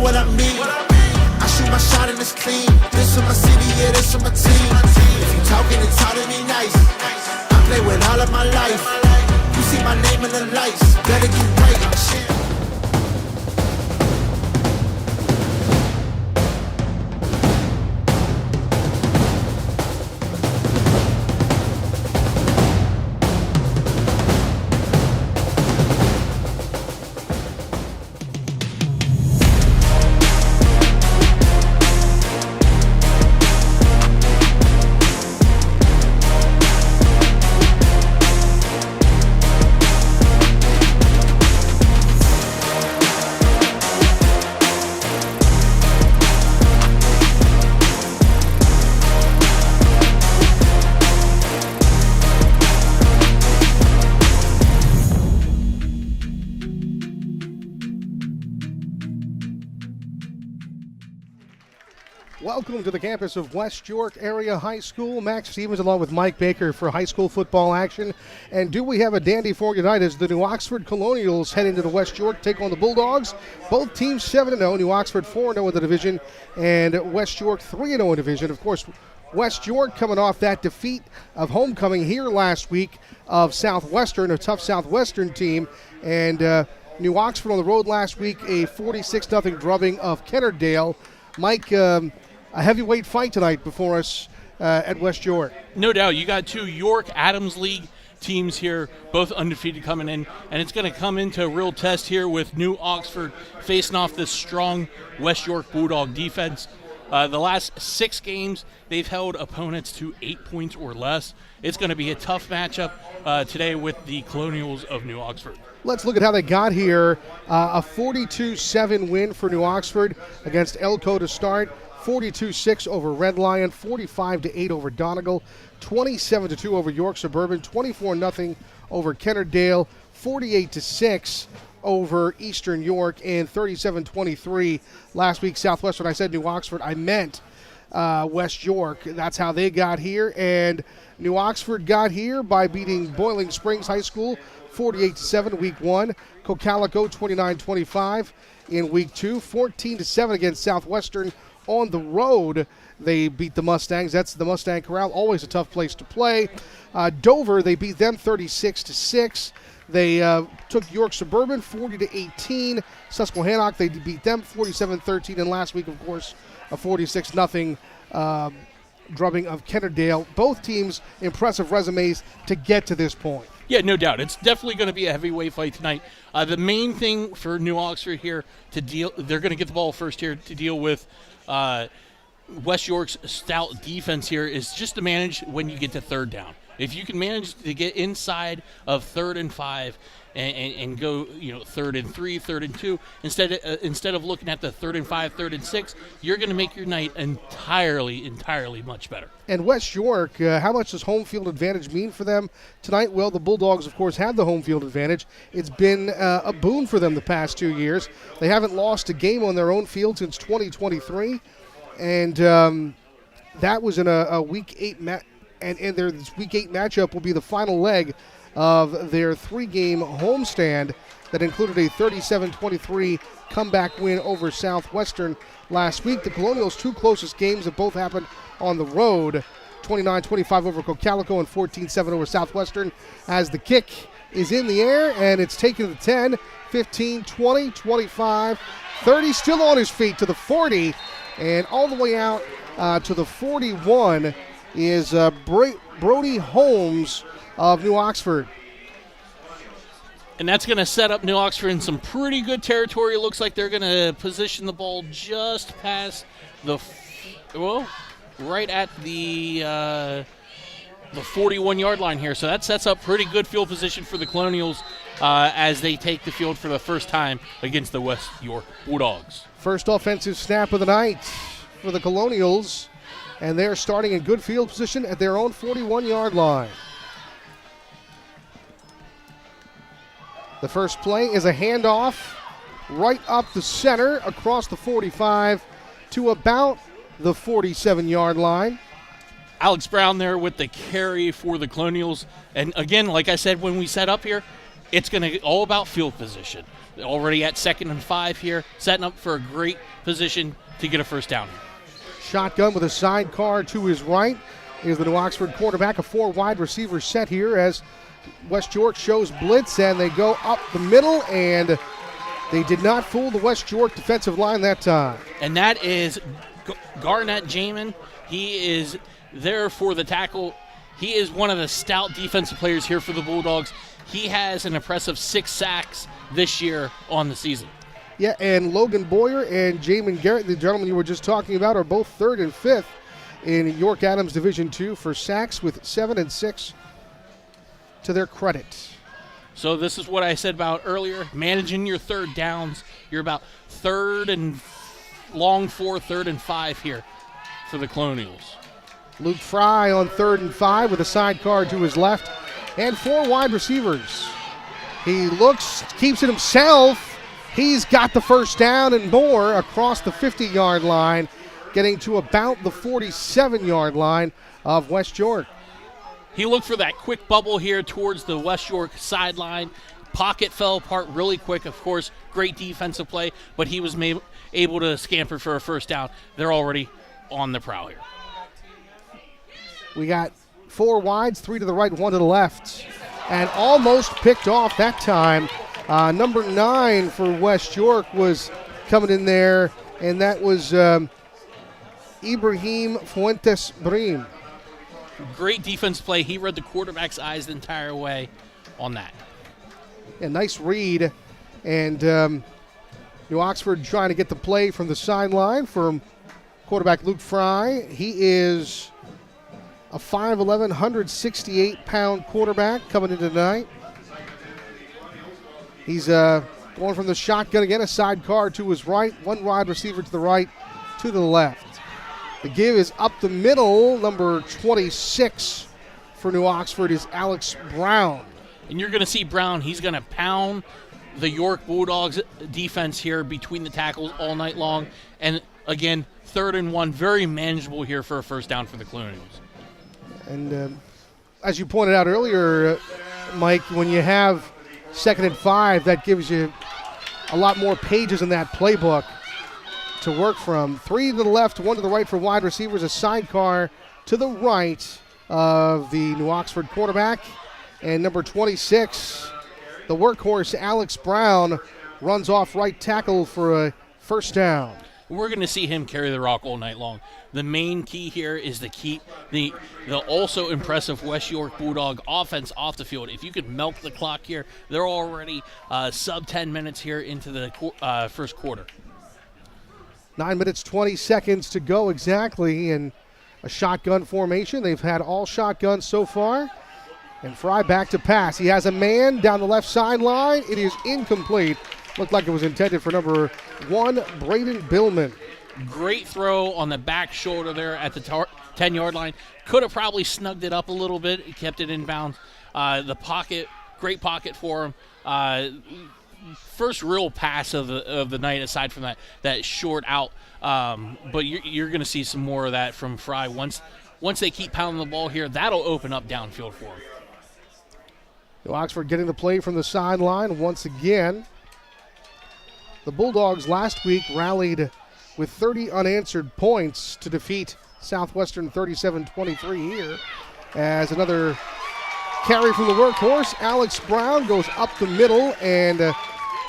what I mean. I shoot my shot and it's clean. This for my city, yeah, this for my team. If you talking, it's all to me nice. I play with all of my life. You see my name in the lights. Better get right. Shit. Welcome to the campus of West York Area High School. Max Stevens along with Mike Baker for high school football action. And do we have a dandy for you tonight as the New Oxford Colonials head into the West York, take on the Bulldogs. Both teams 7-0, New Oxford 4-0 in the division, and West York 3-0 in division. Of course, West York coming off that defeat of homecoming here last week of Southwestern, a tough Southwestern team. And New Oxford on the road last week, a 46-0 drubbing of Kennardale. Mike, a heavyweight fight tonight before us at West York. No doubt. You got two York Adams League teams here, both undefeated coming in, and it's going to come into a real test here with New Oxford facing off this strong West York Bulldog defense. The last 6 games, they've held opponents to 8 points or less. It's going to be a tough matchup today with the Colonials of New Oxford. Let's look at how they got here. A 42-7 win for New Oxford against Elko to start. 42-6 over Red Lion, 45-8 over Donegal, 27-2 over York Suburban, 24-0 over Kennardale, 48-6 over Eastern York, and 37-23 last week Southwestern. I said New Oxford, I meant West York. That's how they got here, and New Oxford got here by beating Boiling Springs High School 48-7 week 1, Cocalico 29-25 in week 2, 14-7 against Southwestern. On the road, they beat the Mustangs. That's the Mustang Corral, always a tough place to play. Dover, they beat them 36-6. They took York Suburban 40-18. Susquehannock, they beat them 47-13. And last week, of course, a 46-0 drubbing of Kennardale. Both teams impressive resumes to get to this point. Yeah, no doubt. It's definitely going to be a heavyweight fight tonight. The main thing for New Oxford here to deal, they're going to get the ball first here to deal with West York's stout defense here is just to manage when you get to third down. If you can manage to get inside of 3rd and 5 and go, 3rd and 3, 3rd and 2, instead of looking at the 3rd and 5, 3rd and 6, you're going to make your night entirely much better. And West York, how much does home field advantage mean for them tonight? Well, the Bulldogs, of course, have the home field advantage. It's been a boon for them the past 2 years. They haven't lost a game on their own field since 2023, and that was in a Week 8 match. And their Week 8 matchup will be the final leg of their 3-game homestand that included a 37-23 comeback win over Southwestern last week. The Colonials' 2 closest games have both happened on the road, 29-25 over Cocalico and 14-7 over Southwestern, as the kick is in the air and it's taken to the 10, 15, 20, 25, 30, still on his feet to the 40, and all the way out to the 41 is Brody Holmes of New Oxford. And that's going to set up New Oxford in some pretty good territory. It looks like they're going to position the ball just past right at the 41-yard line here. So that sets up pretty good field position for the Colonials as they take the field for the first time against the West York Bulldogs. First offensive snap of the night for the Colonials, and they're starting in good field position at their own 41-yard line. The first play is a handoff right up the center across the 45 to about the 47-yard line. Alex Brown there with the carry for the Colonials. And again, like I said when we set up here, it's going to be all about field position. Already at 2nd and 5 here, setting up for a great position to get a first down. Shotgun with a sidecar to his right is the New Oxford quarterback. A 4 wide receiver set here as West York shows blitz, and they go up the middle, and they did not fool the West York defensive line that time. And that is Garnett Jamin. He is there for the tackle. He is one of the stout defensive players here for the Bulldogs. He has an impressive 6 sacks this year on the season. Yeah, and Logan Boyer and Jamin Garrett, the gentleman you were just talking about, are both 3rd and 5th in York Adams Division II for sacks with 7 and 6 to their credit. So this is what I said about earlier, managing your third downs. You're about 3rd and long 4, 3rd and 5 here for the Colonials. Luke Fry on 3rd and 5 with a sidecar to his left and 4 wide receivers. He looks, keeps it himself. He's got the first down and more across the 50-yard line, getting to about the 47-yard line of West York. He looked for that quick bubble here towards the West York sideline. Pocket fell apart really quick. Of course, great defensive play, but he was able to scamper for a first down. They're already on the prowl here. We got 4 wides, 3 to the right, 1 to the left, and almost picked off that time. Number 9 for West York was coming in there, and that was Ibrahim Fuentes Brim. Great defense play. He read the quarterback's eyes the entire way on that. A nice read, and New Oxford trying to get the play from the sideline from quarterback Luke Fry. He is a 5'11", 168-pound quarterback coming in tonight. He's going from the shotgun again, a sidecar to his right, 1 wide receiver to the right, 2 to the left. The give is up the middle. Number 26 for New Oxford is Alex Brown. And you're going to see Brown. He's going to pound the York Bulldogs defense here between the tackles all night long. And again, 3rd and 1, very manageable here for a first down for the Colonials. And as you pointed out earlier, Mike, when you have 2nd and 5, that gives you a lot more pages in that playbook to work from. 3 to the left, 1 to the right for wide receivers, a sidecar to the right of the New Oxford quarterback. And number 26, the workhorse Alex Brown, runs off right tackle for a first down. We're going to see him carry the rock all night long. The main key here is to keep the also impressive West York Bulldog offense off the field. If you could milk the clock here, they're already sub 10 minutes here into the first quarter. 9 minutes, 20 seconds to go exactly in a shotgun formation. They've had all shotguns so far. And Fry back to pass. He has a man down the left sideline. It is incomplete. Looked like it was intended for number 1, Braden Billman. Great throw on the back shoulder there at the 10-yard line. Could have probably snugged it up a little bit. He kept it inbound. The pocket, great pocket for him. First real pass of the night aside from that short out. But you're going to see some more of that from Fry. Once they keep pounding the ball here, that'll open up downfield for him. New Oxford getting the play from the sideline once again. The Bulldogs last week rallied with 30 unanswered points to defeat Southwestern 37-23 here. As another carry from the workhorse, Alex Brown goes up the middle and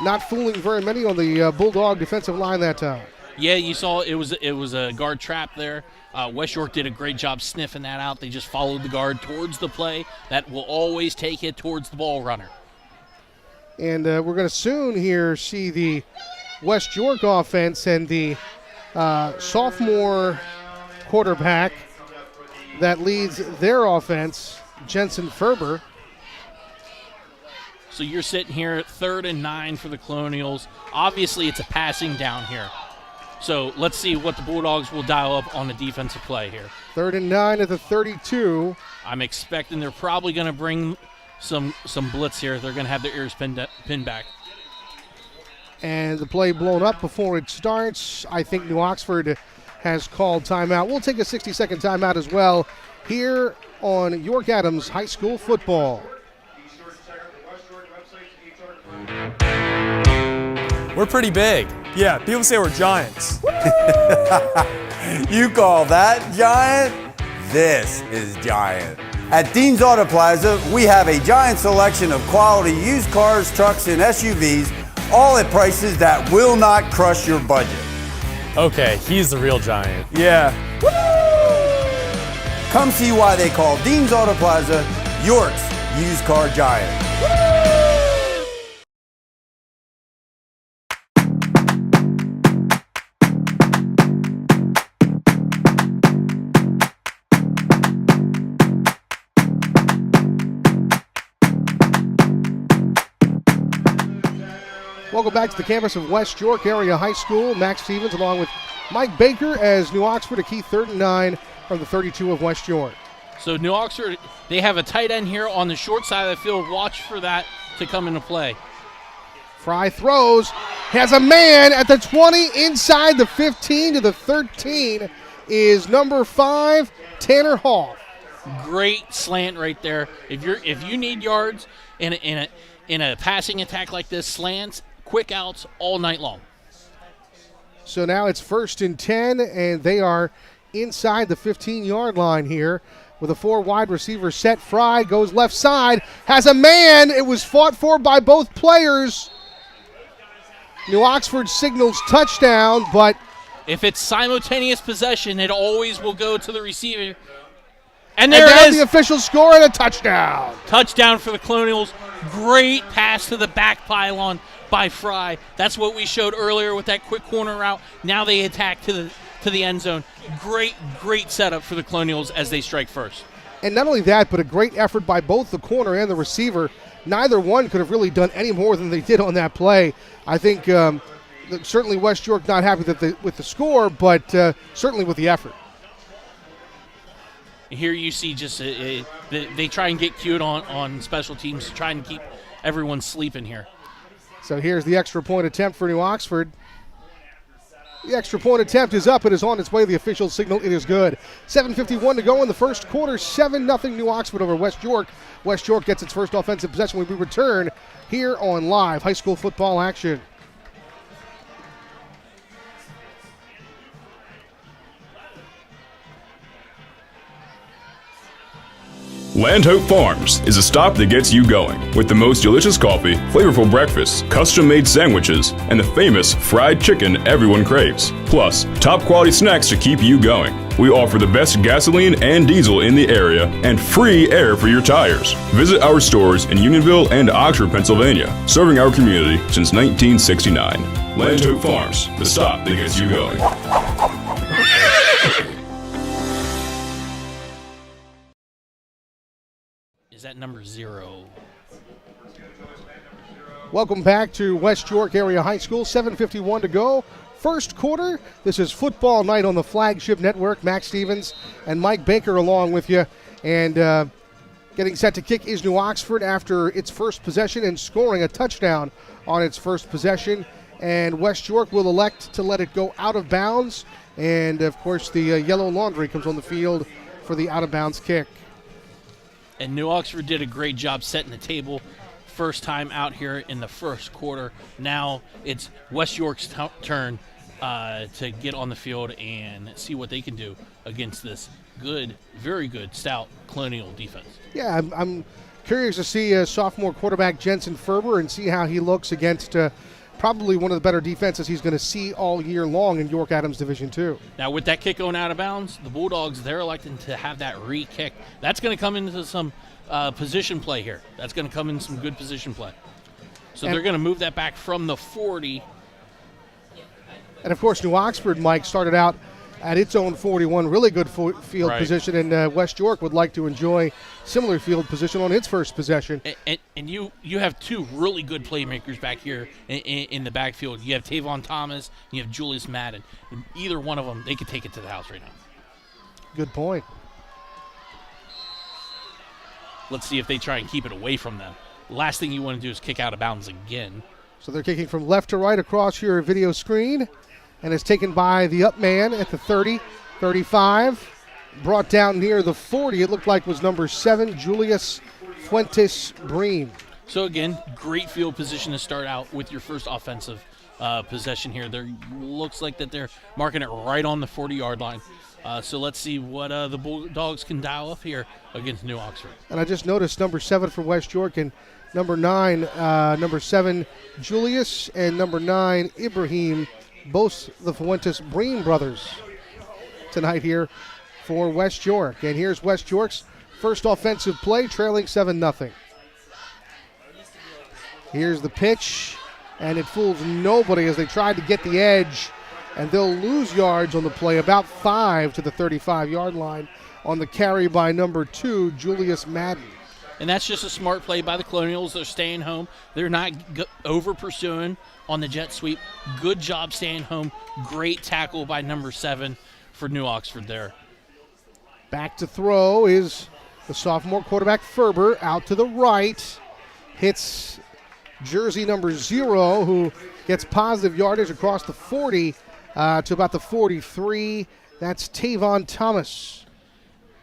not fooling very many on the Bulldog defensive line that time. Yeah, you saw it was a guard trap there. West York did a great job sniffing that out. They just followed the guard towards the play. That will always take it towards the ball runner. And we're going to soon here see the West York offense and the sophomore quarterback that leads their offense, Jensen Ferber. So you're sitting here at 3rd and 9 for the Colonials. Obviously, it's a passing down here. So let's see what the Bulldogs will dial up on the defensive play here. 3rd and 9 at the 32. I'm expecting they're probably going to bring some blitz here. They're going to have their ears pinned back. And the play blown up before it starts. I think New Oxford has called timeout. We'll take a 60-second timeout as well here on York Adams High School football. We're pretty big. Yeah, people say we're giants. You call that giant? This is giant. At Dean's Auto Plaza, we have a giant selection of quality used cars, trucks, and SUVs, all at prices that will not crush your budget. Okay, he's the real giant. Yeah. Come see why they call Dean's Auto Plaza York's used car giant. Welcome back to the campus of West York Area High School. Max Stevens along with Mike Baker as New Oxford a key 3rd and 9 from the 32 of West York. So New Oxford, they have a tight end here on the short side of the field. Watch for that to come into play. Fry throws, has a man at the 20, inside the 15 to the 13 is number 5, Tanner Hall. Great slant right there. If you need yards in a passing attack like this, slants, quick outs all night long. So now it's 1st and 10, and they are inside the 15-yard line here with a 4 wide receiver set. Fry goes left side, has a man. It was fought for by both players. New Oxford signals touchdown, but if it's simultaneous possession, it always will go to the receiver. And there it is. The official score and a touchdown. Touchdown for the Colonials. Great pass to the back pylon by Fry. That's what we showed earlier with that quick corner route. Now they attack to the end zone. Great setup for the Colonials as they strike first. And not only that, but a great effort by both the corner and the receiver. Neither one could have really done any more than they did on that play. I think certainly West York not happy with the score, but certainly with the effort. Here you see just they try and get cute on special teams to try and keep everyone sleeping here. So here's the extra point attempt for New Oxford. The extra point attempt is up. It is on its way. The official signal, it is good. 7:51 to go in the first quarter. 7-0 New Oxford over West York. West York gets its first offensive possession when we return here on live high school football action. Land Hope Farms is a stop that gets you going with the most delicious coffee, flavorful breakfasts, custom-made sandwiches, and the famous fried chicken everyone craves. Plus, top quality snacks to keep you going. We offer the best gasoline and diesel in the area and free air for your tires. Visit our stores in Unionville and Oxford, Pennsylvania, serving our community since 1969. Land Hope Farms, the stop that gets you going. Is that number 0? Welcome back to West York Area High School. 7:51 to go. First quarter. This is football night on the Flagship Network. Max Stevens and Mike Baker along with you. And getting set to kick is New Oxford after its first possession and scoring a touchdown on its first possession. And West York will elect to let it go out of bounds. And, of course, the yellow laundry comes on the field for the out-of-bounds kick. And New Oxford did a great job setting the table. First time out here in the first quarter. Now it's West York's turn to get on the field and see what they can do against this good, very good, stout Colonial defense. Yeah, I'm curious to see sophomore quarterback Jensen Ferber and see how he looks against probably one of the better defenses he's going to see all year long in York Adams Division II. Now with that kick going out of bounds, the Bulldogs, they're electing to have that re-kick. That's going to come into some position play here. That's going to come in some good position play. So they're going to move that back from the 40. And, of course, New Oxford, Mike, started out at its own 41, really good field position, and West York would like to enjoy similar field position on its first possession. And you have two really good playmakers back here in the backfield. You have Tavon Thomas, and you have Julius Madden. And either one of them, they could take it to the house right now. Good point. Let's see if they try and keep it away from them. The last thing you want to do is kick out of bounds again. So they're kicking from left to right across your video screen. And it's taken by the up man at the 30, 35. Brought down near the 40, it looked like was number 7, Julius Fuentes Breen. So again, great field position to start out with your first offensive possession here. There looks like that they're marking it right on the 40-yard line. So let's see what the Bulldogs can dial up here against New Oxford. And I just noticed number 7 for West York and number 9, number 7, Julius, and number 9, Ibrahim, both the Fuentes Breen brothers tonight here for West York. And here's West York's first offensive play, trailing 7-0. Here's the pitch, and it fools nobody as they tried to get the edge, and they'll lose yards on the play, about 5 to the 35-yard line on the carry by number 2, Julius Madden. And that's just a smart play by the Colonials. They're staying home. They're not over-pursuing on the jet sweep. Good job staying home. Great tackle by number 7 for New Oxford there. Back to throw is the sophomore quarterback Ferber, out to the right. Hits jersey number 0, who gets positive yardage across the 40 to about the 43. That's Tavon Thomas.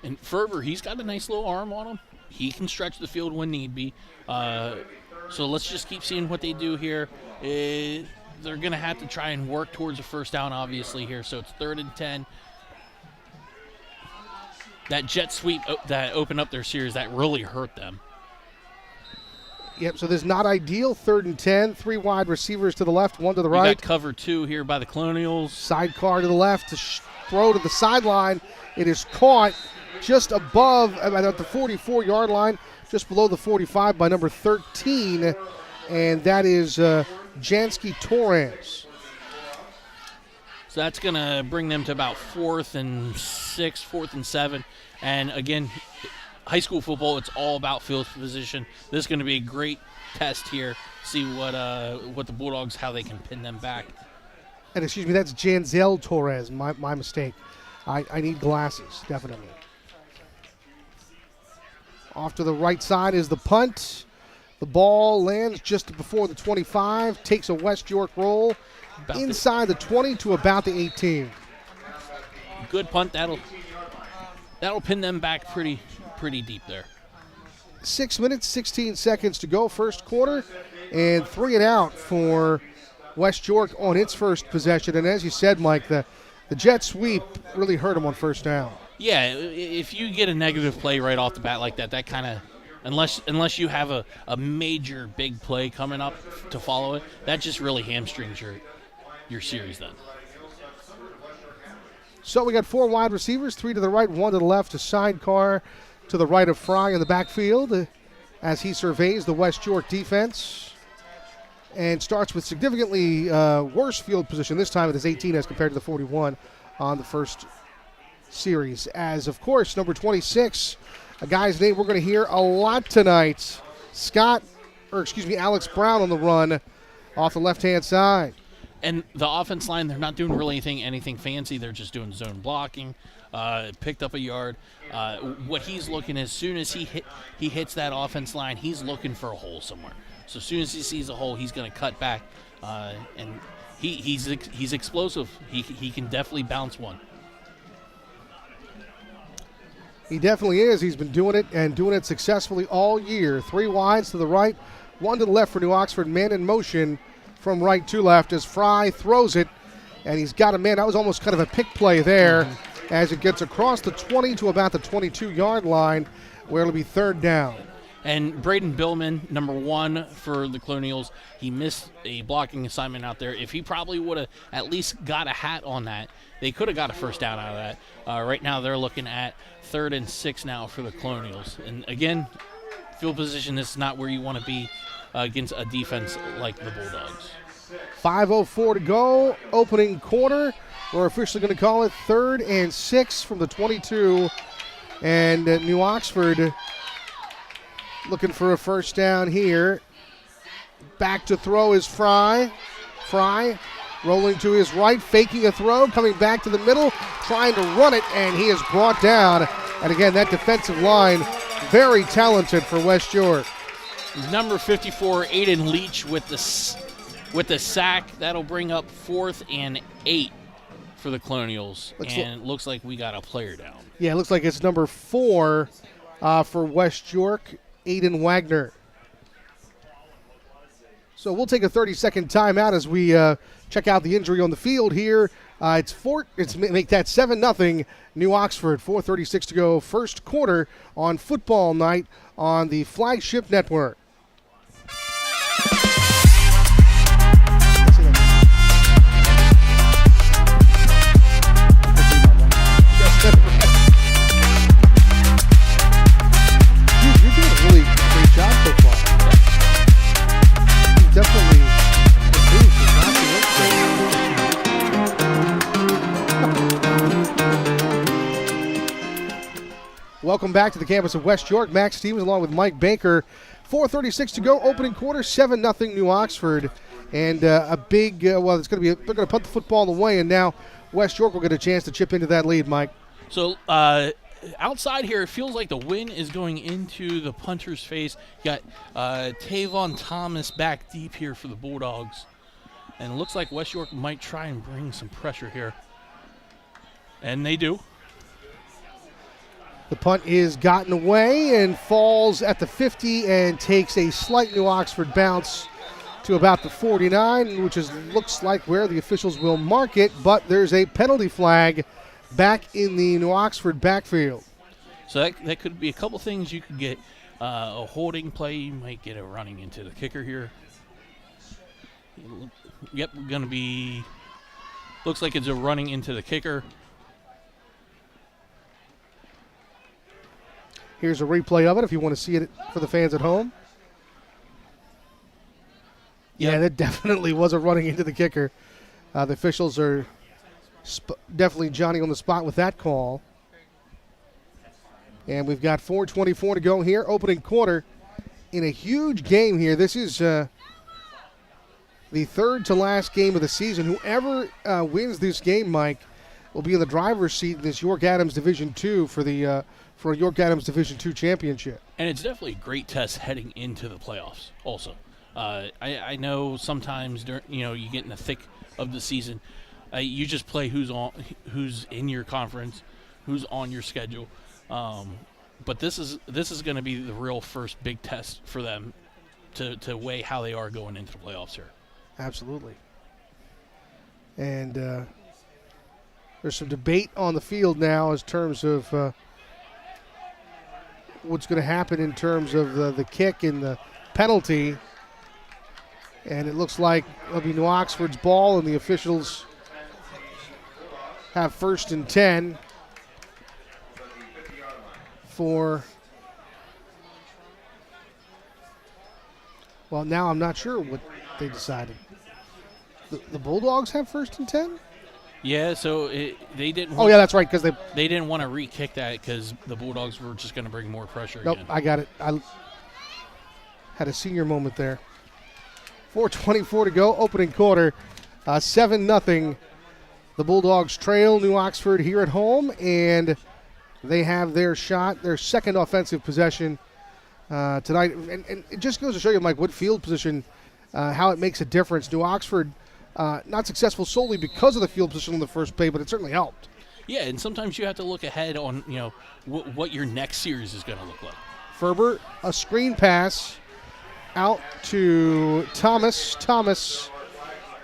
And Ferber, he's got a nice little arm on him. He can stretch the field when need be. So let's just keep seeing what they do here. They're going to have to try and work towards a first down, obviously, here. So it's 3rd and 10. That jet sweep that opened up their series, that really hurt them. Yep, so this is not ideal. 3rd and 10. 3 wide receivers to the left, 1 to the We right. got cover 2 here by the Colonials. Sidecar to the left to throw to the sideline. It is caught just above, at the 44-yard line, just below the 45 by number 13, and that is Jansky Torres. So that's going to bring them to about 4th and 6, 4th and 7. And again, high school football, it's all about field position. This is going to be a great test here. See what the Bulldogs, how they can pin them back. And excuse me, that's Janzel Torres, my mistake. I need glasses, definitely. Off to the right side is the punt. The ball lands just before the 25, takes a West York roll inside the 20 to about the 18. Good punt. That'll pin them back pretty deep there. 6 minutes, 16 seconds to go, first quarter, and 3 and out for West York on its first possession. And as you said, Mike, the jet sweep really hurt them on first down. Yeah, if you get a negative play right off the bat like that, that kind of, unless you have a major big play coming up to follow it, that just really hamstrings your series then. So we got 4 wide receivers, 3 to the right, 1 to the left, a sidecar to the right of Fry in the backfield as he surveys the West York defense and starts with significantly worse field position this time with his 18 as compared to the 41 on the first series. As, of course, number 26, a guy's name we're going to hear a lot tonight, Alex Brown on the run off the left-hand side. And the offense line, they're not doing really anything fancy. They're just doing zone blocking. Picked up a yard. What he's looking, as soon as he hits that offense line, he's looking for a hole somewhere. So as soon as he sees a hole, he's going to cut back. And he's explosive. He can definitely bounce one. He definitely is. He's been doing it and doing it successfully all year. 3 wides to the right, 1 to the left for New Oxford. Man in motion from right to left as Fry throws it, and he's got a man. That was almost kind of a pick play there as it gets across the 20 to about the 22-yard line where it'll be 3rd down. And Braden Billman, number 1 for the Colonials, he missed a blocking assignment out there. If he probably would have at least got a hat on that, they could have got a first down out of that. Right now they're looking at 3rd and 6 now for the Colonials. And again, field position is not where you want to be against a defense like the Bulldogs. 5:04 to go, opening quarter. We're officially going to call it 3rd and 6 from the 22. And New Oxford looking for a first down here. Back to throw is Fry. Fry rolling to his right, faking a throw, coming back to the middle, trying to run it, and he is brought down. And again, that defensive line, very talented for West York. Number 54, Aiden Leach with the sack. That'll bring up 4th and 8 for the Colonials. And it looks like we got a player down. Yeah, it looks like it's number 4 for West York, Aiden Wagner. So we'll take a 30-second timeout as we check out the injury on the field here. It's make that 7-0 New Oxford. 4:36 to go, first quarter on football night on the Flagship Network. You're doing a really great job so far. You definitely improved from last week. Welcome back to the campus of West York. Max Stevens along with Mike Baker. 4:36 to go, opening quarter, 7-0 New Oxford. And a big, they're going to punt the football away, and now West York will get a chance to chip into that lead, Mike. So outside here, it feels like the wind is going into the punter's face. You got Tavon Thomas back deep here for the Bulldogs. And it looks like West York might try and bring some pressure here. And they do. The punt is gotten away and falls at the 50 and takes a slight New Oxford bounce to about the 49, which looks like where the officials will mark it, but there's a penalty flag back in the New Oxford backfield. So that could be a couple things. You could get a holding play. You might get a running into the kicker here. Yep, going to be, looks like it's a running into the kicker. Here's a replay of it if you want to see it for the fans at home. Yep. Yeah, that definitely was a running into the kicker. The officials are definitely Johnny on the spot with that call. And we've got 4:24 to go here, opening quarter in a huge game here. This is the third to last game of the season. Whoever wins this game, Mike, will be in the driver's seat in this York Adams Division II for York Adams Division II championship. And it's definitely a great test heading into the playoffs also. I know sometimes you get in the thick of the season. You just play who's in your conference, who's on your schedule. But this is going to be the real first big test for them to weigh how they are going into the playoffs here. Absolutely. And there's some debate on the field now in terms of what's going to happen in terms of the kick and the penalty. And it looks like it'll be New Oxford's ball, and the officials have 1st and 10 for, well, now I'm not sure what they decided. The Bulldogs have 1st and 10? Yeah, so they didn't. Oh, yeah, that's right, because they didn't want to re-kick that because the Bulldogs were just going to bring more pressure. Nope, again. I got it. I had a senior moment there. 4:24 to go, opening quarter, 7-0. The Bulldogs trail New Oxford here at home, and they have their shot, their second offensive possession tonight. And it just goes to show you, Mike, what field position, how it makes a difference. New Oxford not successful solely because of the field position on the first play, but it certainly helped. Yeah, and sometimes you have to look ahead on what your next series is going to look like. Ferber, a screen pass out to Thomas. Thomas,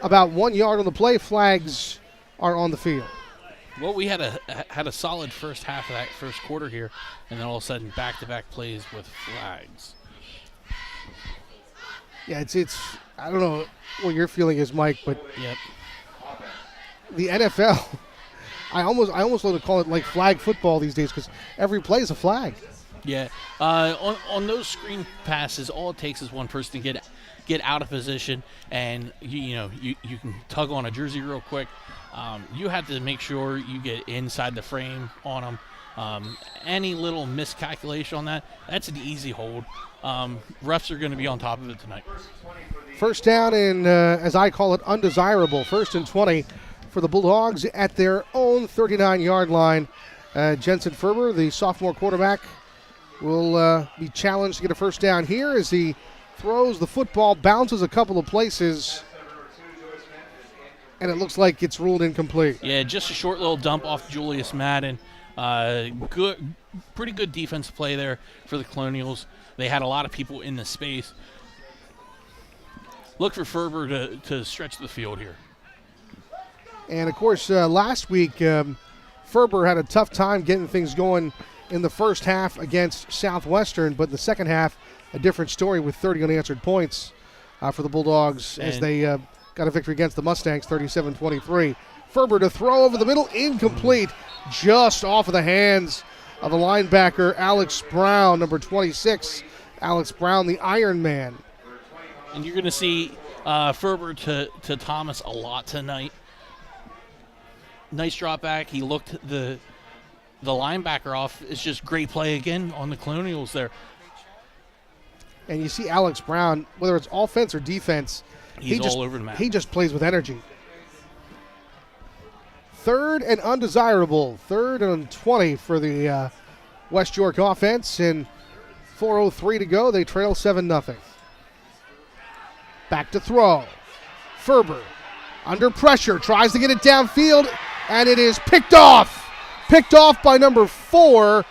about 1 yard on the play. Flags are on the field. Well, we had a solid first half of that first quarter here, and then all of a sudden back-to-back plays with flags. Yeah, it's I don't know what your feeling is, Mike, but Yep. the NFL, I almost want to call it like flag football these days because every play is a flag. Yeah. On those screen passes, all it takes is one person to get out of position, and you can tug on a jersey real quick. You have to make sure you get inside the frame on them. Any little miscalculation on that's an easy hold. Refs are going to be on top of it tonight. First down and, as I call it, undesirable. 1st and 20 for the Bulldogs at their own 39-yard line. Jensen Ferber, the sophomore quarterback, will be challenged to get a first down here as he throws the football, bounces a couple of places, and it looks like it's ruled incomplete. Yeah, just a short little dump off Julius Madden. Pretty good defensive play there for the Colonials. They had a lot of people in the space. look for Ferber to stretch the field here. And, of course, last week, Ferber had a tough time getting things going in the first half against Southwestern, but in the second half, a different story with 30 unanswered points for the Bulldogs as they got a victory against the Mustangs, 37-23. Ferber to throw over the middle, incomplete, just off of the hands of the linebacker, Alex Brown, number 26. Alex Brown, the Iron Man. And you're going to see Ferber to Thomas a lot tonight. Nice drop back. He looked the linebacker off. It's just great play again on the Colonials there. And you see Alex Brown, whether it's offense or defense, He's all over the map. He just plays with energy. Third and undesirable. 3rd and 20 for the West York offense. And 4:03 to go. They trail 7-0. Back to throw. Ferber under pressure. Tries to get it downfield. And it is picked off. Picked off by number 4,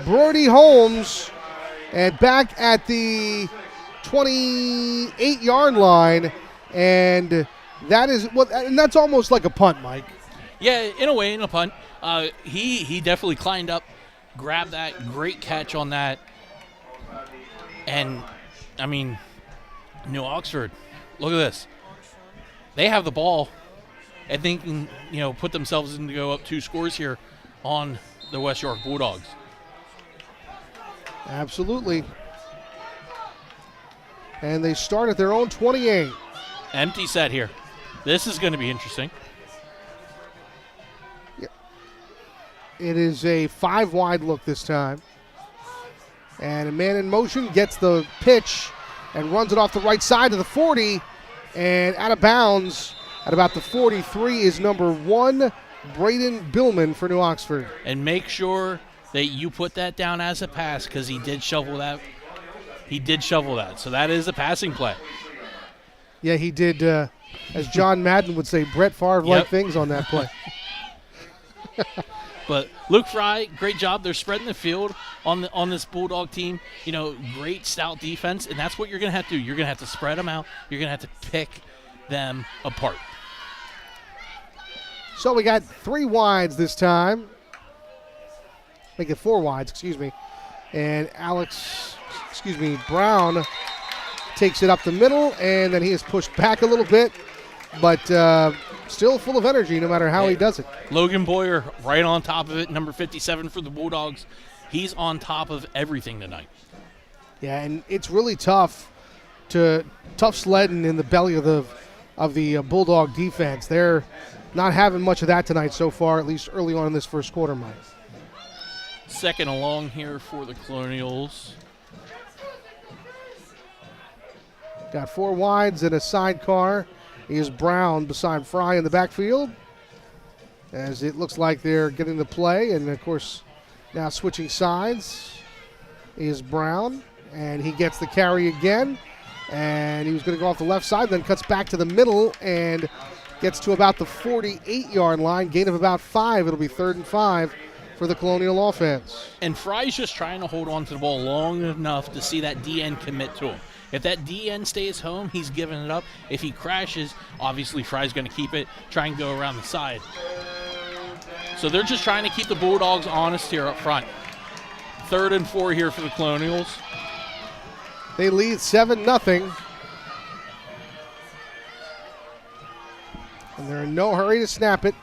Brody Holmes. And back at the 28-yard line. And that's almost like a punt, Mike. Yeah, in a way, in a punt. He definitely climbed up, grabbed that, great catch on that. And, I mean, New Oxford, look at this. They have the ball, and they can, put themselves in to go up 2 scores here on the West York Bulldogs. Absolutely. And they start at their own 28. Empty set here. This is going to be interesting. It is a 5-wide look this time. And a man in motion gets the pitch and runs it off the right side to the 40. And out of bounds at about the 43 is number 1, Braden Billman for New Oxford. And make sure that you put that down as a pass because he did shovel that. So that is a passing play. Yeah, he did, as John Madden would say, Brett Favre-like things on that play. But Luke Fry, great job. They're spreading the field on this Bulldog team. Great stout defense, and that's what you're going to have to do. You're going to have to spread them out. You're going to have to pick them apart. So we got 3 wides this time. Make it 4 wides, excuse me. And Brown takes it up the middle, and then he is pushed back a little bit, but still full of energy no matter how he does it. Logan Boyer right on top of it, number 57 for the Bulldogs. He's on top of everything tonight. Yeah, and it's really tough sledding in the belly of the Bulldog defense. They're not having much of that tonight so far, at least early on in this first quarter, Mike. Second along here for the Colonials. Got 4 wides and a sidecar. Is Brown beside Fry in the backfield, as it looks like they're getting the play. And, of course, now switching sides is Brown, and he gets the carry again. And he was going to go off the left side, then cuts back to the middle and gets to about the 48-yard line, gain of about 5. It'll be 3rd and 5 for the Colonial offense. And Fry's just trying to hold on to the ball long enough to see that DN commit to him. If that DN stays home, he's giving it up. If he crashes, obviously Fry's going to keep it, try and go around the side. So they're just trying to keep the Bulldogs honest here up front. 3rd and 4 here for the Colonials. They lead 7-0. And they're in no hurry to snap it.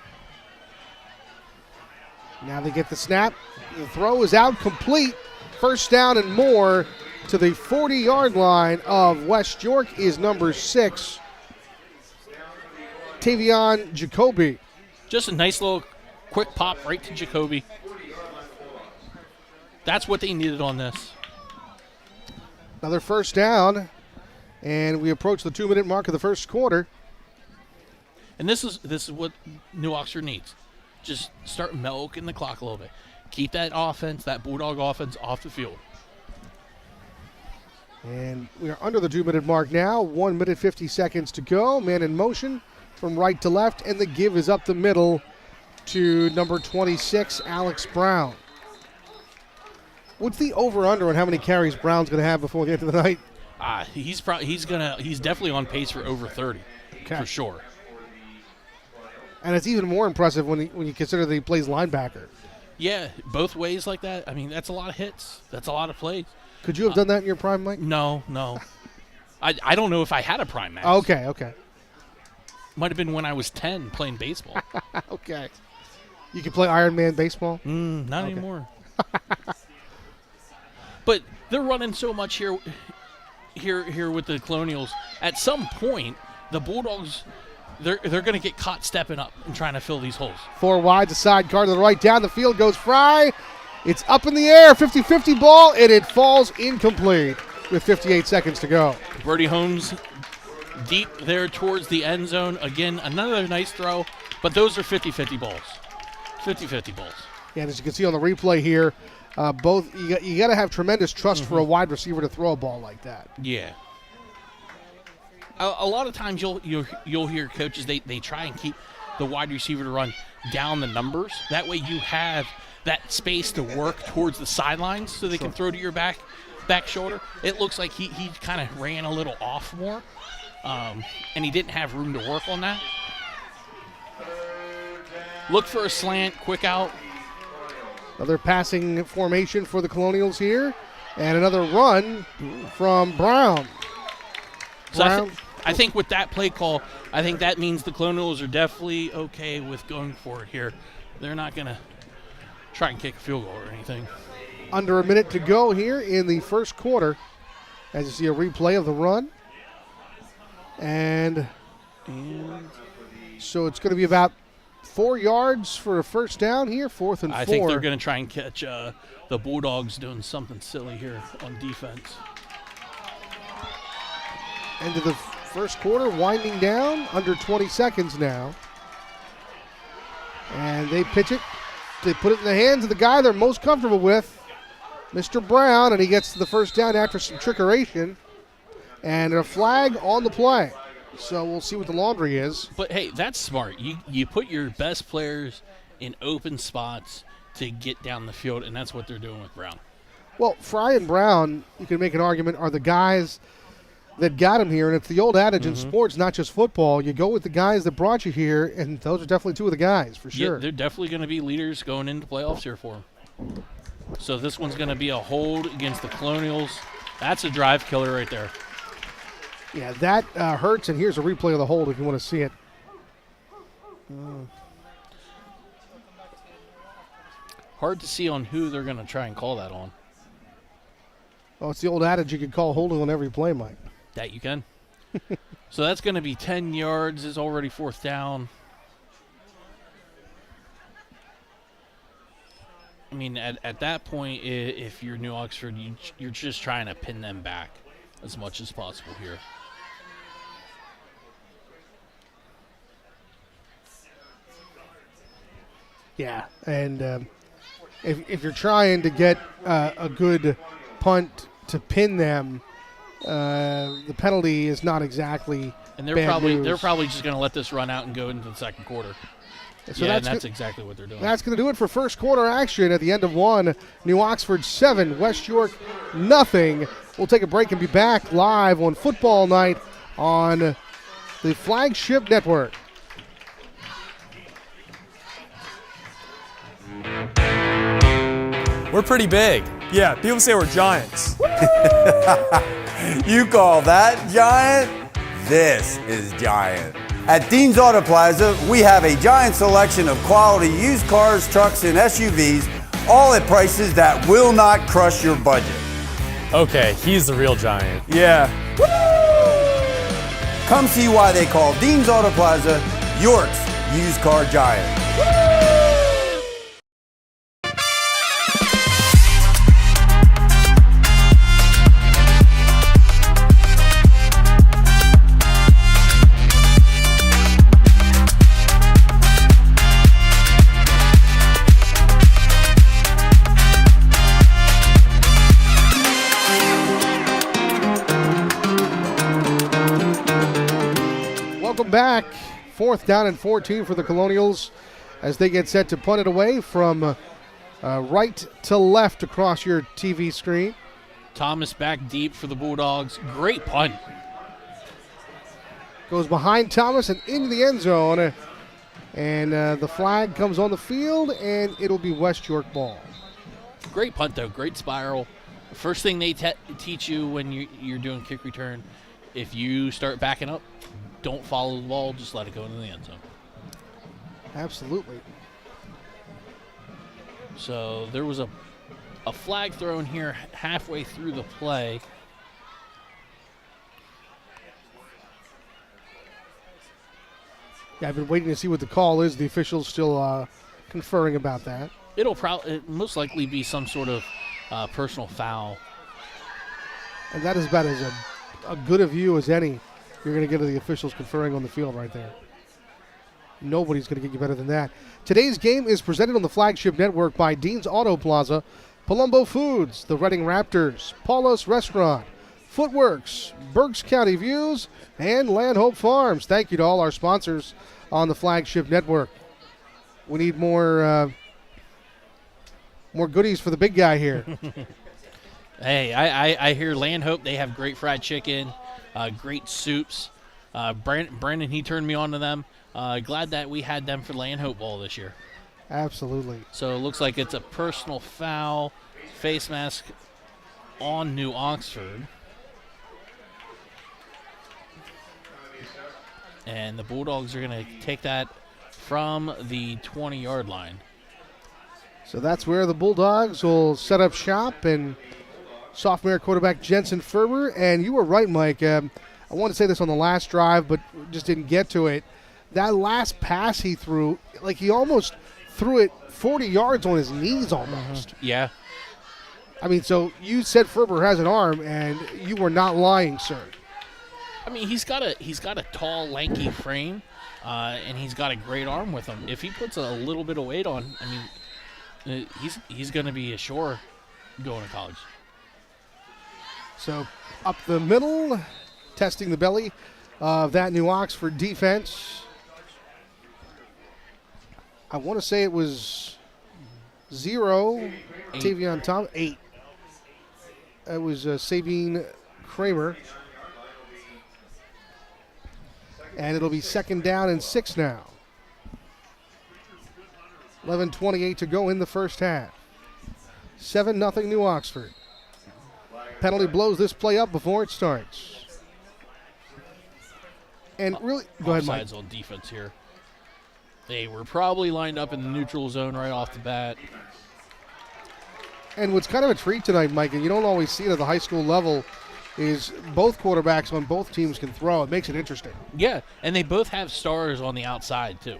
Now they get the snap. The throw is out, complete. First down and more to the 40-yard line of West York is number 6, Tavion Jacoby. Just a nice little quick pop right to Jacoby. That's what they needed on this. Another first down, and we approach the 2-minute mark of the first quarter. And this is what New Oxford needs. Just start milking the clock a little bit. Keep that offense, that Bulldog offense, off the field. And we are under the 2-minute mark now. 1 minute, 50 seconds to go. Man in motion from right to left, and the give is up the middle to number 26, Alex Brown. What's the over-under on how many carries Brown's going to have before the end of the night? He's definitely on pace for over 30 for sure. And it's even more impressive when you consider that he plays linebacker. Yeah, both ways like that. I mean, that's a lot of hits. That's a lot of plays. Could you have done that in your prime, Mike? No. I don't know if I had a prime max. Okay. Might have been when I was 10 playing baseball. Okay. You could play Iron Man baseball? Not anymore. But they're running so much here with the Colonials. At some point, the Bulldogs, they're going to get caught stepping up and trying to fill these holes. 4 wide, the side guard to the right, down the field goes Fry. It's up in the air, 50-50 ball, and it falls incomplete with 58 seconds to go. Brody Holmes deep there towards the end zone. Again, another nice throw, but those are 50-50 balls. 50-50 balls. Yeah, and as you can see on the replay here, both you got to have tremendous trust for a wide receiver to throw a ball like that. Yeah. A lot of times you'll hear coaches they try and keep the wide receiver to run down the numbers. That way you have that space to work towards the sidelines so they can throw to your back shoulder. It looks like he kind of ran a little off more, and he didn't have room to work on that. Look for a slant, quick out. Another passing formation for the Colonials here, and another run from Brown. So I think with that play call, I think that means the Colonials are definitely okay with going for it here. They're not going to try and kick a field goal or anything. Under a minute to go here in the first quarter, as you see a replay of the run. And so it's going to be about 4 yards for a first down here, 4th and 4. I think they're going to try and catch the Bulldogs doing something silly here on defense. End of the first quarter, winding down, under 20 seconds now. And they pitch it. They put it in the hands of the guy they're most comfortable with, Mr. Brown, and he gets the first down after some trickeration. And a flag on the play. So we'll see what the laundry is. But, hey, that's smart. You put your best players in open spots to get down the field, and that's what they're doing with Brown. Well, Fry and Brown, you can make an argument, are the guys that got him here. And it's the old adage in sports, not just football. You go with the guys that brought you here, and those are definitely 2 of the guys, for sure. Yeah, they're definitely going to be leaders going into playoffs here for them. So this one's going to be a hold against the Colonials. That's a drive killer right there. Yeah, that hurts, and here's a replay of the hold if you want to see it. Hard to see on who they're going to try and call that on. Well, it's the old adage you can call holding on every play, Mike. That you can. So that's going to be 10 yards. Is already 4th down. I mean, at that point, if you're New Oxford, you're just trying to pin them back as much as possible here. Yeah, and if you're trying to get a good punt to pin them, the penalty is not exactly and they're probably just going to let this run out and go into the second quarter. So that's exactly what they're doing. That's going to do it for first quarter action at the end of 1. New Oxford 7, West York nothing. We'll take a break and be back live on Football Night on the Flagship Network. We're pretty big. Yeah, people say we're giants. You call that giant? This is giant. At Dean's Auto Plaza, we have a giant selection of quality used cars, trucks, and SUVs, all at prices that will not crush your budget. Okay, he's the real giant. Yeah. Come see why they call Dean's Auto Plaza York's used car giant. Welcome back. 4th down and 14 for the Colonials as they get set to punt it away from right to left across your TV screen. Thomas back deep for the Bulldogs. Great punt. Goes behind Thomas and into the end zone. And the flag comes on the field, and it'll be West York ball. Great punt, though. Great spiral. First thing they teach you when you're doing kick return, if you start backing up, don't follow the ball. Just let it go into the end zone. Absolutely. So there was a flag thrown here halfway through the play. Yeah, I've been waiting to see what the call is. The officials still conferring about that. It'll most likely be some sort of personal foul. And that is about as a good a view as any you're going to get of the officials conferring on the field right there. Nobody's going to get you better than that. Today's game is presented on the Flagship Network by Dean's Auto Plaza, Palumbo Foods, the Reading Raptors, Paula's Restaurant, Footworks, Berks County Views, and Land Hope Farms. Thank you to all our sponsors on the Flagship Network. We need more goodies for the big guy here. Hey, I hear Land Hope, they have great fried chicken, great soups. Brandon, he turned me on to them. Glad that we had them for Land Hope Bowl this year. Absolutely. So it looks like it's a personal foul, face mask on New Oxford. And the Bulldogs are going to take that from the 20-yard line. So that's where the Bulldogs will set up shop, and sophomore quarterback Jensen Ferber. And you were right, Mike. I wanted to say this on the last drive, but just didn't get to it. That last pass he threw, like he almost threw it 40 yards on his knees almost. Yeah. I mean, so you said Ferber has an arm, and you were not lying, sir. I mean, he's got a tall, lanky frame, and he's got a great arm with him. If he puts a little bit of weight on, I mean, he's going to be a sure going to college. So up the middle, testing the belly of that New Oxford defense. I want to say it was 0. Tavion Tom 8. It was Sabine Kramer. And it'll be 2nd down and 6 now. 11:28 to go in the first half. 7-0 New Oxford. Penalty blows this play up before it starts. And really, go ahead, Mike. Offsides on defense here. They were probably lined up in the neutral zone right off the bat. And what's kind of a treat tonight, Mike, and you don't always see it at the high school level, is both quarterbacks on both teams can throw. It makes it interesting. Yeah, and they both have stars on the outside, too.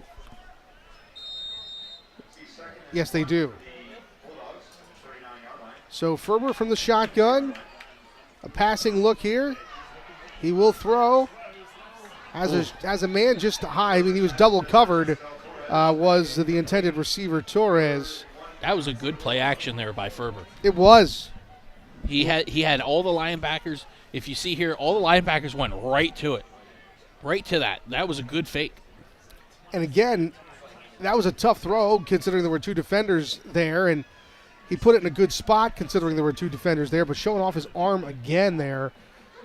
Yes, they do. So Ferber from the shotgun. A passing look here. He will throw. As a man just high, I mean, he was double covered, was the intended receiver, Torres. That was a good play action there by Ferber. It was. He had all the linebackers. If you see here, all the linebackers went right to it. Right to that. That was a good fake. And again, that was a tough throw considering there were 2 defenders there, and he put it in a good spot considering there were 2 defenders there, but showing off his arm again there,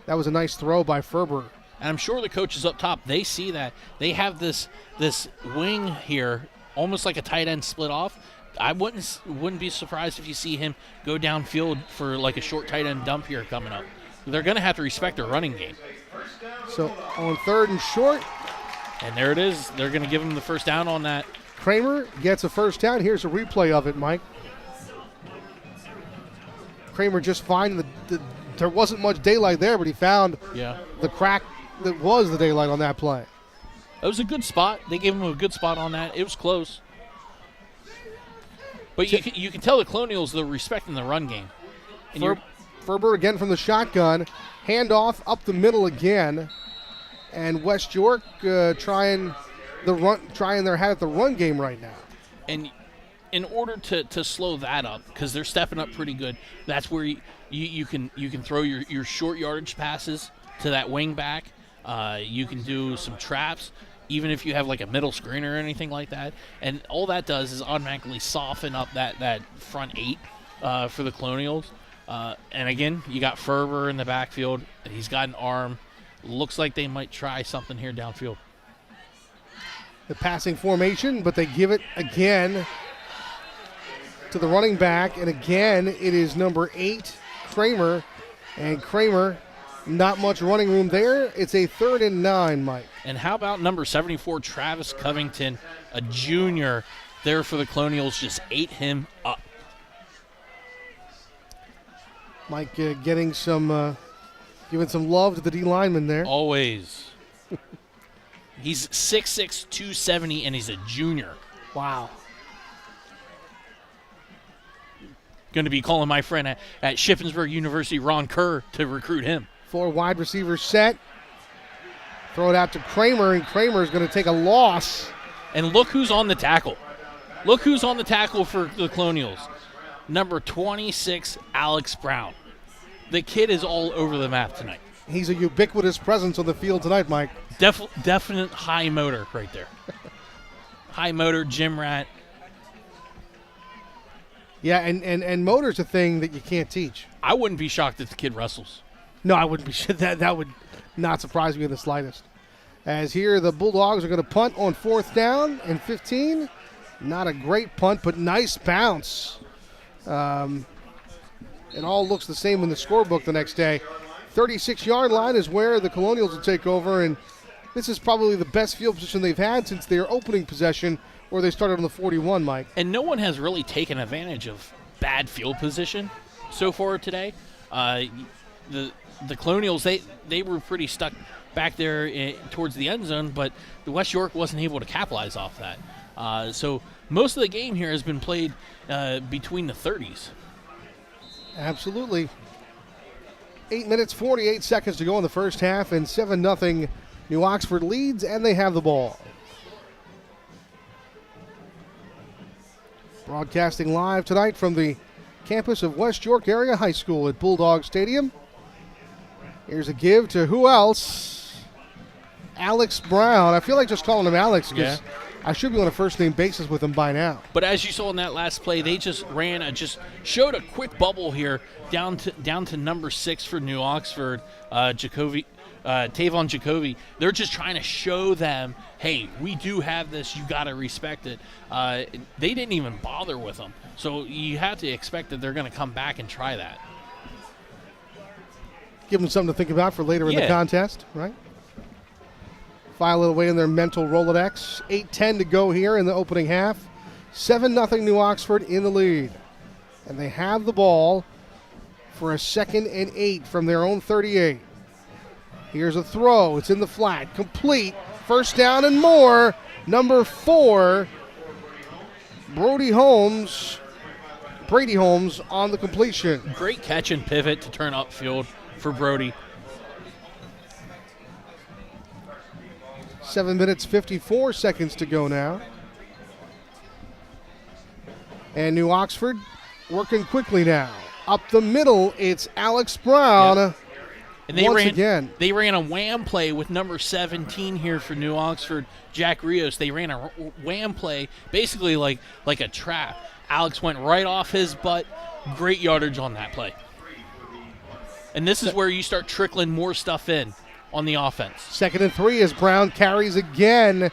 that was a nice throw by Ferber. And I'm sure the coaches up top, they see that. They have this wing here, almost like a tight end split off. I wouldn't be surprised if you see him go downfield for like a short tight end dump here coming up. They're going to have to respect their running game. So on 3rd and short. And there it is. They're going to give him the first down on that. Kramer gets a first down. Here's a replay of it, Mike. Kramer just fine. There wasn't much daylight there, but he found the crack that was the daylight on that play. It was a good spot. They gave him a good spot on that. It was close. But you can tell the Colonials, they're respecting the run game. And Ferber again from the shotgun. Handoff up the middle again. And West York trying their hat at the run game right now. And in order to slow that up, because they're stepping up pretty good, that's where you can throw your short yardage passes to that wing back. You can do some traps, even if you have like a middle screen or anything like that. And all that does is automatically soften up that front 8 for the Colonials. And again, you got Ferber in the backfield. He's got an arm. Looks like they might try something here downfield. The passing formation, but they give it again to the running back. And again, it is number 8, Kramer. And Kramer, not much running room there. It's a 3rd and 9, Mike. And how about number 74, Travis Covington, a junior there for the Colonials, just ate him up. Mike getting some, giving some love to the D lineman there. Always. He's 6'6", 270, and he's a junior. Wow. Going to be calling my friend at Shippensburg University, Ron Kerr, to recruit him. 4 wide receivers set. Throw it out to Kramer, and Kramer is going to take a loss. And look who's on the tackle. Look who's on the tackle for the Colonials. Number 26, Alex Brown. The kid is all over the map tonight. He's a ubiquitous presence on the field tonight, Mike. Definite high motor right there. High motor, gym rat. Yeah, and motor's a thing that you can't teach. I wouldn't be shocked if the kid wrestles. No, I wouldn't be. That would not surprise me in the slightest. As here, the Bulldogs are going to punt on 4th down and 15. Not a great punt, but nice bounce. It all looks the same in the scorebook the next day. 36-yard line is where the Colonials will take over, and this is probably the best field position they've had since their opening possession, where they started on the 41, Mike. And no one has really taken advantage of bad field position so far today. The Colonials, they were pretty stuck back there towards the end zone, but the West York wasn't able to capitalize off that. So most of the game here has been played between the 30s. Absolutely. 8 minutes, 48 seconds to go in the first half, and 7-0 New Oxford leads, and they have the ball. Broadcasting live tonight from the campus of West York Area High School at Bulldog Stadium. Here's a give to who else? Alex Brown. I feel like just calling him Alex because I should be on a first-name basis with him by now. But as you saw in that last play, they just showed a quick bubble here down to number 6 for New Oxford, Tavon Jacoby. They're just trying to show them, hey, we do have this. You got to respect it. They didn't even bother with them. So you have to expect that they're going to come back and try that. Give them something to think about for later in the contest, right? File it away in their mental Rolodex. 8:10 to go here in the opening half. 7-0 New Oxford in the lead. And they have the ball for a 2nd and 8 from their own 38. Here's a throw. It's in the flat. Complete. First down and more. Number 4, Brady Holmes on the completion. Great catch and pivot to turn upfield for Brody. 7 minutes, 54 seconds to go now. And New Oxford working quickly now. Up the middle, it's Alex Brown. Yep. And they ran a wham play with number 17 here for New Oxford, Jack Rios. They ran a wham play, basically like a trap. Alex went right off his butt. Great yardage on that play. And this is where you start trickling more stuff in on the offense. 2nd and 3 as Brown carries again.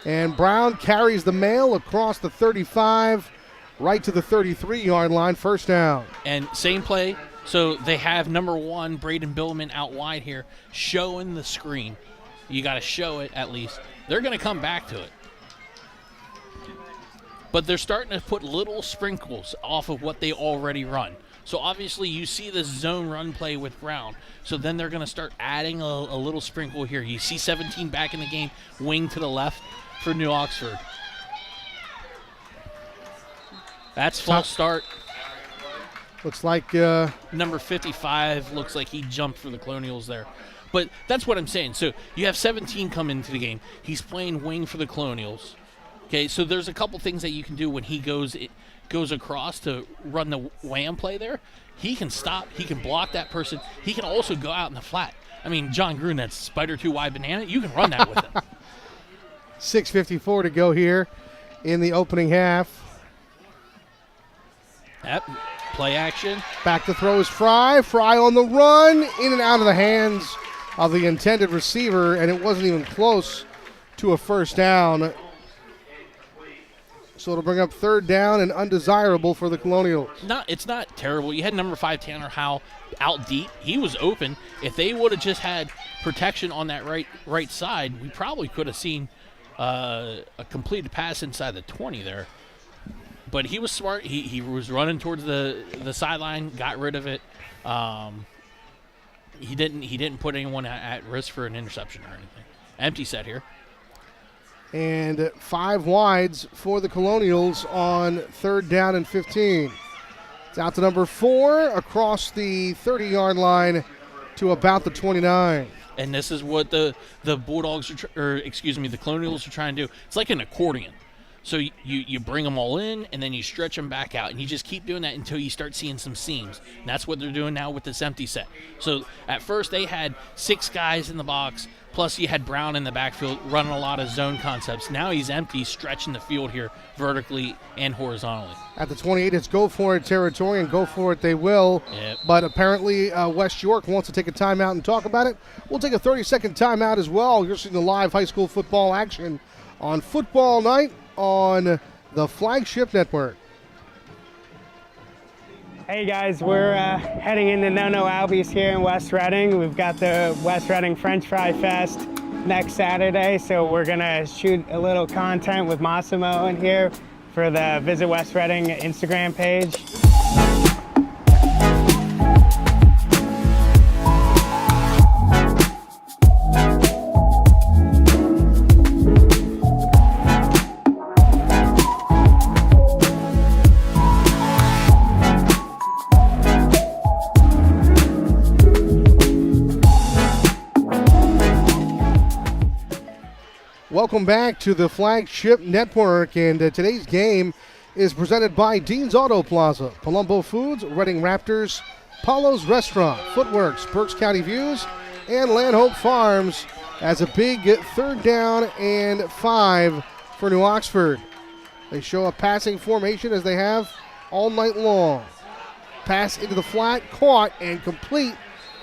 And Brown carries the mail across the 35, right to the 33-yard line, first down. And same play. So they have number 1, Braden Billman, out wide here, showing the screen. You got to show it at least. They're going to come back to it. But they're starting to put little sprinkles off of what they already run. So obviously you see this zone run play with Brown. So then they're going to start adding a little sprinkle here. You see 17 back in the game, wing to the left for New Oxford. That's false start. Looks like number 55 looks like he jumped for the Colonials there. But that's what I'm saying. So you have 17 come into the game. He's playing wing for the Colonials. Okay, so there's a couple things that you can do when he goes across to run the wham play there. He can stop. He can block that person. He can also go out in the flat. I mean, John Gruen, that spider 2 wide banana, you can run that with him. 6:54 to go here in the opening half. Yep. Play action. Back to throw is Fry. Fry on the run, in and out of the hands of the intended receiver, and it wasn't even close to a first down. So it'll bring up third down and undesirable for the Colonials. It's not terrible. You had number 5 Tanner Howe out deep. He was open. If they would have just had protection on that right side, we probably could have seen a completed pass inside the 20 there. But he was smart. He was running towards the sideline, got rid of it. He didn't put anyone at risk for an interception or anything. Empty set here. And 5 wides for the Colonials on third down and 15. It's out to number 4 across the 30-yard line to about the 29. And this is what the Bulldogs the Colonials are trying to do. It's like an accordion. So you bring them all in, and then you stretch them back out, and you just keep doing that until you start seeing some seams. And that's what they're doing now with this empty set. So at first they had 6 guys in the box, plus you had Brown in the backfield running a lot of zone concepts. Now he's empty, stretching the field here vertically and horizontally. At the 28, it's go for it territory, and go for it they will. Yep. But apparently West York wants to take a timeout and talk about it. We'll take a 30-second timeout as well. You're seeing the live high school football action on football night on the Flagship Network. Hey guys, we're heading into No Albies here in West Reading. We've got the West Reading French Fry Fest next Saturday, so we're gonna shoot a little content with Massimo in here for the Visit West Reading Instagram page. Welcome back to the Flagship Network, and today's game is presented by Dean's Auto Plaza, Palumbo Foods, Reading Raptors, Paulo's Restaurant, Footworks, Berks County Views, and Landhope Farms as a big third down and 5 for New Oxford. They show a passing formation as they have all night long. Pass into the flat, caught and complete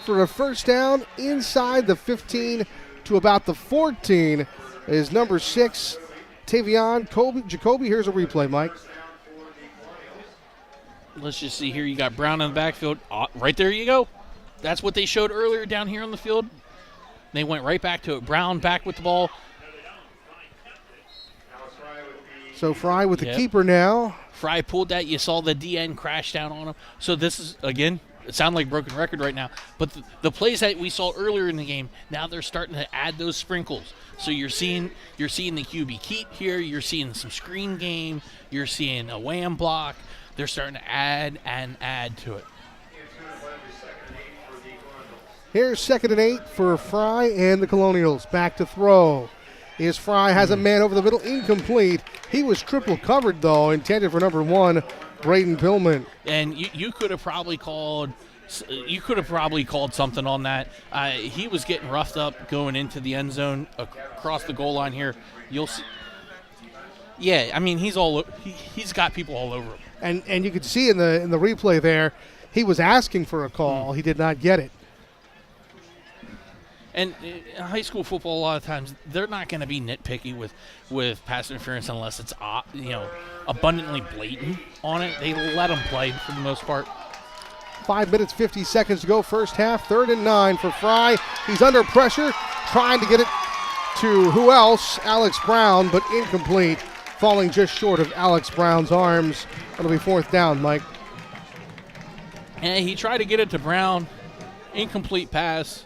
for a first down inside the 15 to about the 14. Is number 6, Tavion Jacoby. Here's a replay, Mike. Let's just see here. You got Brown in the backfield. Right there you go. That's what they showed earlier down here on the field. They went right back to it. Brown back with the ball. So Fry with the keeper now. Fry pulled that. You saw the DN crash down on him. So this is, again, it sounds like broken record right now. But the plays that we saw earlier in the game, now they're starting to add those sprinkles. So you're seeing the QB keep here. You're seeing some screen game. You're seeing a wham block. They're starting to add to it. Here's 2nd and 8 for Fry and the Colonials. Back to throw. Is Fry has a man over the middle, incomplete. He was triple covered though, intended for number 1, Braden Pillman. And you could have probably called. You could have probably called something on that. He was getting roughed up going into the end zone across the goal line here. You'll see. Yeah, I mean he's got people all over him. And you could see in the replay there, he was asking for a call. He did not get it. And in high school football, a lot of times they're not going to be nitpicky with pass interference unless it's abundantly blatant on it. They let them play for the most part. 5 minutes, 50 seconds to go, first half, 3rd and 9 for Fry. He's under pressure, trying to get it to who else? Alex Brown, but incomplete, falling just short of Alex Brown's arms. It'll be 4th down, Mike. And he tried to get it to Brown, incomplete pass.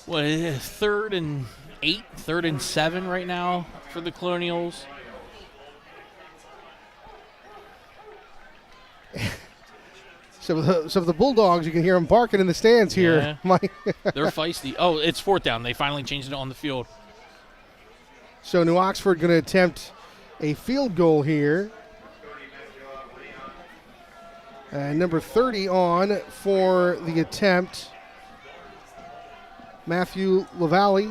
What is it, 3rd and 8, 3rd and 7 right now for the Colonials. So the Bulldogs, you can hear them barking in the stands here. Yeah. Mike. They're feisty. Oh, it's 4th down. They finally changed it on the field. So New Oxford going to attempt a field goal here. And number 30 on for the attempt, Matthew LaValle.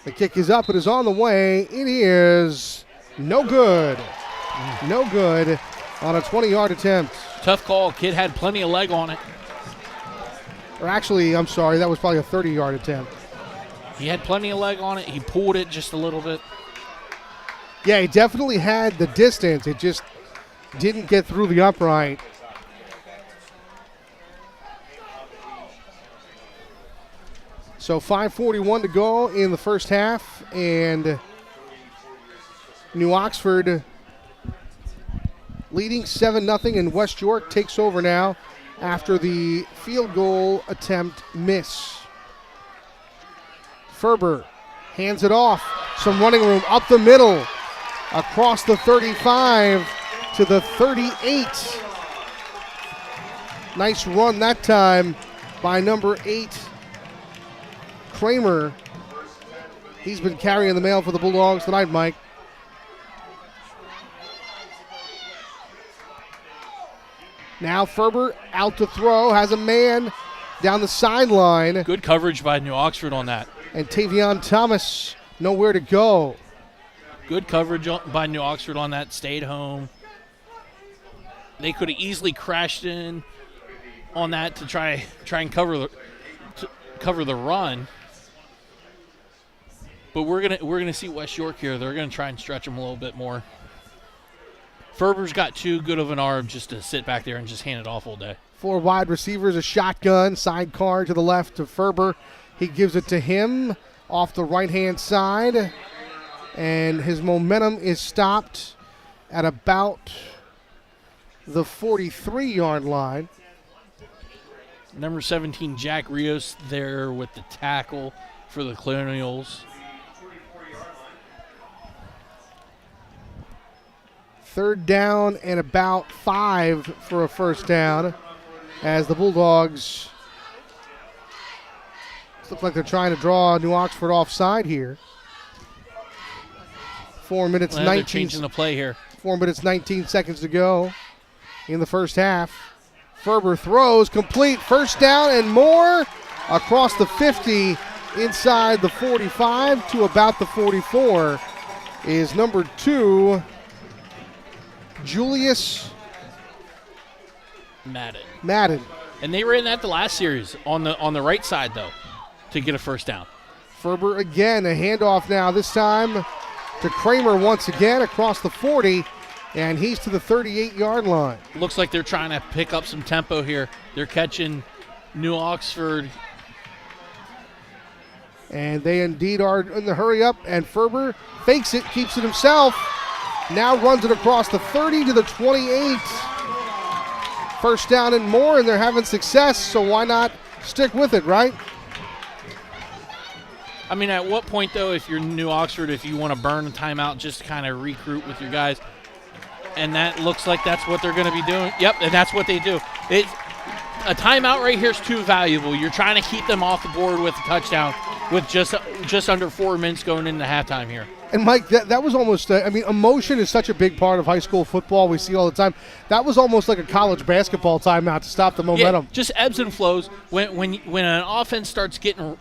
The kick is up. It is on the way. It is no good. No good on a 20-yard attempt. Tough call. Kid had plenty of leg on it. Or actually, I'm sorry, that was probably a 30-yard attempt. He had plenty of leg on it. He pulled it just a little bit. Yeah, he definitely had the distance. It just didn't get through the upright. So 5:41 to go in the first half, and New Oxford leading 7-0, and West York takes over now after the field goal attempt miss. Ferber hands it off. Some running room up the middle, across the 35 to the 38. Nice run that time by number 8, Kramer. He's been carrying the mail for the Bulldogs tonight, Mike. Now Ferber out to throw, has a man down the sideline. Good coverage by New Oxford on that. And Tavion Thomas nowhere to go. Good coverage by New Oxford on that. Stayed home. They could have easily crashed in on that to try and cover the run. But we're gonna see West York here. They're gonna try and stretch them a little bit more. Ferber's got too good of an arm just to sit back there and just hand it off all day. 4 wide receivers, a shotgun, sidecar to the left of Ferber. He gives it to him off the right-hand side, and his momentum is stopped at about the 43-yard line. Number 17, Jack Rios, there with the tackle for the Colonials. Third down and about 5 for a first down, as the Bulldogs look like they're trying to draw New Oxford offside here. 4 minutes, They're 19. changing the play here. 4 minutes, 19 seconds to go in the first half. Ferber throws, complete, first down and more, across the 50, inside the 45 to about the 44 is number 2, Julius Madden. And they ran that the last series on the right side, though, to get a first down. Ferber again, a handoff now, this time to Kramer once again across the 40, and he's to the 38-yard line. Looks like they're trying to pick up some tempo here. They're catching New Oxford. And they indeed are in the hurry up, and Ferber fakes it, keeps it himself, now runs it across the 30 to the 28. First down and more, and they're having success, so why not stick with it, right? I mean, at what point, though, if you're New Oxford, if you want to burn a timeout, just kind of recruit with your guys, and that looks like that's what they're going to be doing. Yep, and that's what they do. A timeout right here is too valuable. You're trying to keep them off the board with a touchdown with just under 4 minutes going into halftime here. And, Mike, that was almost, emotion is such a big part of high school football. We see all the time. That was almost like a college basketball timeout to stop the momentum. Yeah, just ebbs and flows. When an offense starts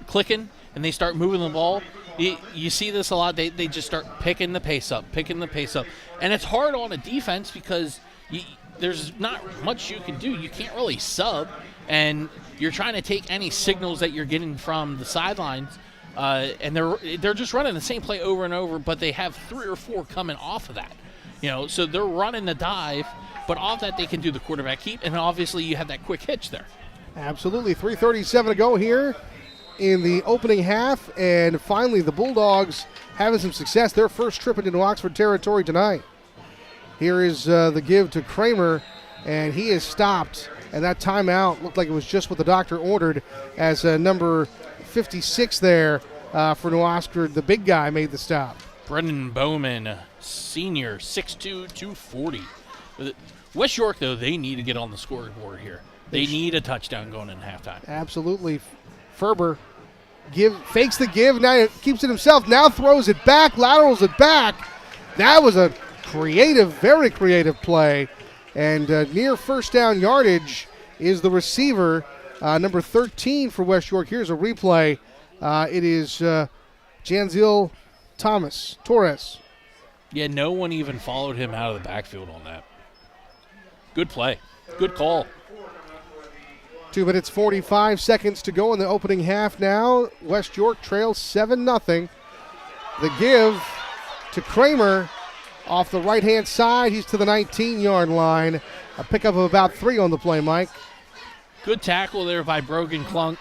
clicking and they start moving the ball, you see this a lot. They just start picking the pace up. And it's hard on a defense because there's not much you can do. You can't really sub, and you're trying to take any signals that you're getting from the sidelines. And they're just running the same play over and over, but they have 3 or 4 coming off of that. So they're running the dive, but off that they can do the quarterback keep, and obviously you have that quick hitch there. Absolutely. 3:37 to go here in the opening half, and finally the Bulldogs having some success. Their first trip into New Oxford territory tonight. Here is the give to Kramer, and he is stopped, and that timeout looked like it was just what the doctor ordered, as number 56 there for New Oxford, the big guy, made the stop. Brendan Bowman, senior, 6'2", 240. West York, though, they need to get on the scoreboard here. They need a touchdown going in halftime. Absolutely. Ferber fakes the give, now keeps it himself, now throws it back, laterals it back. That was a very creative play. And near first down yardage is the receiver, number 13 for West York. Here's a replay. It is Janzil Torres. Yeah, no one even followed him out of the backfield on that. Good play. Good call. 2 minutes, 45 seconds to go in the opening half now. West York trails 7-0. The give to Kramer off the right-hand side. He's to the 19-yard line. A pickup of about 3 on the play, Mike. Good tackle there by Brogan Clunk.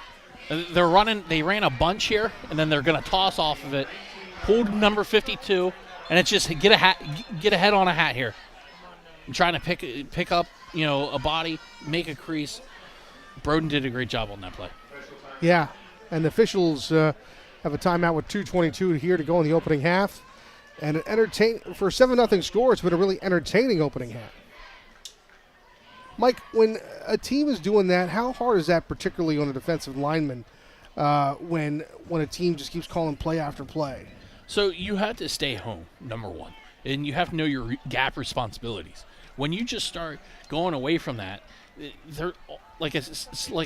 They ran a bunch here, and then they're going to toss off of it. Pulled number 52, and it's just get a head on a hat here. I'm trying to pick up, a body, make a crease. Broden did a great job on that play. Yeah, and the officials have a timeout with 2:22 here to go in the opening half. And for a 7-0 score, it's been a really entertaining opening half. Mike, when a team is doing that, how hard is that, particularly on a defensive lineman, when a team just keeps calling play after play? So you have to stay home, number one, and you have to know your gap responsibilities. When you just start going away from that, they're like I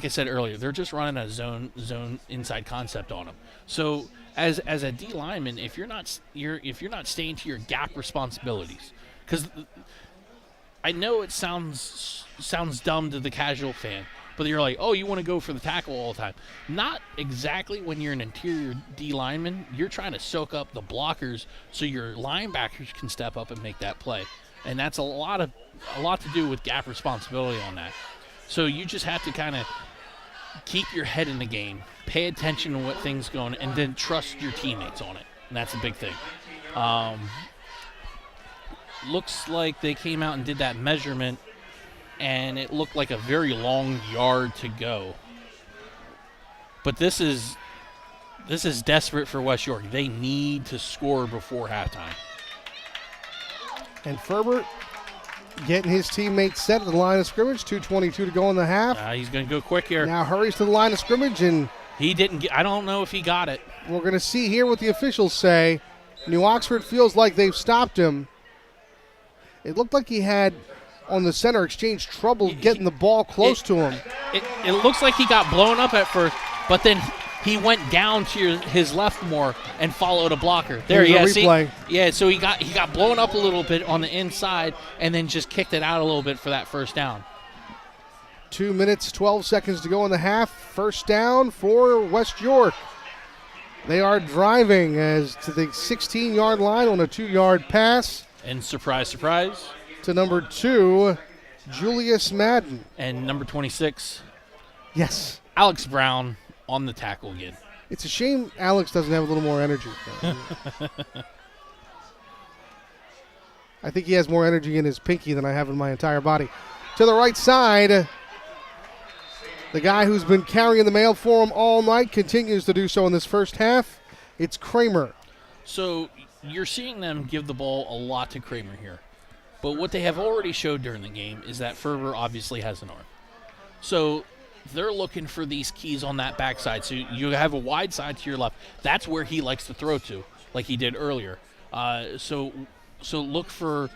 said earlier, they're just running a zone inside concept on them. So as a D lineman, if you're not staying to your gap responsibilities, because I know it sounds dumb to the casual fan, but you're like, oh, you want to go for the tackle all the time. Not exactly when you're an interior D lineman. You're trying to soak up the blockers so your linebackers can step up and make that play. And that's a lot to do with gap responsibility on that. So you just have to kind of keep your head in the game, pay attention to what things going, and then trust your teammates on it. And that's a big thing. Looks like they came out and did that measurement, and it looked like a very long yard to go. But this is desperate for West York. They need to score before halftime. And Ferber getting his teammates set at the line of scrimmage. 2:22 to go in the half. He's going to go quick here. Now hurries to the line of scrimmage, and he didn't. I don't know if he got it. We're going to see here what the officials say. New Oxford feels like they've stopped him. It looked like he had, on the center exchange, trouble getting the ball close to him. It looks like he got blown up at first, but then he went down to his left more and followed a blocker. There, replay. So he got blown up a little bit on the inside and then just kicked it out a little bit for that first down. 2 minutes, 12 seconds to go in the half. First down for West York. They are driving as to the 16-yard line on a 2-yard pass. And surprise, surprise. To number 2, Julius Madden. And number 26. Yes. Alex Brown on the tackle again. It's a shame Alex doesn't have a little more energy. I think he has more energy in his pinky than I have in my entire body. To the right side, the guy who's been carrying the mail for him all night continues to do so in this first half. It's Kramer. So you're seeing them give the ball a lot to Kramer here. But what they have already showed during the game is that Ferber obviously has an arm. So they're looking for these keys on that backside. So you have a wide side to your left. That's where he likes to throw to, like he did earlier. So look for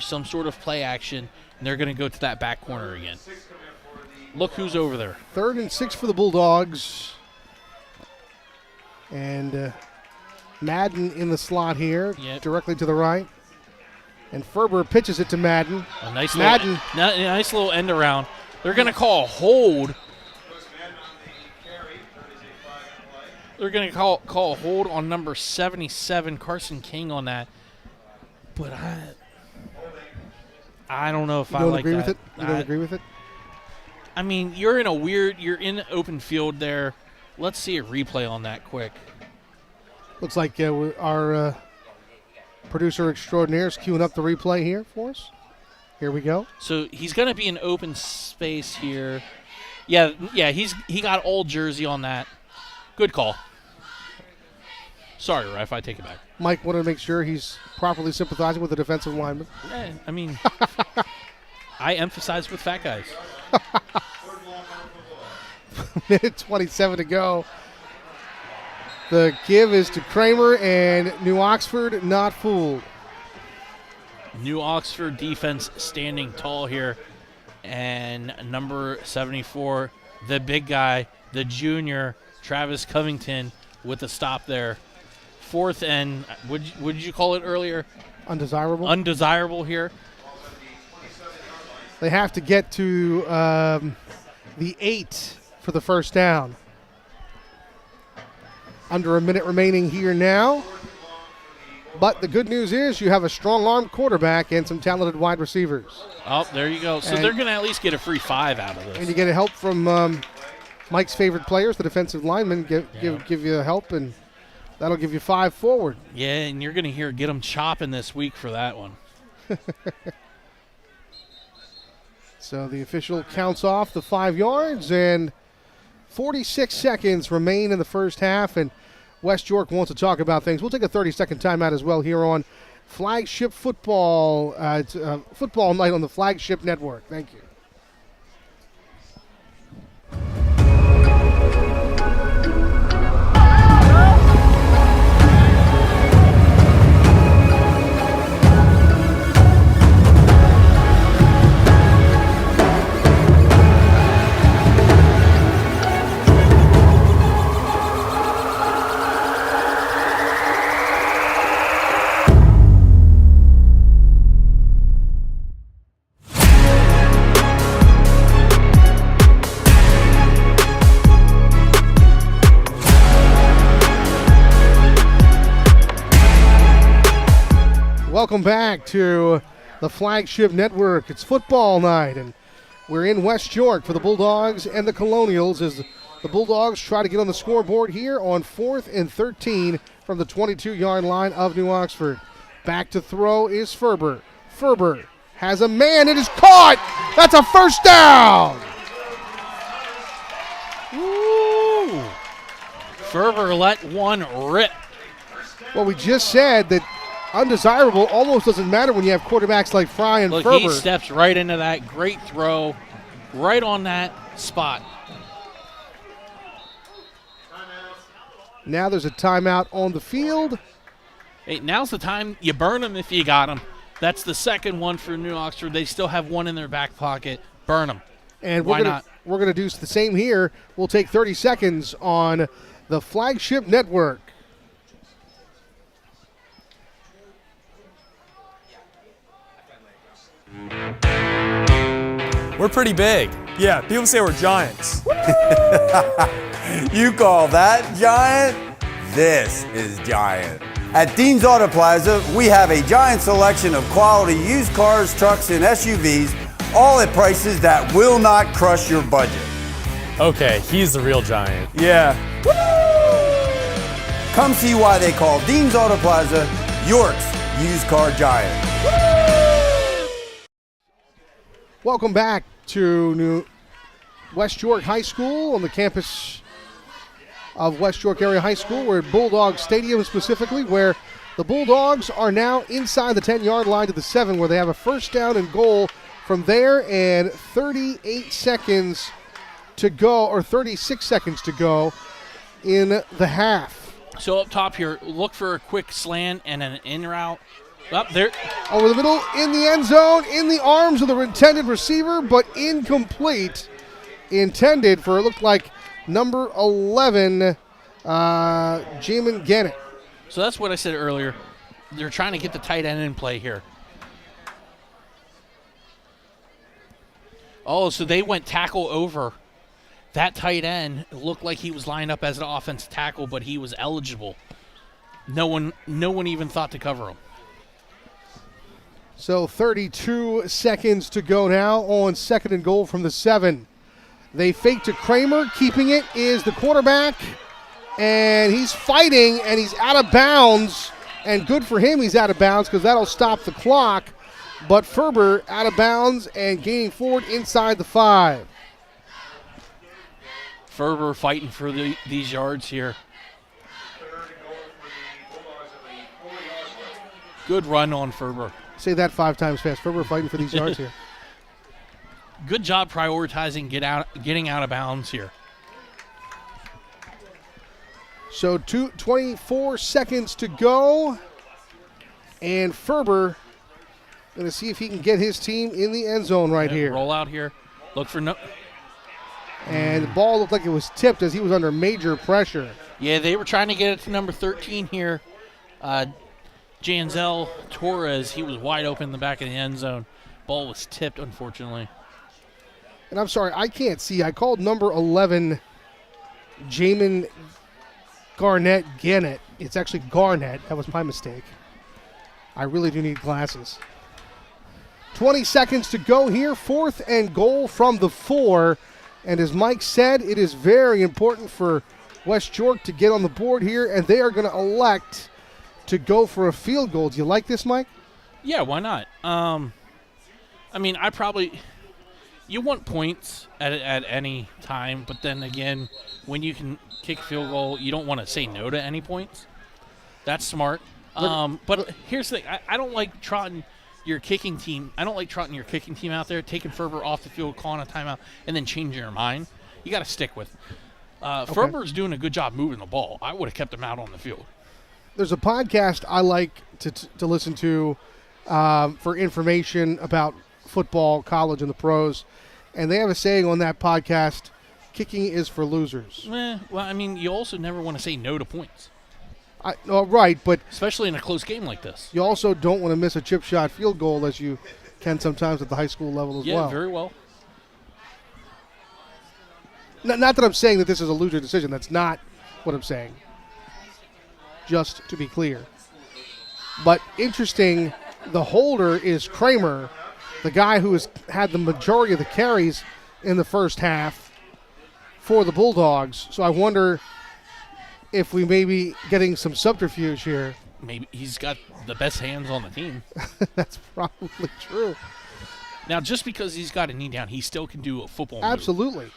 some sort of play action, and they're going to go to that back corner again. Look who's over there. 3rd and 6 for the Bulldogs. And Madden in the slot here, directly to the right. And Ferber pitches it to Madden. A nice little end around. They're going to call a hold. They're going to call a hold on number 77, Carson King, on that. But I don't know if I like that. You don't agree with it? I mean, you're in open field there. Let's see a replay on that quick. Looks like our producer extraordinaire is queuing up the replay here for us. Here we go. So he's going to be in open space here. Yeah, he got old jersey on that. Good call. Sorry, ref, I take it back. Mike wanted to make sure he's properly sympathizing with the defensive lineman. I mean, I emphasize with fat guys. Minute 27 to go. The give is to Kramer, and New Oxford not fooled. New Oxford defense standing tall here. And number 74, the big guy, the junior, Travis Covington, with the stop there. 4th and, what did you call it earlier? Undesirable. Undesirable here. They have to get to the 8 for the first down. Under a minute remaining here now. But the good news is you have a strong-arm quarterback and some talented wide receivers. Oh, there you go. So And- they're going to at least get a free 5 out of this. And you get help from Mike's favorite players, the defensive linemen, give you help, and that'll give you 5 forward. Yeah, and you're going to get them chopping this week for that one. So the official counts off the 5 yards, and 46 seconds remain in the first half, and West York wants to talk about things. We'll take a 30-second timeout as well here on Flagship Football, football night on the Flagship Network. Thank you. Welcome back to the Flagship Network. It's football night, and we're in West York for the Bulldogs and the Colonials as the Bulldogs try to get on the scoreboard here on 4th and 13 from the 22-yard line of New Oxford. Back to throw is Ferber. Ferber has a man. It is caught. That's a first down. Woo! Ferber let one rip. Well, we just said that undesirable almost doesn't matter when you have quarterbacks like Fry and Look, Ferber. he steps right into that. Great throw. Right on that spot. Now there's a timeout on the field. Hey, now's the time. You burn them if you got them. That's the second one for New Oxford. They still have one in their back pocket. Burn them. And Why not? We're gonna do the same here. We'll take 30 seconds on the Flagship Network. We're pretty big. Yeah, people say we're giants. You call that giant? This is giant. At Dean's Auto Plaza, we have a giant selection of quality used cars, trucks, and SUVs, all at prices that will not crush your budget. Okay, he's the real giant. Yeah. Come see why they call Dean's Auto Plaza York's used car giant. Welcome back to New West York High School on the campus of West York Area High School. We're at Bulldog Stadium specifically, where the Bulldogs are now inside the 10-yard line to the 7, where they have a first down and goal from there, and 38 seconds to go, or 36 seconds to go in the half. So up top here, look for a quick slant and an in route. Up there. Over the middle, in the end zone, in the arms of the intended receiver, but incomplete. Intended for, it looked like, number 11, Jamin Gannett. So that's what I said earlier. They're trying to get the tight end in play here. Oh, so they went tackle over. That tight end looked like he was lined up as an offensive tackle, but he was eligible. No one even thought to cover him. So 32 seconds to go now on second and goal from the 7. They fake to Kramer. Keeping it is the quarterback. And he's fighting, and he's out of bounds. And good for him, he's out of bounds, because that'll stop the clock. But Ferber out of bounds and gaining forward inside the 5. Ferber fighting for these yards here. Good run on Ferber. Say that 5 times fast. Ferber fighting for these yards here. Good job prioritizing getting out of bounds here. So 24 seconds to go. And Ferber going to see if he can get his team in the end zone right here. Roll out here. Look for no. And the ball looked like it was tipped as he was under major pressure. Yeah, they were trying to get it to number 13 here. Janzel Torres, he was wide open in the back of the end zone. Ball was tipped, unfortunately. And I'm sorry, I can't see. I called number 11, Jamin Gannett. It's actually Garnett. That was my mistake. I really do need glasses. 20 seconds to go here. 4th and goal from the 4. And as Mike said, it is very important for West York to get on the board here, and they are going to elect to go for a field goal. Do you like this, Mike? Yeah, why not? I mean, you want points at any time, but then again, when you can kick a field goal, you don't want to say no to any points. That's smart. But here's the thing. I don't like trotting your kicking team. I don't like trotting your kicking team out there, taking Ferber off the field, calling a timeout, and then changing your mind. You got to stick with it. Ferber's doing a good job moving the ball. I would have kept him out on the field. There's a podcast I like to listen to for information about football, college, and the pros. And they have a saying on that podcast, kicking is for losers. Well, I mean, you also never want to say no to points. Right, but especially in a close game like this. You also don't want to miss a chip shot field goal as you can sometimes at the high school level as well. Yeah, very well. Not that I'm saying that this is a loser decision. That's not what I'm saying. Just to be clear. But interesting, the holder is Kramer, the guy who has had the majority of the carries in the first half for the Bulldogs. So I wonder if we may be getting some subterfuge here. Maybe he's got the best hands on the team. That's probably true. Now, just because he's got a knee down, he still can do a football move. Absolutely.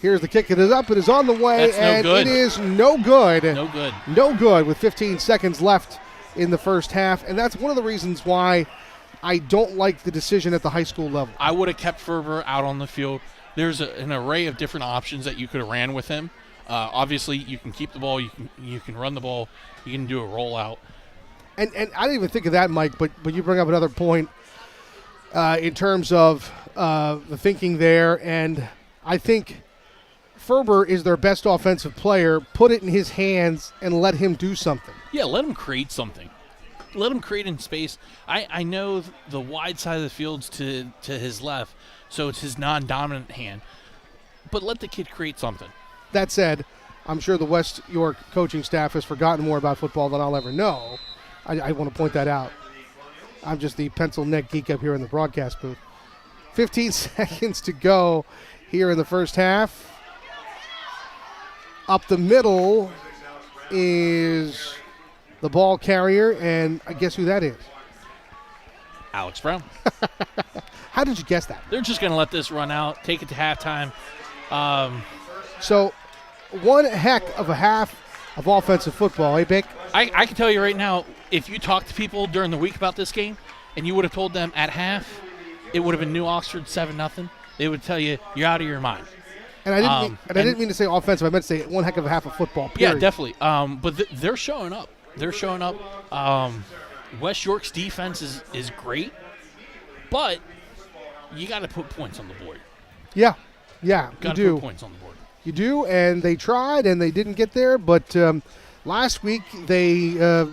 Here's the kick. It is up. It is on the way. That's no and good. It is no good. No good. No good with 15 seconds left in the first half. And that's one of the reasons why I don't like the decision at the high school level. I would have kept Ferber out on the field. There's an array of different options that you could have ran with him. Obviously, you can keep the ball. You can run the ball. You can do a rollout. And I didn't even think of that, Mike, but you bring up another point in terms of the thinking there. And I think Ferber is their best offensive player. Put it in his hands and let him do something. Yeah, let him create something. Let him create in space. I know the wide side of the field's to his left, so it's his non-dominant hand. But let the kid create something. That said, I'm sure the West York coaching staff has forgotten more about football than I'll ever know. I want to point that out. I'm just the pencil neck geek up here in the broadcast booth. 15 seconds to go here in the first half. Up the middle is the ball carrier, and I guess who that is? Alex Brown. How did you guess that? They're just going to let this run out, take it to halftime. So one heck of a half of offensive football, eh, Bick? I can tell you right now, if you talk to people during the week about this game and you would have told them at half it would have been New Oxford 7-0, they would tell you you're out of your mind. And I didn't mean to say offensive. I meant to say one heck of a half of football, period. Yeah, definitely. But they're showing up. They're showing up. West York's defense is great, but you got to put points on the board. Yeah, you Got do. to put points on the board. You do, and they tried, and they didn't get there. But last week they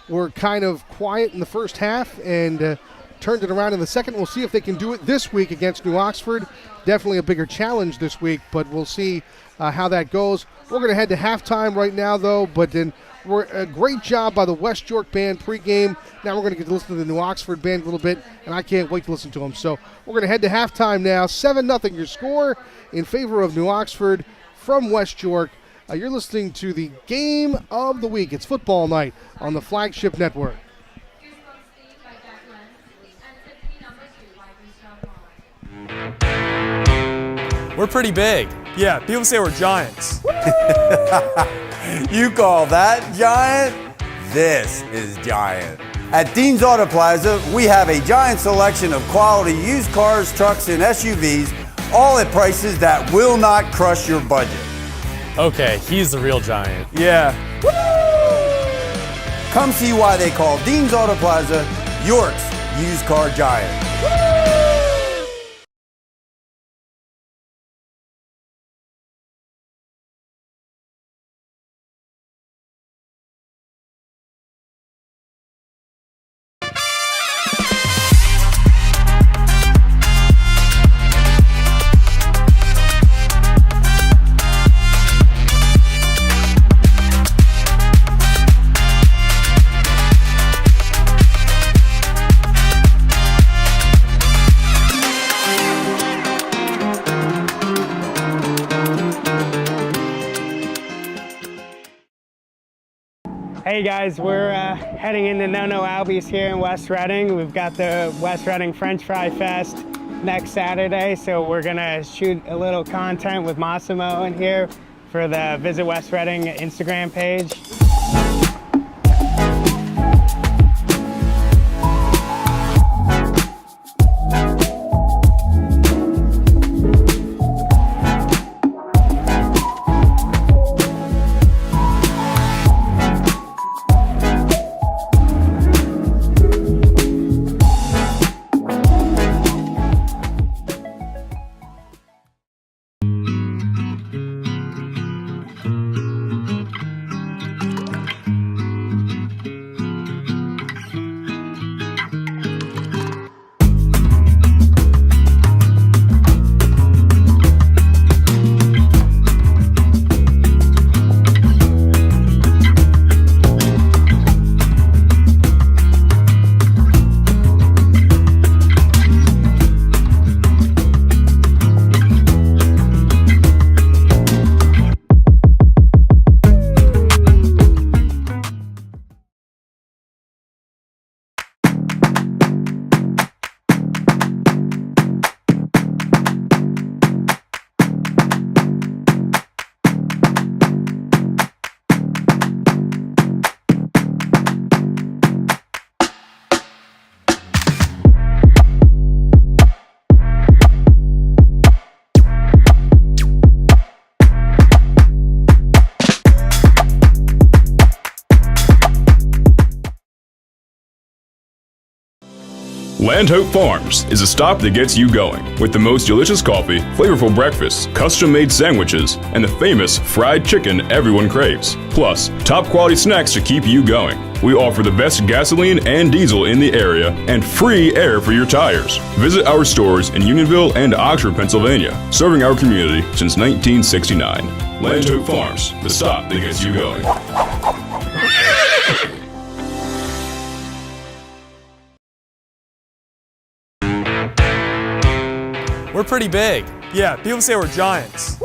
were kind of quiet in the first half and turned it around in the second. We'll see if they can do it this week against New Oxford. Definitely a bigger challenge this week, but we'll see how that goes. We're going to head to halftime right now, though, but then a great job by the West York band pregame. Now we're going to get to listen to the New Oxford band a little bit, and I can't wait to listen to them. So we're going to head to halftime now. 7-0 your score in favor of New Oxford from West York. You're listening to the game of the week. It's football night on the Flagship Network. We're pretty big. Yeah, people say we're giants. You call that giant? This is giant. At Dean's Auto Plaza, we have a giant selection of quality used cars, trucks, and SUVs, all at prices that will not crush your budget. Okay, he's the real giant. Yeah. Come see why they call Dean's Auto Plaza York's used car giant. Hey guys, we're heading into No Albies here in West Reading. We've got the West Reading French Fry Fest next Saturday, so we're gonna shoot a little content with Massimo in here for the Visit West Reading Instagram page. Land Hope Farms is a stop that gets you going with the most delicious coffee, flavorful breakfasts, custom-made sandwiches, and the famous fried chicken everyone craves. Plus, top quality snacks to keep you going. We offer the best gasoline and diesel in the area and free air for your tires. Visit our stores in Unionville and Oxford, Pennsylvania, serving our community since 1969. Land Hope Farms, the stop that gets you going. We're pretty big. Yeah, people say we're giants.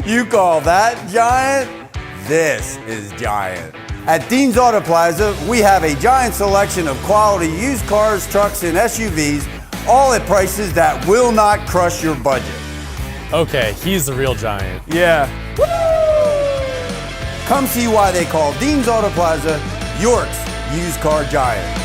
You call that giant? This is giant. At Dean's Auto Plaza, we have a giant selection of quality used cars, trucks, and SUVs, all at prices that will not crush your budget. Okay, he's the real giant. Yeah. Come see why they call Dean's Auto Plaza York's used car giant.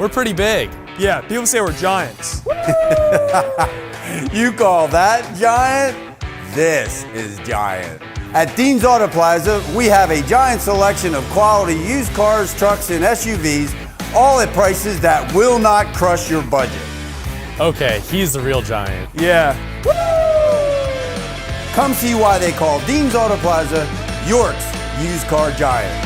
We're pretty big. Yeah, people say we're giants. You call that giant? This is giant. At Dean's Auto Plaza, we have a giant selection of quality used cars, trucks, and SUVs, all at prices that will not crush your budget. Okay, he's the real giant. Yeah. Come see why they call Dean's Auto Plaza York's used car giant.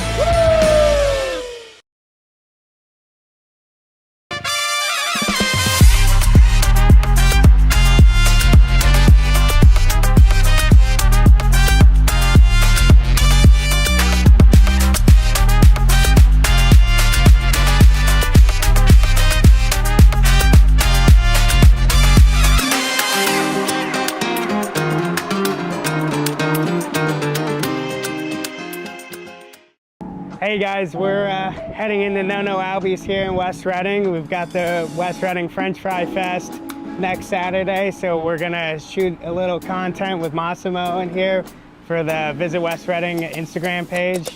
Hey guys, we're heading into No Albies here in West Reading. We've got the West Reading French Fry Fest next Saturday, so we're gonna shoot a little content with Massimo in here for the Visit West Reading Instagram page.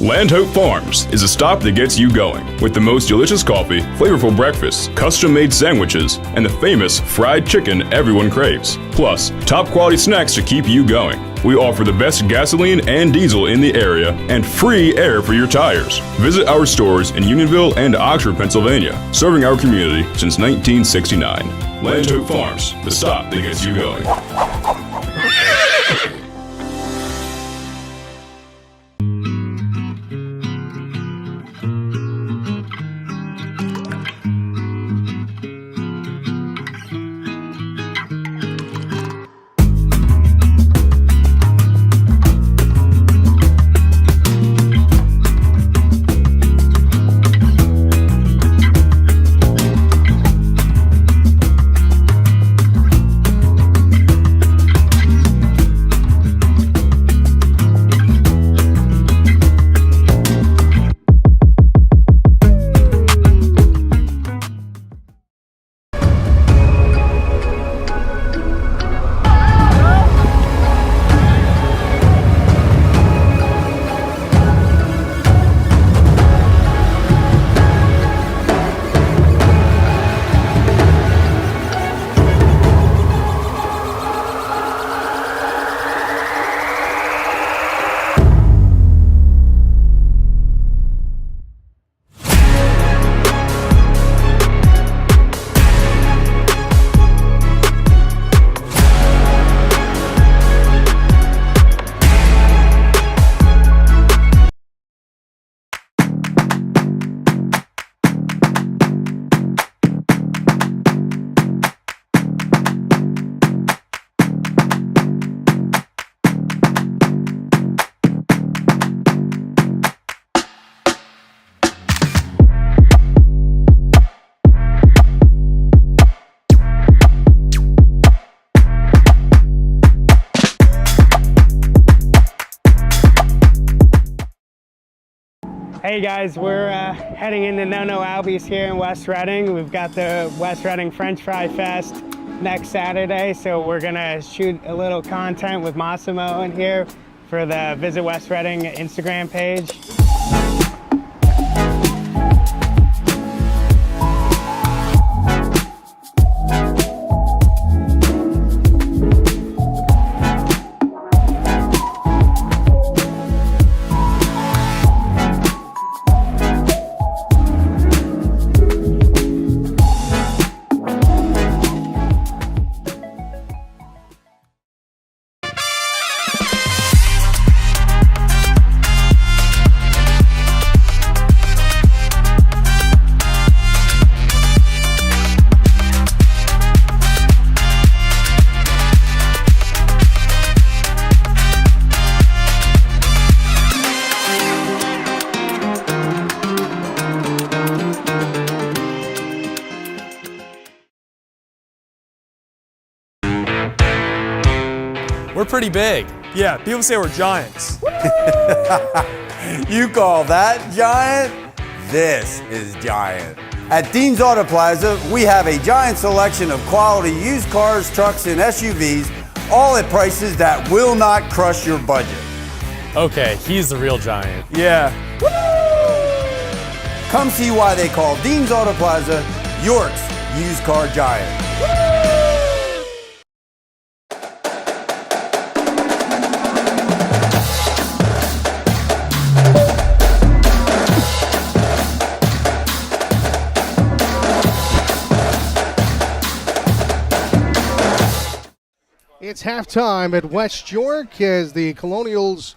Land Hope Farms is a stop that gets you going with the most delicious coffee, flavorful breakfasts, custom-made sandwiches, and the famous fried chicken everyone craves. Plus, top-quality snacks to keep you going. We offer the best gasoline and diesel in the area and free air for your tires. Visit our stores in Unionville and Oxford, Pennsylvania, serving our community since 1969. Land Hope Farms, the stop that gets you going. Hey guys, we're heading into No Albies here in West Reading. We've got the West Reading French Fry Fest next Saturday, so we're gonna shoot a little content with Massimo in here for the Visit West Reading Instagram page. pretty big. Yeah, people say we're giants. You call that giant? This is giant. At Dean's Auto Plaza, we have a giant selection of quality used cars, trucks, and SUVs, all at prices that will not crush your budget. Okay, he's the real giant. Yeah. Come see why they call Dean's Auto Plaza York's used car giant. It's halftime at West York as the Colonials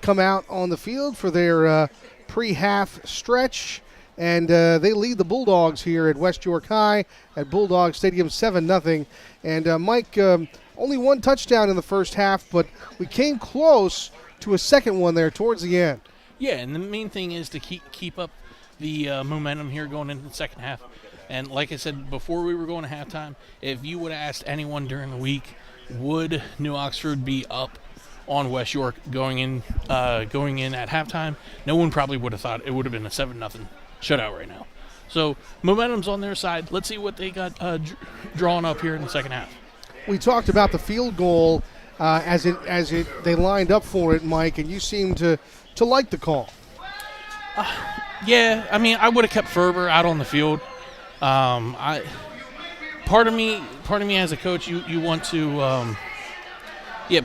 come out on the field for their pre-half stretch, and they lead the Bulldogs here at West York High at Bulldog Stadium 7-0. And Mike, only one touchdown in the first half, but we came close to a second one there towards the end. Yeah, and the main thing is to keep up the momentum here going into the second half. And like I said before we were going to halftime, if you would have asked anyone during the week, would New Oxford be up on West York going in at halftime, no one probably would have thought it would have been a 7-0 shutout right now. So momentum's on their side. Let's see what they got drawn up here in the second half. We talked about the field goal as they lined up for it, Mike, and you seemed to like the call. Yeah, I mean, I would have kept Ferber out on the field. Part of me as a coach, you want to,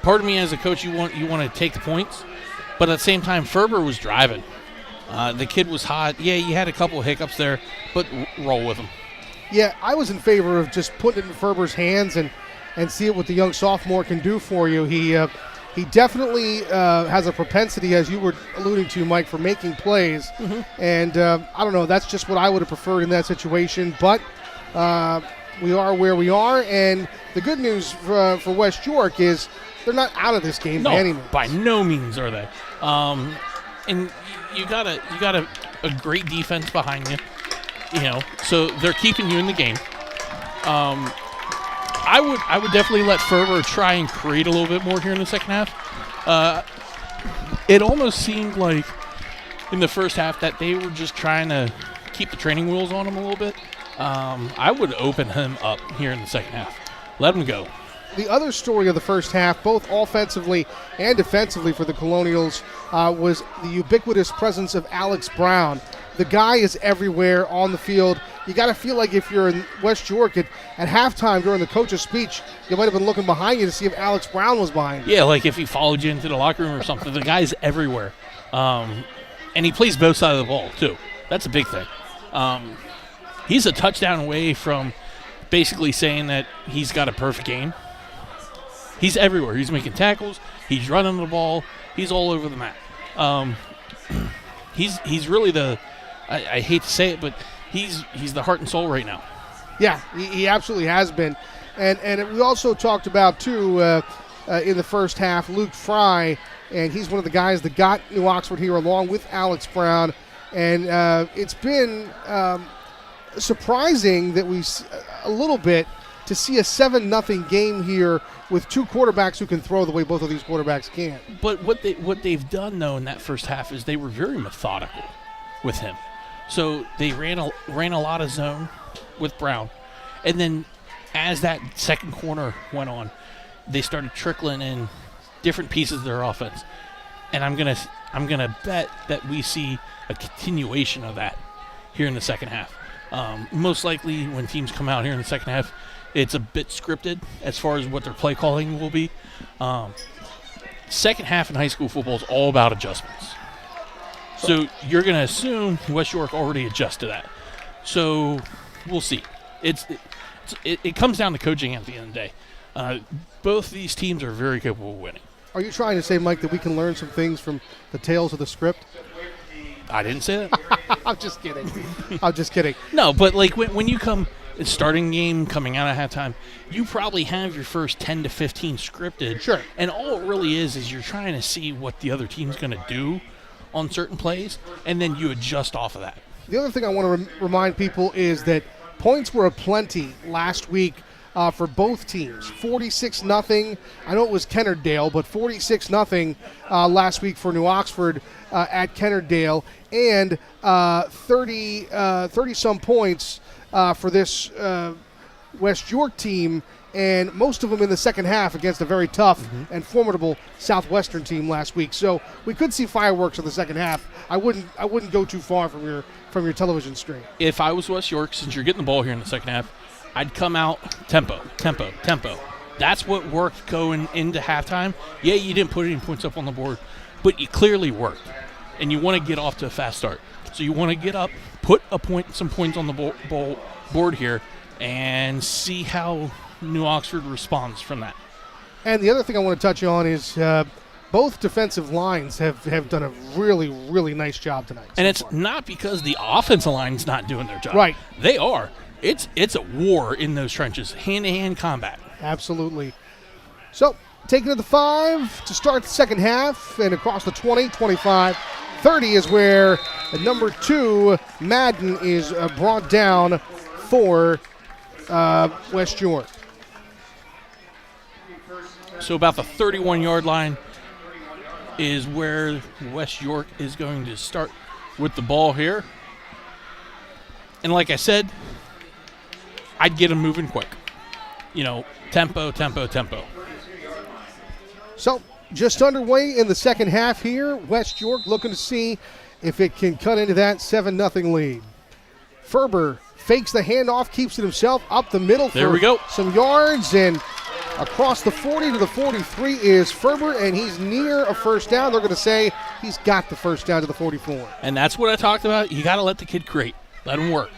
part of me as a coach, you want to take the points, but at the same time, Ferber was driving. The kid was hot. Yeah, you had a couple of hiccups there, but roll with him. Yeah, I was in favor of just putting it in Ferber's hands and see what the young sophomore can do for you. He definitely has a propensity, as you were alluding to, Mike, for making plays, and I don't know, that's just what I would have preferred in that situation, but we are where we are, and the good news for West York is they're not out of this game by any means. By no means are they. And you got a great defense behind you, so they're keeping you in the game. I would definitely let Ferber try and create a little bit more here in the second half. It almost seemed like in the first half that they were just trying to keep the training wheels on him a little bit. I would open him up here in the second half. Let him go. The other story of the first half, both offensively and defensively for the Colonials, was the ubiquitous presence of Alex Brown. The guy is everywhere on the field. You got to feel like if you're in West York at halftime during the coach's speech, you might have been looking behind you to see if Alex Brown was behind you. Yeah, like if he followed you into the locker room or something. The guy's everywhere. And he plays both sides of the ball, too. That's a big thing. He's a touchdown away from basically saying that he's got a perfect game. He's everywhere. He's making tackles. He's running the ball. He's all over the map. He's really I hate to say it, but he's the heart and soul right now. Yeah, he absolutely has been. And we also talked about, too, in the first half, Luke Fry, and he's one of the guys that got New Oxford here along with Alex Brown. And it's been surprising that a little bit to see a 7-0 game here with two quarterbacks who can throw the way both of these quarterbacks can. But what they've done, though, in that first half is they were very methodical with him. So they ran a lot of zone with Brown. And then as that second corner went on, they started trickling in different pieces of their offense. And I'm gonna bet that we see a continuation of that here in the second half. Most likely when teams come out here in the second half, it's a bit scripted as far as what their play calling will be. Second half in high school football is all about adjustments. So you're going to assume West York already adjusted to that. So we'll see. It comes down to coaching at the end of the day. Both these teams are very capable of winning. Are you trying to say, Mike, that we can learn some things from the tales of the script? I didn't say that. I'm just kidding. I'm just kidding. No, but like when you come starting game coming out of halftime, you probably have your first 10 to 15 scripted. Sure. And all it really is you're trying to see what the other team's going to do on certain plays, and then you adjust off of that. The other thing I want to remind people is that points were aplenty last week for both teams. 46-0. I know it was Kennardale, but 46-0 last week for New Oxford at Kennardale, and 30-some points for this West York team, and most of them in the second half against a very tough and formidable Southwestern team last week. So we could see fireworks in the second half. I wouldn't go too far from your television screen. If I was West York, since you're getting the ball here in the second half, I'd come out tempo. That's what worked going into halftime. Yeah, you didn't put any points up on the board, but you clearly worked, and you want to get off to a fast start. So you want to get up, put some points on the board here, and see how New Oxford responds from that. And the other thing I want to touch on is both defensive lines have done a really, really nice job tonight. And it's not because the offensive line's not doing their job. Right. They are. It's a war in those trenches, hand-to-hand combat. Absolutely. So, taking to the 5 to start the second half, and across the 20, 25, 30 is where the number 2, Madden, is brought down for West York. So about the 31-yard line is where West York is going to start with the ball here. And like I said, I'd get them moving quick. Tempo. So just underway in the second half here. West York looking to see if it can cut into that 7-0 lead. Ferber fakes the handoff, keeps it himself up the middle there we go. Some yards, and across the 40 to the 43 is Ferber, and he's near a first down. They're going to say he's got the first down to the 44. And that's what I talked about. You got to let the kid create. Let him work.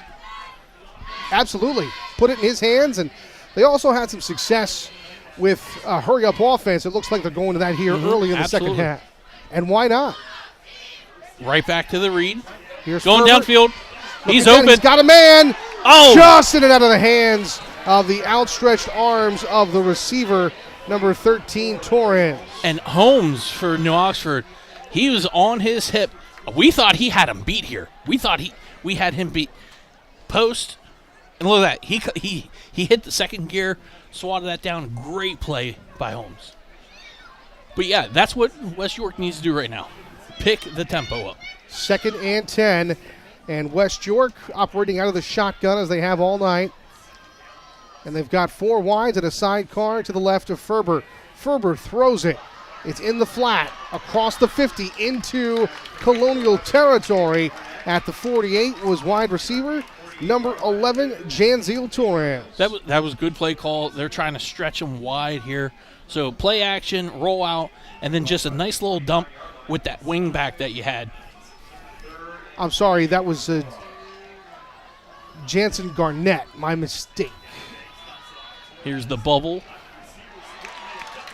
Absolutely. Put it in his hands, and they also had some success with a hurry-up offense. It looks like they're going to that here early in the second half. And why not? Right back to the read. Here's going Ferber. Downfield. He's Again, open. He's got a man. Oh! Just in and out of the hands of the outstretched arms of the receiver, number 13, Torres. And Holmes for New Oxford, he was on his hip. We thought he had him beat here. We had him beat. Post, and look at that. He hit the second gear, swatted that down. Great play by Holmes. But yeah, that's what West York needs to do right now. Pick the tempo up. 2nd and 10, and West York operating out of the shotgun as they have all night. And they've got 4 wides and a sidecar to the left of Ferber. Ferber throws it. It's in the flat, across the 50, into Colonial territory. At the 48 was wide receiver, number 11, Janziel Torres. That was good play call. They're trying to stretch him wide here. So play action, roll out, and then just a nice little dump with that wing back that you had. I'm sorry, that was Jansen Garnett. My mistake. Here's the bubble.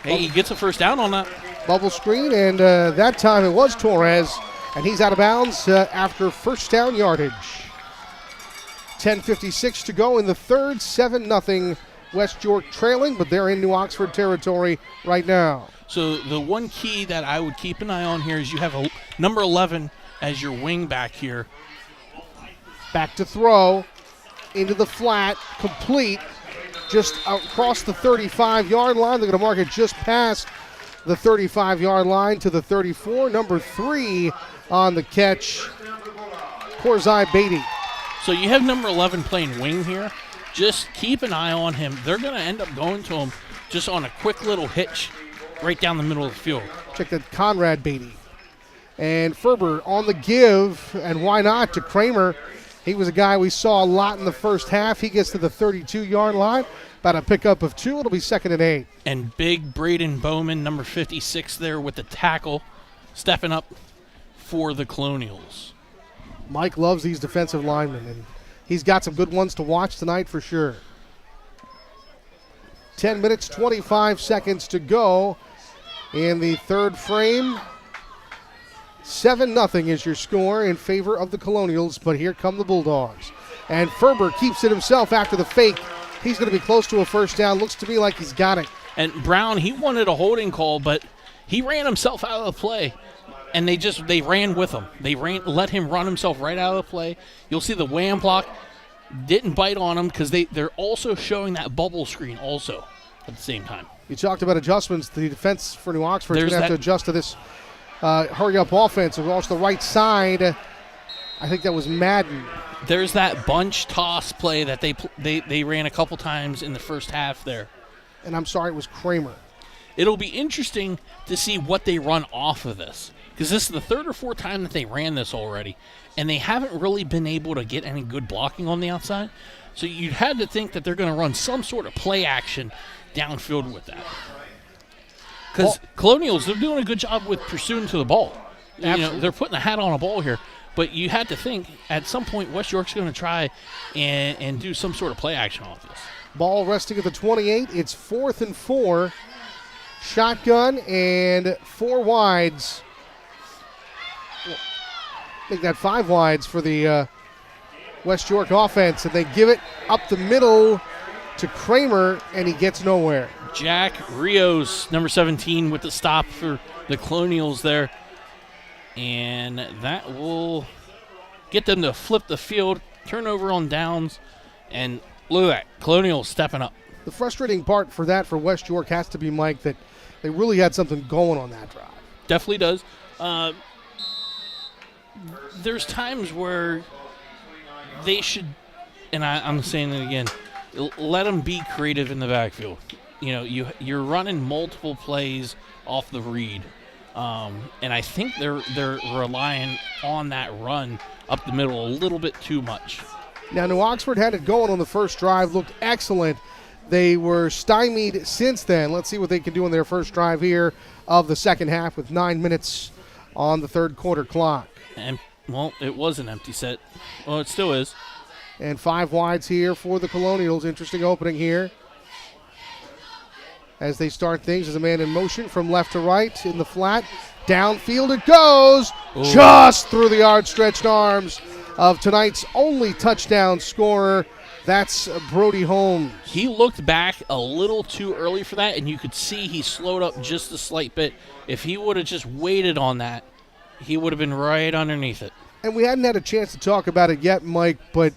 Hey, he gets a first down on that. Bubble screen, and that time it was Torres, and he's out of bounds after first down yardage. 10:56 to go in the third, 7-0 West York trailing, but they're in New Oxford territory right now. So the one key that I would keep an eye on here is you have a number 11 as your wing back here. Back to throw, into the flat, complete, just across the 35-yard line. They're going to mark it just past the 35-yard line to the 34. Number 3 on the catch, Korzai Beatty. So you have number 11 playing wing here. Just keep an eye on him. They're going to end up going to him just on a quick little hitch right down the middle of the field. Check that, Conrad Beatty. And Ferber on the give, and why not, to Kramer. He was a guy we saw a lot in the first half. He gets to the 32-yard line. About a pickup of 2. It'll be 2nd and 8. And big Braden Bowman, number 56 there with the tackle, stepping up for the Colonials. Mike loves these defensive linemen, and he's got some good ones to watch tonight for sure. 10 minutes, 25 seconds to go in the third frame. 7-0 is your score in favor of the Colonials, but here come the Bulldogs. And Ferber keeps it himself after the fake. He's going to be close to a first down. Looks to me like he's got it. And Brown, he wanted a holding call, but he ran himself out of the play. And they ran with him. Let him run himself right out of the play. You'll see the wham block. didn't bite on them because they're also showing that bubble screen also at the same time. You talked about adjustments. The defense for New Oxford is There's going to have to that- adjust to this hurry-up offense. It was the right side. I think that was Madden. There's that bunch toss play that they ran a couple times in the first half there. And I'm sorry, it was Kramer. It'll be interesting to see what they run off of this, because this is the third or fourth time that they ran this already, and they haven't really been able to get any good blocking on the outside. So you'd had to think that they're going to run some sort of play action downfield with that. Because Colonials, they're doing a good job with pursuing to the ball. You know, they're putting the hat on a ball here. But you had to think at some point West York's going to try and do some sort of play action off this. Ball resting at the 28. It's 4th and 4. Shotgun and 4 wides. I think that 5 wides for the West York offense. And they give it up the middle to Kramer, and he gets nowhere. Jack Rios, number 17, with the stop for the Colonials there. And that will get them to flip the field, turnover on downs, and look at that, Colonials stepping up. The frustrating part for that for West York has to be, Mike, that they really had something going on that drive. Definitely does. There's times where they should, and I'm saying it again, let them be creative in the backfield. You know, you're running multiple plays off the read. And I think they're relying on that run up the middle a little bit too much. Now, New Oxford had it going on the first drive, looked excellent. They were stymied since then. Let's see what they can do on their first drive here of the second half with 9 minutes on the third quarter clock. And, well, it was an empty set. Well, it still is. And 5 wides here for the Colonials. Interesting opening here. As they start things as a man in motion from left to right in the flat. Downfield it goes. Ooh. Just through the outstretched arms of tonight's only touchdown scorer. That's Brody Holmes. He looked back a little too early for that, and you could see he slowed up just a slight bit. If he would have just waited on that, he would have been right underneath it. And we hadn't had a chance to talk about it yet, Mike, but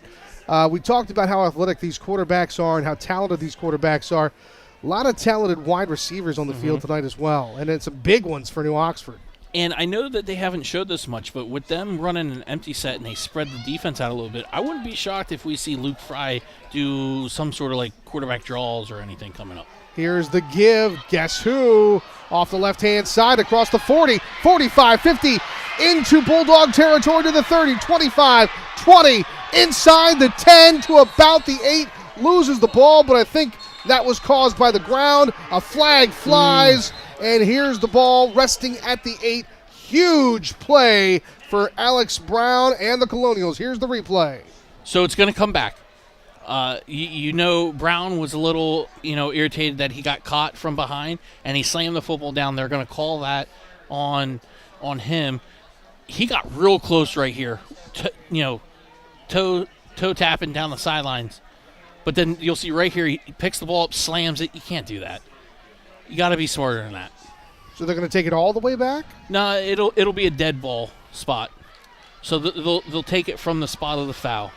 we talked about how athletic these quarterbacks are and how talented these quarterbacks are. A lot of talented wide receivers on the field tonight as well, and it's some big ones for New Oxford. And I know that they haven't showed this much, but with them running an empty set and they spread the defense out a little bit, I wouldn't be shocked if we see Luke Fry do some sort of like quarterback draws or anything coming up. Here's the give. Guess who? Off the left-hand side across the 40, 45, 50, into Bulldog territory to the 30, 25, 20, inside the 10 to about the 8. Loses the ball, but I think that was caused by the ground. A flag flies, and here's the ball resting at the 8. Huge play for Alex Brown and the Colonials. Here's the replay. So it's going to come back. You know, Brown was a little, irritated that he got caught from behind, and he slammed the football down. They're going to call that on him. He got real close right here, toe tapping down the sidelines. But then you'll see right here, he picks the ball up, slams it. You can't do that. You got to be smarter than that. So they're going to take it all the way back? No, it'll be a dead ball spot. So they'll take it from the spot of the foul.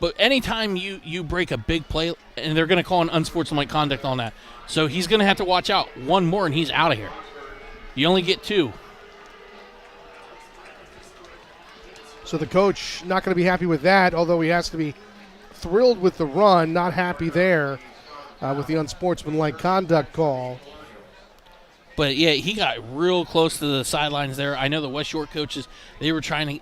But anytime you break a big play, and they're going to call an unsportsmanlike conduct on that. So he's going to have to watch out. One more, and he's out of here. You only get 2. So the coach not going to be happy with that, although he has to be thrilled with the run, not happy there with the unsportsmanlike conduct call. But, yeah, he got real close to the sidelines there. I know the West York coaches, they were trying to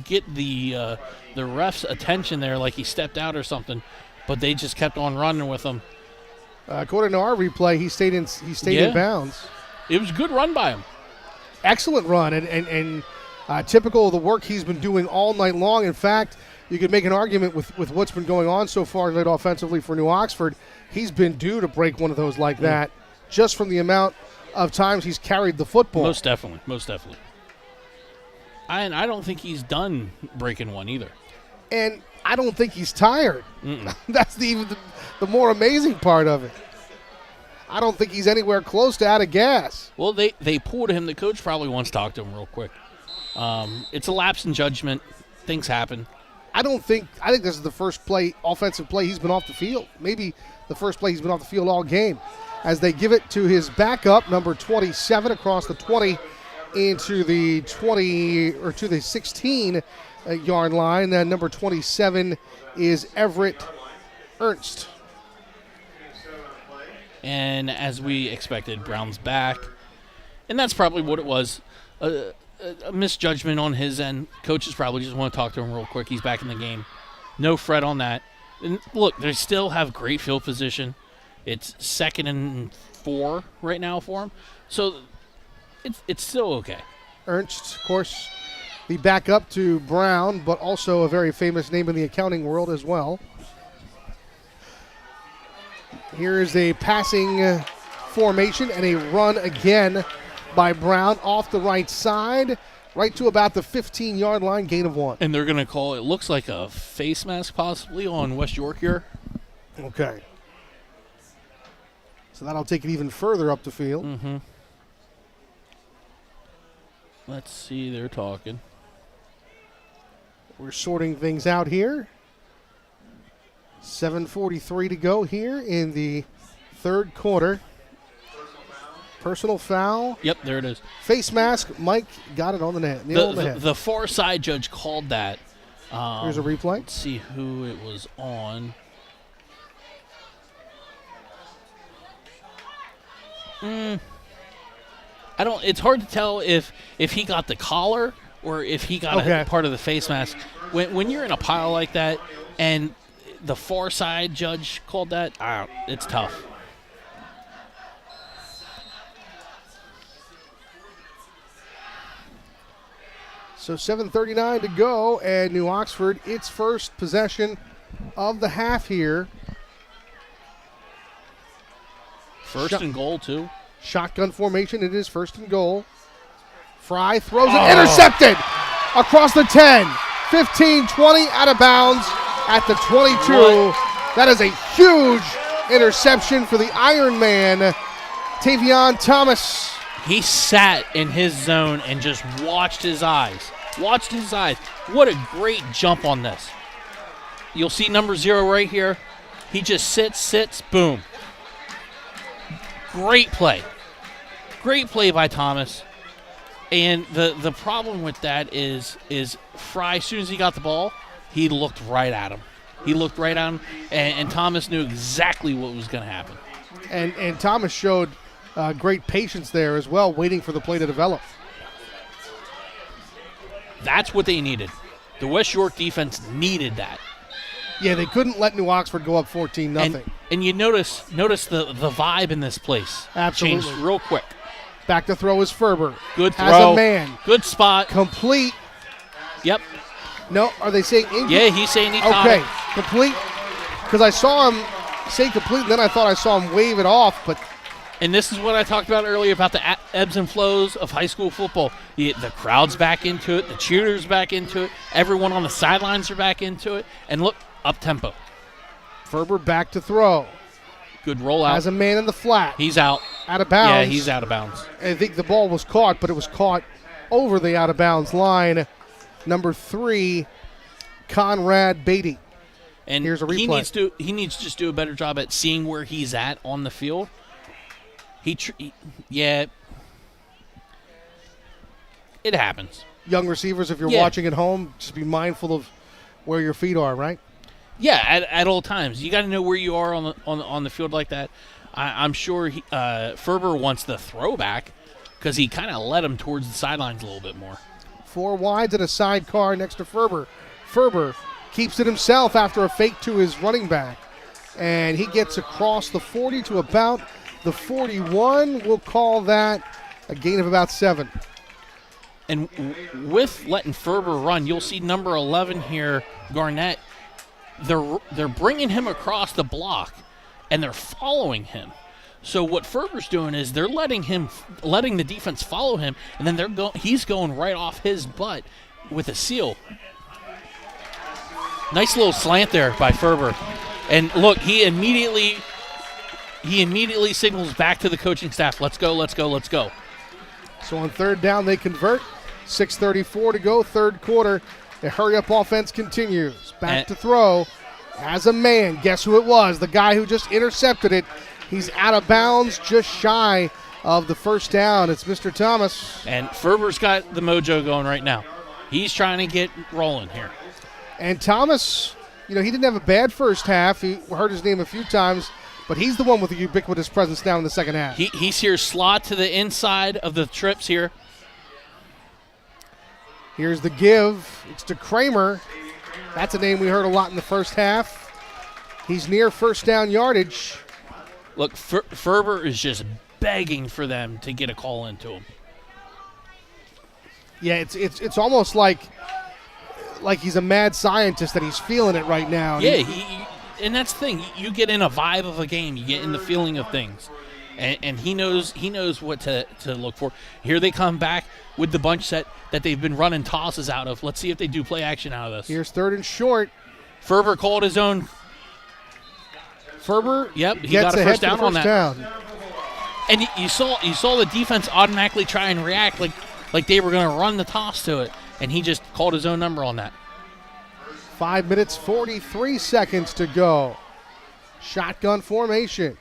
get the ref's attention there like he stepped out or something, but they just kept on running with him. According to our replay, he stayed in bounds. It was a good run by him. Excellent run, and typical of the work he's been doing all night long. In fact, you could make an argument with what's been going on so far tonight offensively for New Oxford. He's been due to break one of those like that just from the amount of times he's carried the football. Most definitely. And I don't think he's done breaking one either. And I don't think he's tired. That's the more amazing part of it. I don't think he's anywhere close to out of gas. Well, they pulled him. The coach probably wants to talk to him real quick. It's a lapse in judgment. Things happen. I think this is the first offensive play he's been off the field. Maybe the first play he's been off the field all game. As they give it to his backup, number 27, across the 20 into the 20 or to the 16 yard line. Then number 27 is Everett Ernst. And as we expected, Brown's back. And that's probably what it was. A misjudgment on his end. Coaches probably just want to talk to him real quick. He's back in the game. No fret on that. And look, they still have great field position. It's 2nd and 4 right now for him. So it's still okay. Ernst, of course, the backup to Brown, but also a very famous name in the accounting world as well. Here is a passing formation and a run again by Brown off the right side, right to about the 15-yard line, gain of 1. And they're going to call it looks like a face mask possibly on West York here. Okay. So that'll take it even further up the field. Mm-hmm. Let's see, they're talking. We're sorting things out here. 7:43 to go here in the third quarter. Personal foul. Yep, there it is. Face mask. Mike got it on the net. Nail on the head. The far side judge called that. Here's a replay. Let's see who it was on. It's hard to tell if he got the collar or if he got a part of the face mask. When you're in a pile like that and the far side judge called that, it's tough. So 7:39 to go, and New Oxford, its first possession of the half here. First and goal, too. Shotgun formation, it is first and goal. Fry throws it, intercepted across the 10, 15, 20, out of bounds at the 22. That is a huge interception for the Iron Man, Tavion Thomas. He sat in his zone and just watched his eyes. What a great jump on this. You'll see number 0 right here. He just sits, boom. Great play. Great play by Thomas. And the problem with that is Fry, as soon as he got the ball, he looked right at him. And Thomas knew exactly what was going to happen. And Thomas showed great patience there as well, waiting for the play to develop. That's what they needed. The West York defense needed that. Yeah, they couldn't let New Oxford go up 14-0. And you notice the vibe in this place. Absolutely. Changed real quick. Back to throw is Ferber. Good throw. Has a man. Good spot. Complete. Yep. No, are they saying incomplete? Yeah, he's saying he caught it. Complete. Because I saw him say complete, and then I thought I saw him wave it off, but... And this is what I talked about earlier about the ebbs and flows of high school football. The crowd's back into it. The cheerleaders back into it. Everyone on the sidelines are back into it. And look, up-tempo. Ferber back to throw. Good rollout. Has a man in the flat. He's out. Out of bounds. Yeah, he's out of bounds. I think the ball was caught, but it was caught over the out-of-bounds line. Number 3, Conrad Beatty. And here's a replay. He needs to just do a better job at seeing where he's at on the field. It happens. Young receivers, if you're watching at home, just be mindful of where your feet are, right? Yeah, at all times. You got to know where you are on the field like that. I'm sure Ferber wants the throwback because he kind of led him towards the sidelines a little bit more. 4 wides and a sidecar next to Ferber. Ferber keeps it himself after a fake to his running back. And he gets across the 40 to about the 41. We'll call that a gain of about 7. And with letting Ferber run, you'll see number 11 here, Garnett. They're bringing him across the block, and they're following him. So what Ferber's doing is they're letting the defense follow him, and then he's going right off his butt with a seal. Nice little slant there by Ferber. And look, he immediately signals back to the coaching staff, let's go, let's go, let's go. So on third down, they convert. 6:34 to go, third quarter. The hurry-up offense continues. Back to throw. As a man, guess who it was? The guy who just intercepted it. He's out of bounds, just shy of the first down. It's Mr. Thomas. And Ferber's got the mojo going right now. He's trying to get rolling here. And Thomas, he didn't have a bad first half. He heard his name a few times, but he's the one with the ubiquitous presence now in the second half. He's here slot to the inside of the trips here. Here's the give. It's to Kramer. That's a name we heard a lot in the first half. He's near first down yardage. Look, Ferber is just begging for them to get a call into him. Yeah, it's almost like he's a mad scientist that he's feeling it right now. Yeah, and that's the thing. You get in a vibe of a game. You get in the feeling of things. And he knows what to look for. Here they come back with the bunch set that they've been running tosses out of. Let's see if they do play action out of this. Here's third and short. Ferber called his own. Ferber he gets got a first down on that. Down. And you saw the defense automatically try and react like they were going to run the toss to it, and he just called his own number on that. 5 minutes, 43 seconds to go. Shotgun formation.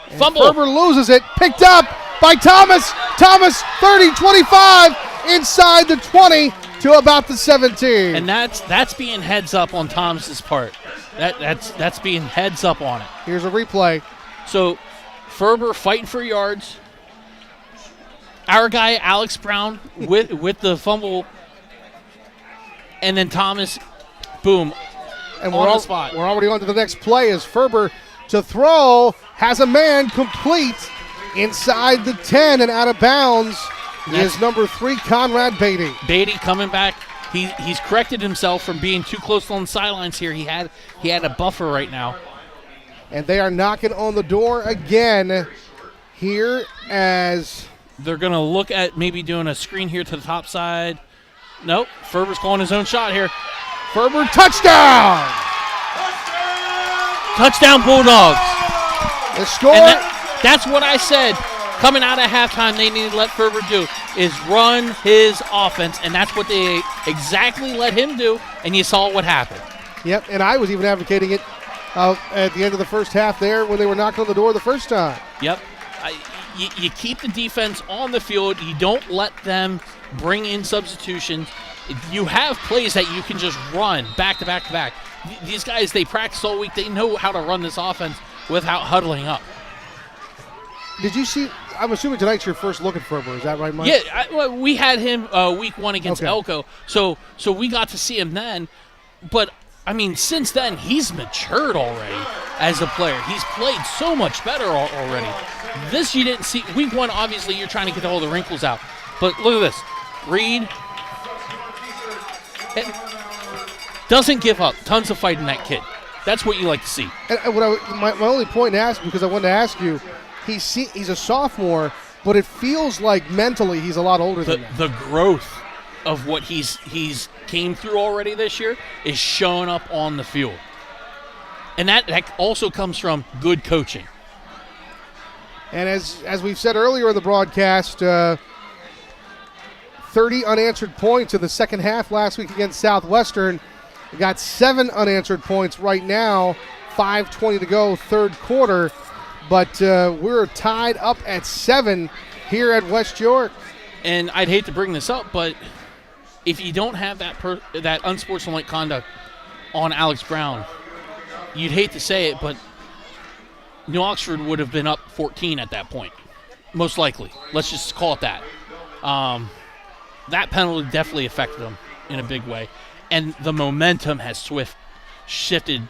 And Fumble. Ferber loses it. Picked up by Thomas. Thomas, 30, 25, inside the 20 to about the 17. And that's being heads up on Thomas's part. That's being heads up on it. Here's a replay. So Ferber fighting for yards. Our guy Alex Brown with the fumble, and then Thomas, boom, and on the spot. We're already on to the next play as Ferber to throw, has a man complete inside the 10 and out of bounds is number 3, Conrad Beatty. Beatty coming back. He's corrected himself from being too close on the sidelines here. He had a buffer right now. And they are knocking on the door again here as they're going to look at maybe doing a screen here to the top side. Nope. Ferber's calling his own shot here. Ferber, touchdown! Touchdown Bulldogs. The score. And that's what I said. Coming out of halftime, they need to let Ferber do is run his offense, and that's what they exactly let him do, and you saw what happened. Yep, and I was even advocating it at the end of the first half there when they were knocking on the door the first time. Yep. You keep the defense on the field. You don't let them bring in substitutions. You have plays that you can just run back to back to back. These guys, they practice all week. They know how to run this offense without huddling up. Did you see? I'm assuming tonight's your first look at Ferber. Is that right, Mike? Yeah, we had him week 1 against Elko, so we got to see him then. But, I mean, since then, he's matured already as a player. He's played so much better already. This you didn't see. Week 1, obviously, you're trying to get all the wrinkles out. But look at this. Reed doesn't give up. Tons of fight in that kid. That's what you like to see. And my only point to ask, because I wanted to ask you, he's a sophomore, but it feels like mentally he's a lot older than that. The growth of what he's came through already this year is showing up on the field. And that also comes from good coaching. And as we've said earlier in the broadcast, 30 unanswered points in the second half last week against Southwestern. We got 7 unanswered points right now, 5:20 to go, third quarter. But we're tied up at 7 here at West York. And I'd hate to bring this up, but if you don't have that unsportsmanlike conduct on Alex Brown, you'd hate to say it, but New Oxford would have been up 14 at that point, most likely. Let's just call it that. That penalty definitely affected them in a big way. And the momentum has shifted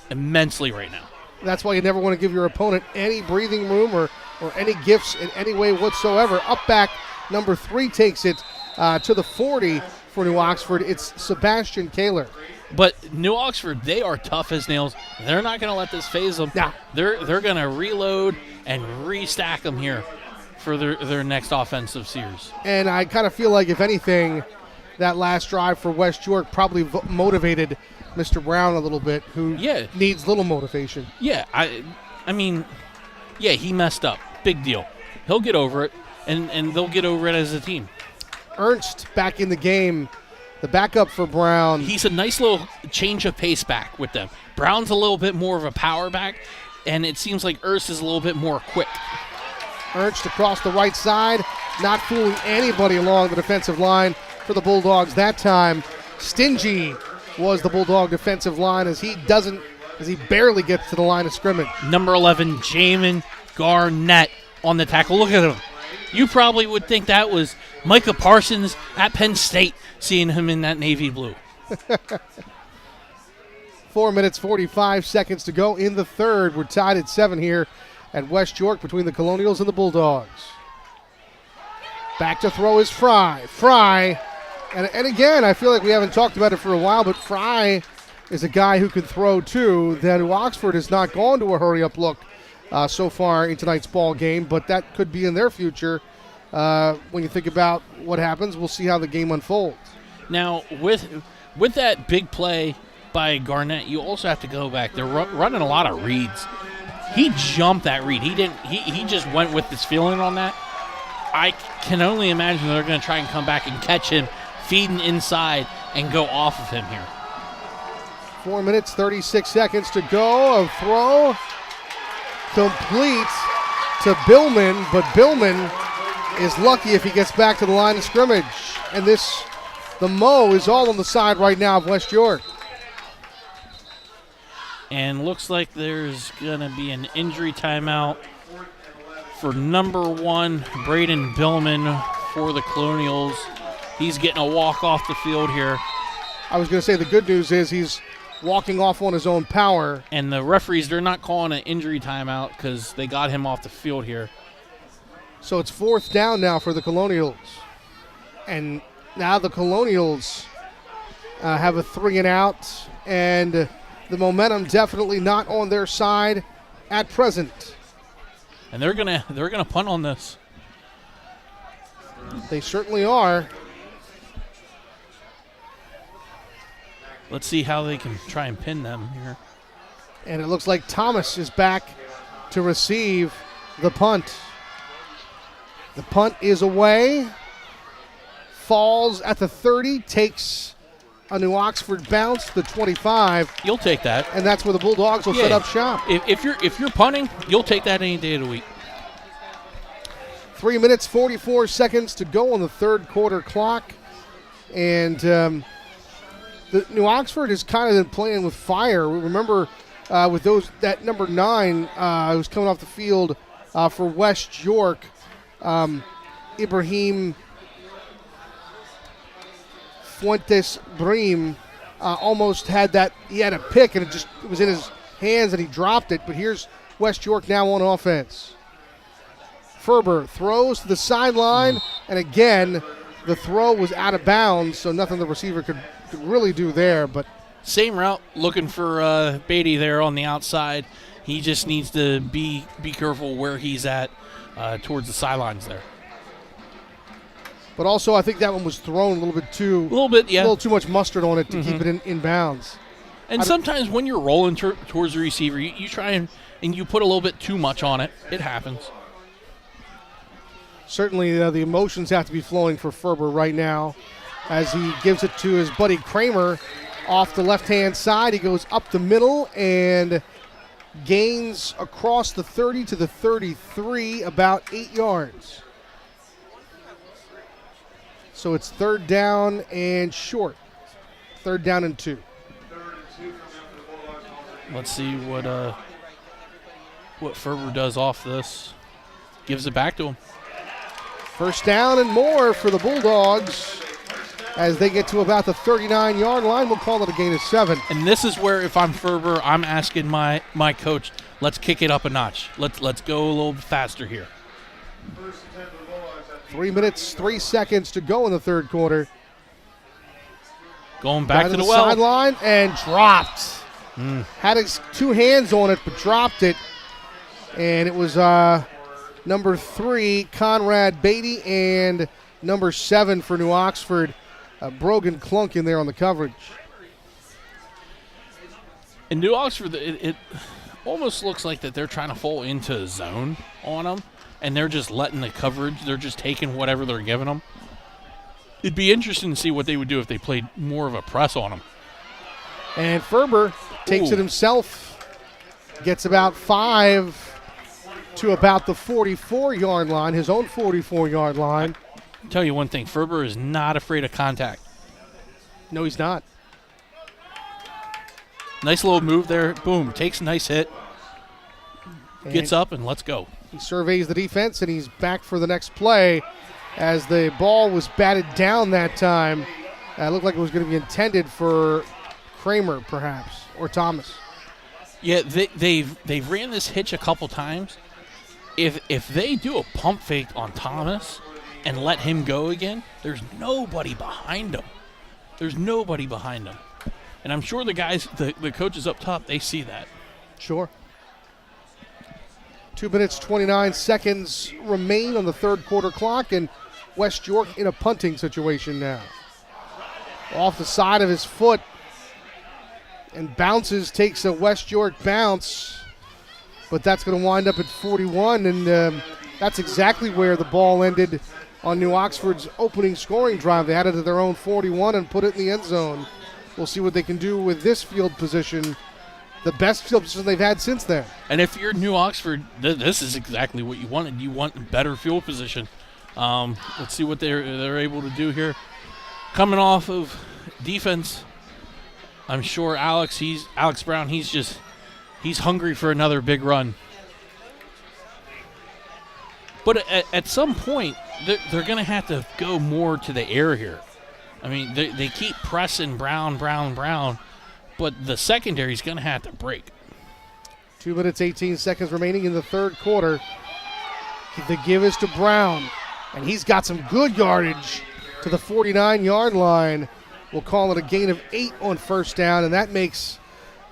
immensely right now. That's why you never want to give your opponent any breathing room or any gifts in any way whatsoever. Up back, number 3 takes it to the 40 for New Oxford. It's Sebastian Kaler. But New Oxford, they are tough as nails. They're not going to let this phase them. No. They're going to reload and restack them here for their next offensive series. And I kind of feel like, if anything, that last drive for West York probably motivated Mr. Brown a little bit, who needs little motivation. Yeah, I mean, he messed up. Big deal. He'll get over it, and they'll get over it as a team. Ernst back in the game the backup for Brown. He's a nice little change of pace back with them. Brown's a little bit more of a power back, and it seems like Ernst is a little bit more quick. Ernst across the right side, not fooling anybody along the defensive line for the Bulldogs that time. Stingy was the Bulldog defensive line as he barely gets to the line of scrimmage. Number 11, Jamin Garnett on the tackle. Look at him. You probably would think that was Micah Parsons at Penn State, seeing him in that navy blue. 4 minutes, 45 seconds to go in the third. We're tied at 7 here at West York between the Colonials and the Bulldogs. Back to throw is Fry. Fry, and again, I feel like we haven't talked about it for a while, but Fry is a guy who can throw too. Then Oxford has not gone to a hurry-up look so far in tonight's ball game, but that could be in their future. When you think about what happens, we'll see how the game unfolds. Now, with that big play by Garnett, you also have to go back. They're running a lot of reads. He jumped that read. He just went with his feeling on that. I can only imagine they're going to try and come back and catch him feeding inside and go off of him here. 4 minutes, 36 seconds to go. A throw complete to Billman, but Billman is lucky if he gets back to the line of scrimmage. And the Mo is all on the side right now of West York. And looks like there's going to be an injury timeout for number 1, Braden Billman for the Colonials. He's getting a walk off the field here. I was going to say the good news is he's walking off on his own power. And the referees, they're not calling an injury timeout because they got him off the field here. So it's 4th down now for the Colonials. And now the Colonials have a 3-and-out, and the momentum definitely not on their side at present. And they're gonna punt on this. They certainly are. Let's see how they can try and pin them here. And it looks like Thomas is back to receive the punt. The punt is away. Falls at the 30, takes a New Oxford bounce, the 25. You'll take that. And that's where the Bulldogs will set up shop. If you're punting, you'll take that any day of the week. 3 minutes, 44 seconds to go on the third quarter clock. And the New Oxford has kind of been playing with fire. Remember with that number 9 who's coming off the field for West York, Ibrahim Fuentes Bream almost had that. He had a pick and it was in his hands and he dropped it. But here's West York now on offense. Ferber throws to the sideline, and again, the throw was out of bounds, so nothing the receiver could really do there. But same route, looking for Beatty there on the outside. He just needs to be careful where he's at towards the sidelines there. But also, I think that one was thrown a little too much mustard on it to keep it in bounds. And sometimes when you're rolling towards the receiver, you try and you put a little bit too much on it. It happens. Certainly, the emotions have to be flowing for Ferber right now as he gives it to his buddy Kramer off the left-hand side. He goes up the middle and gains across the 30 to the 33, about 8 yards. So it's 3rd down and short. 3rd down and 2. Let's see what Ferber does off this. Gives it back to him. 1st down and more for the Bulldogs as they get to about the 39-yard line. We'll call it a gain of 7. And this is where, if I'm Ferber, I'm asking my coach, let's kick it up a notch. Let's go a little faster here. 3 minutes, 3 seconds to go in the third quarter. Going back to the well. Sideline and dropped. Had his 2 hands on it, but dropped it. And it was number 3, Conrad Beatty, and number 7 for New Oxford, Brogan Clunk in there on the coverage. In New Oxford, it almost looks like that they're trying to fall into a zone on them, and they're just letting the coverage, they're just taking whatever they're giving them. It'd be interesting to see what they would do if they played more of a press on him. And Ferber takes it himself, gets about 5 to about the 44-yard line, his own 44-yard line. I'll tell you one thing, Ferber is not afraid of contact. No, he's not. Nice little move there. Boom, takes a nice hit. Gets up and let's go. He surveys the defense, and he's back for the next play as the ball was batted down that time. It looked like it was going to be intended for Kramer, perhaps, or Thomas. Yeah, they've ran this hitch a couple times. If they do a pump fake on Thomas and let him go again, there's nobody behind him. There's nobody behind him. And I'm sure the guys, the coaches up top, they see that. Sure. 2 minutes, 29 seconds remain on the third quarter clock, and West York in a punting situation now. Off the side of his foot, and bounces, takes a West York bounce, but that's going to wind up at 41, and that's exactly where the ball ended on New Oxford's opening scoring drive. They had it at their own 41 and put it in the end zone. We'll see what they can do with this field position, the best field position they've had since then. And if you're New Oxford, this is exactly what you wanted. You want better field position. Let's see what they're able to do here. Coming off of defense, I'm sure Alex Brown, he's hungry for another big run. But at some point, they're going to have to go more to the air here. I mean, they keep pressing Brown, but the secondary's going to have to break. 2 minutes, 18 seconds remaining in the third quarter. The give is to Brown, and he's got some good yardage to the 49-yard line. We'll call it a gain of 8 on first down, and that makes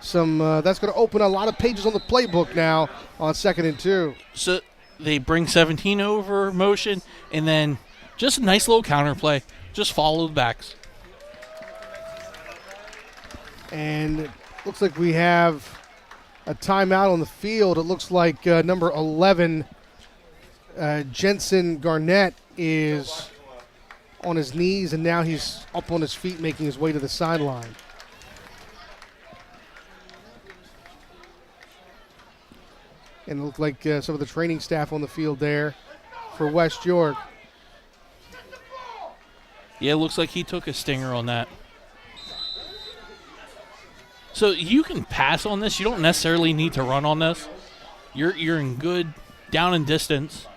some. That's going to open a lot of pages on the playbook now on 2nd and 2. So they bring 17 over motion, and then just a nice little counter play. Just follow the backs. And it looks like we have a timeout on the field. It looks like number 11, Jensen Garnett, is on his knees, and now he's up on his feet making his way to the sideline. And it looked like some of the training staff on the field there for West York. Yeah, it looks like he took a stinger on that. So you can pass on this. You don't necessarily need to run on this. You're in good down and distance.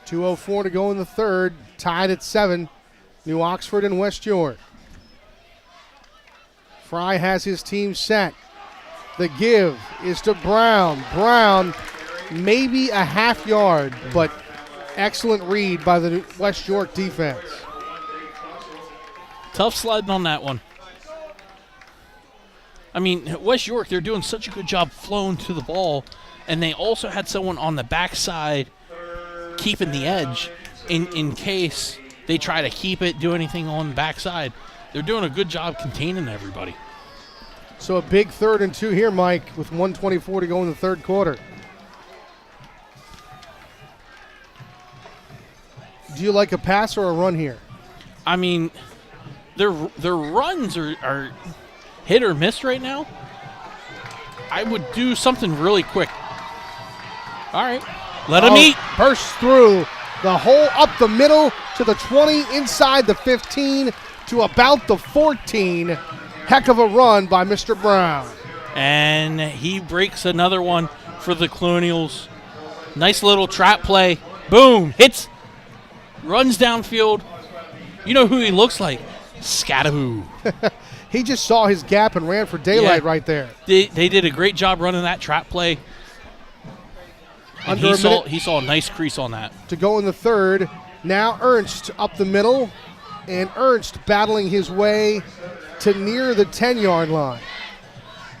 2:04 to go in the third. Tied at 7. New Oxford and West York. Fry has his team set. The give is to Brown. Brown, maybe a half yard, but excellent read by the West York defense. Tough sledding on that one. I mean, West York, they're doing such a good job flowing to the ball, and they also had someone on the backside keeping the edge in case they try to keep it, do anything on the backside. They're doing a good job containing everybody. So a big 3rd and 2 here, Mike, with 1:24 to go in the third quarter. Do you like a pass or a run here? I mean, their runs are hit or miss right now. I would do something really quick. All right, let him eat. Bursts through the hole up the middle to the 20, inside the 15 to about the 14. Heck of a run by Mr. Brown. And he breaks another one for the Colonials. Nice little trap play. Boom, hits. Runs downfield. You know who he looks like? Scattaboo. He just saw his gap and ran for daylight right there. They did a great job running that trap play. And he saw a nice crease on that. To go in the third. Now Ernst up the middle. And Ernst battling his way to near the 10-yard line.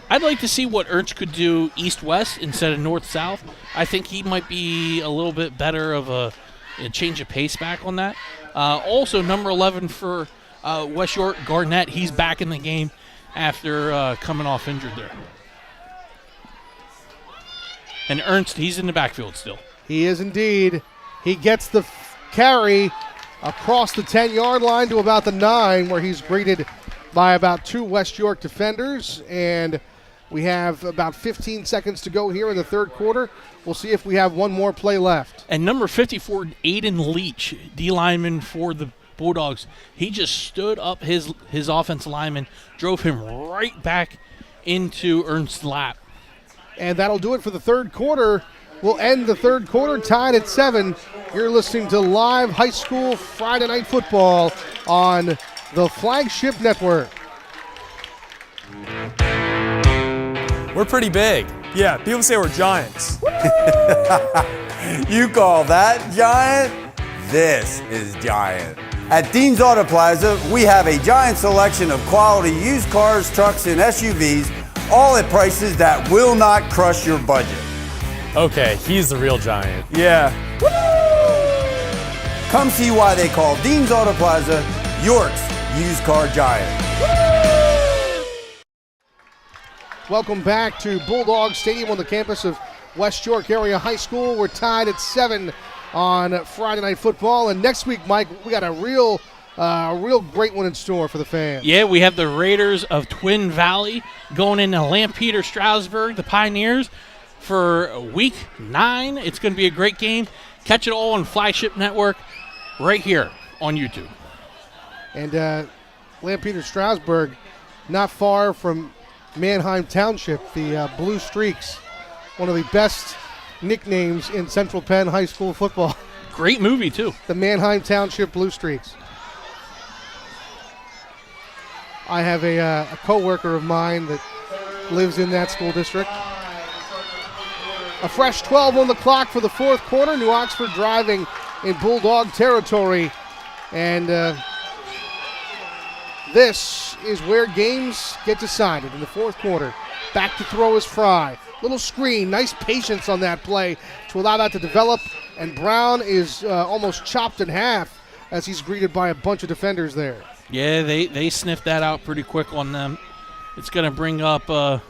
I'd like to see what Ernst could do east-west instead of north-south. I think he might be a little bit better of a change of pace back on that. Also, number 11 for West York, Garnett, he's back in the game after coming off injured there. And Ernst, he's in the backfield still. He is indeed. He gets the carry across the 10-yard line to about the 9, where he's greeted by about 2 West York defenders. And we have about 15 seconds to go here in the third quarter. We'll see if we have one more play left. And number 54, Aiden Leach, D lineman for the Bulldogs, he just stood up his offensive lineman, drove him right back into Ernst's lap. And that'll do it for the third quarter. We'll end the third quarter tied at 7. You're listening to live high school Friday night football on the Flagship Network. We're pretty big. Yeah, people say we're giants. You call that giant? This is giant. At Dean's Auto Plaza, we have a giant selection of quality used cars, trucks, and SUVs, all at prices that will not crush your budget. Okay, he's the real giant. Yeah. Come see why they call Dean's Auto Plaza York's used car giant. Welcome back to Bulldog Stadium on the campus of West York Area High School. We're tied at 7 on Friday Night Football. And next week, Mike, we got a real great one in store for the fans. Yeah, we have the Raiders of Twin Valley going into Lampeter Strasburg, the Pioneers, for week 9. It's going to be a great game. Catch it all on Flagship Network right here on YouTube. And Lampeter Strasburg, not far from Manheim Township, the Blue Streaks, one of the best nicknames in Central Penn High School football. Great movie, too. The Manheim Township Blue Streaks. I have a co-worker of mine that lives in that school district. A fresh 12 on the clock for the fourth quarter. New Oxford driving in Bulldog territory. And this is where games get decided in the fourth quarter. Back to throw is Fry. Little screen, nice patience on that play to allow that to develop. And Brown is almost chopped in half as he's greeted by a bunch of defenders there. Yeah, they sniffed that out pretty quick on them. It's going to bring up about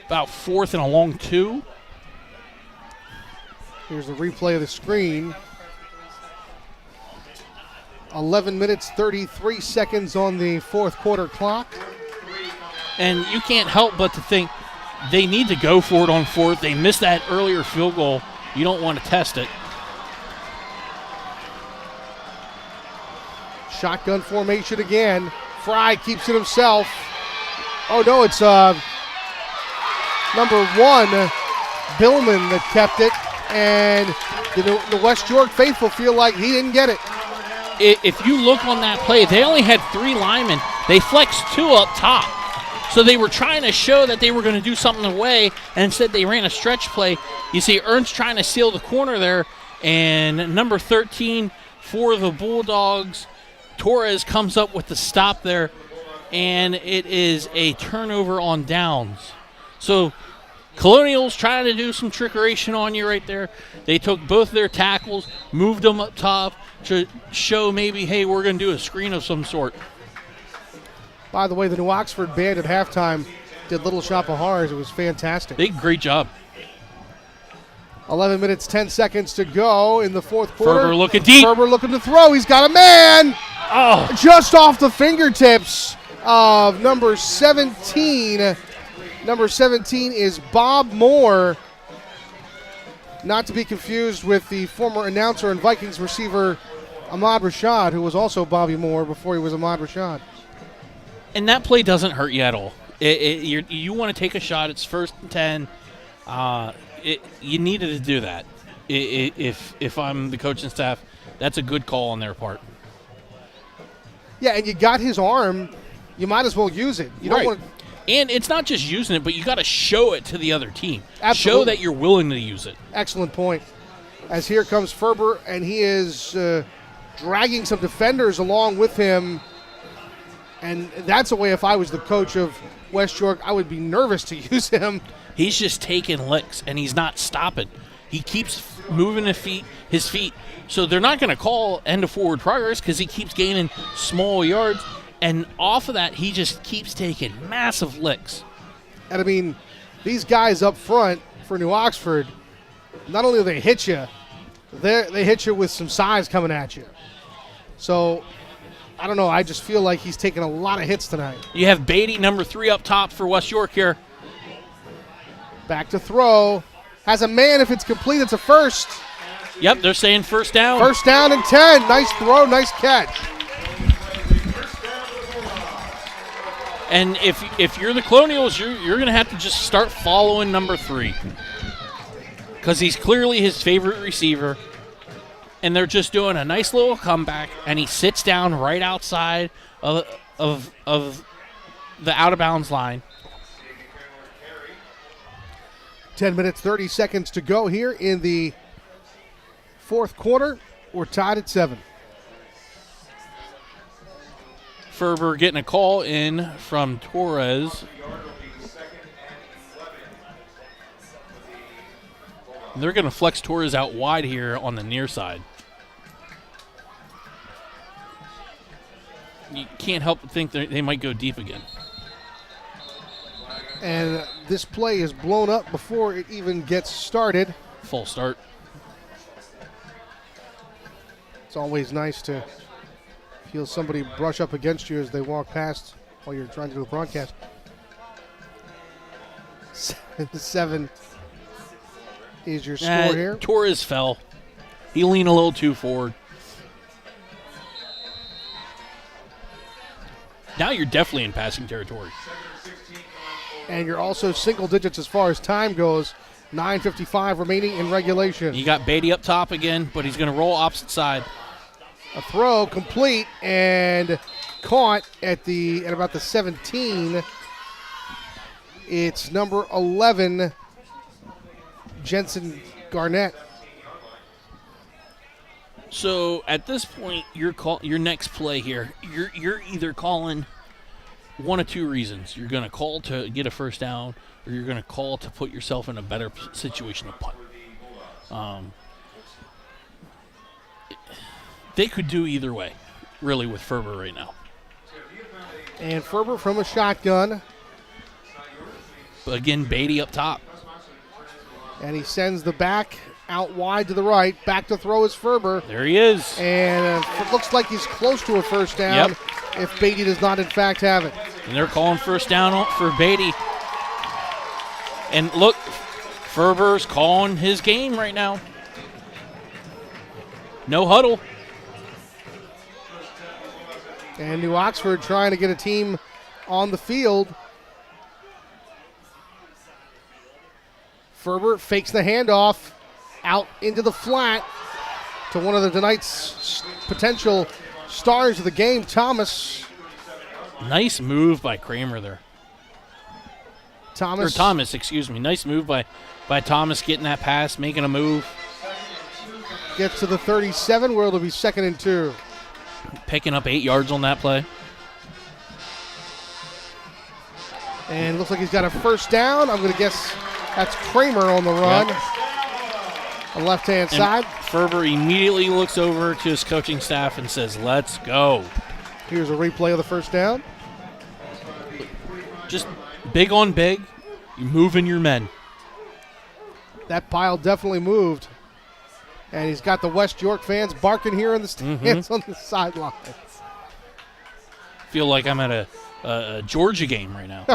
4th and a long 2. Here's the replay of the screen. 11 minutes, 33 seconds on the fourth quarter clock. And you can't help but to think they need to go for it on 4th. They missed that earlier field goal. You don't want to test it. Shotgun formation again. Fry keeps it himself. Oh, no, it's number 1, Billman, that kept it. And the West York faithful feel like he didn't get it. If you look on that play, they only had 3 linemen. They flexed 2 up top. So they were trying to show that they were going to do something away, and instead they ran a stretch play. You see Ernst trying to seal the corner there, and number 13 for the Bulldogs, Torres, comes up with the stop there, and it is a turnover on downs. So Colonials trying to do some trickeration on you right there. They took both their tackles, moved them up top to show maybe, hey, we're going to do a screen of some sort. By the way, the New Oxford band at halftime did Little Shop of Horrors. It was fantastic. They did a great job. 11 minutes, 10 seconds to go in the fourth quarter. Ferber looking deep. Ferber looking to throw. He's got a man. Oh, Just off the fingertips of number 17. Number 17 is Bob Moore. Not to be confused with the former announcer and Vikings receiver Ahmad Rashad, who was also Bobby Moore before he was Ahmad Rashad. and that play doesn't hurt you at all. You want to take a shot. It's 1st and 10. You needed to do that. If I'm the coaching staff, that's a good call on their part. Yeah, and you got his arm. You might as well use it. You don't want to. And it's not just using it, but you got to show it to the other team. Absolutely. Show that you're willing to use it. Excellent point. As here comes Ferber, and he is dragging some defenders along with him. And that's a way, if I was the coach of West York, I would be nervous to use him. He's just taking licks, and he's not stopping. He keeps moving his feet. So they're not going to call end of forward progress because he keeps gaining small yards. And off of that, he just keeps taking massive licks. And, I mean, these guys up front for New Oxford, not only do they hit you, they hit you with some size coming at you. So, I don't know. I just feel like he's taking a lot of hits tonight. You have Beatty, number 3, up top for West York here. Back to throw. Has a man. If it's complete, it's a first. Yep, they're saying first down. First down and 10. Nice throw, nice catch. And if you're the Colonials, you're going to have to just start following number 3. Because he's clearly his favorite receiver. And they're just doing a nice little comeback. And he sits down right outside of the out-of-bounds line. 10 minutes, 30 seconds to go here in the fourth quarter. We're tied at 7. Ferber getting a call in from Torres. They're going to flex Torres out wide here on the near side. You can't help but think they might go deep again. And this play is blown up before it even gets started. Full start. It's always nice to feel somebody brush up against you as they walk past while you're trying to do a broadcast. 7 is your score here. Torres fell. He leaned a little too forward. Now you're definitely in passing territory. And you're also single digits as far as time goes. 9:55 remaining in regulation. You got Beatty up top again, but he's going to roll opposite side. A throw complete and caught at about the 17. It's number 11, Jensen Garnett. So at this point, your next play here, you're either calling one of two reasons. You're going to call to get a first down, or you're going to call to put yourself in a better situation to punt. They could do either way, really, with Ferber right now. And Ferber from a shotgun. But again, Beatty up top. And he sends the back out wide to the right. Back to throw is Ferber. There he is. And it looks like he's close to a first down. Yep. If Beatty does not, in fact, have it. And they're calling first down for Beatty. And look, Ferber's calling his game right now. No huddle. And New Oxford trying to get a team on the field. Ferber fakes the handoff out into the flat to one of the tonight's potential stars of the game, Thomas. Nice move by Kramer there. Thomas, excuse me. Nice move by Thomas, getting that pass, making a move. Gets to the 37 where it'll be 2nd and 2. Picking up 8 yards on that play. And looks like he's got a first down. I'm going to guess that's Kramer on the run. Yep. On the left-hand side. Ferber immediately looks over to his coaching staff and says, let's go. Here's a replay of the first down. Just big on big. You're moving your men. That pile definitely moved. And he's got the West York fans barking here in the stands on the sideline. Feel like I'm at a Georgia game right now.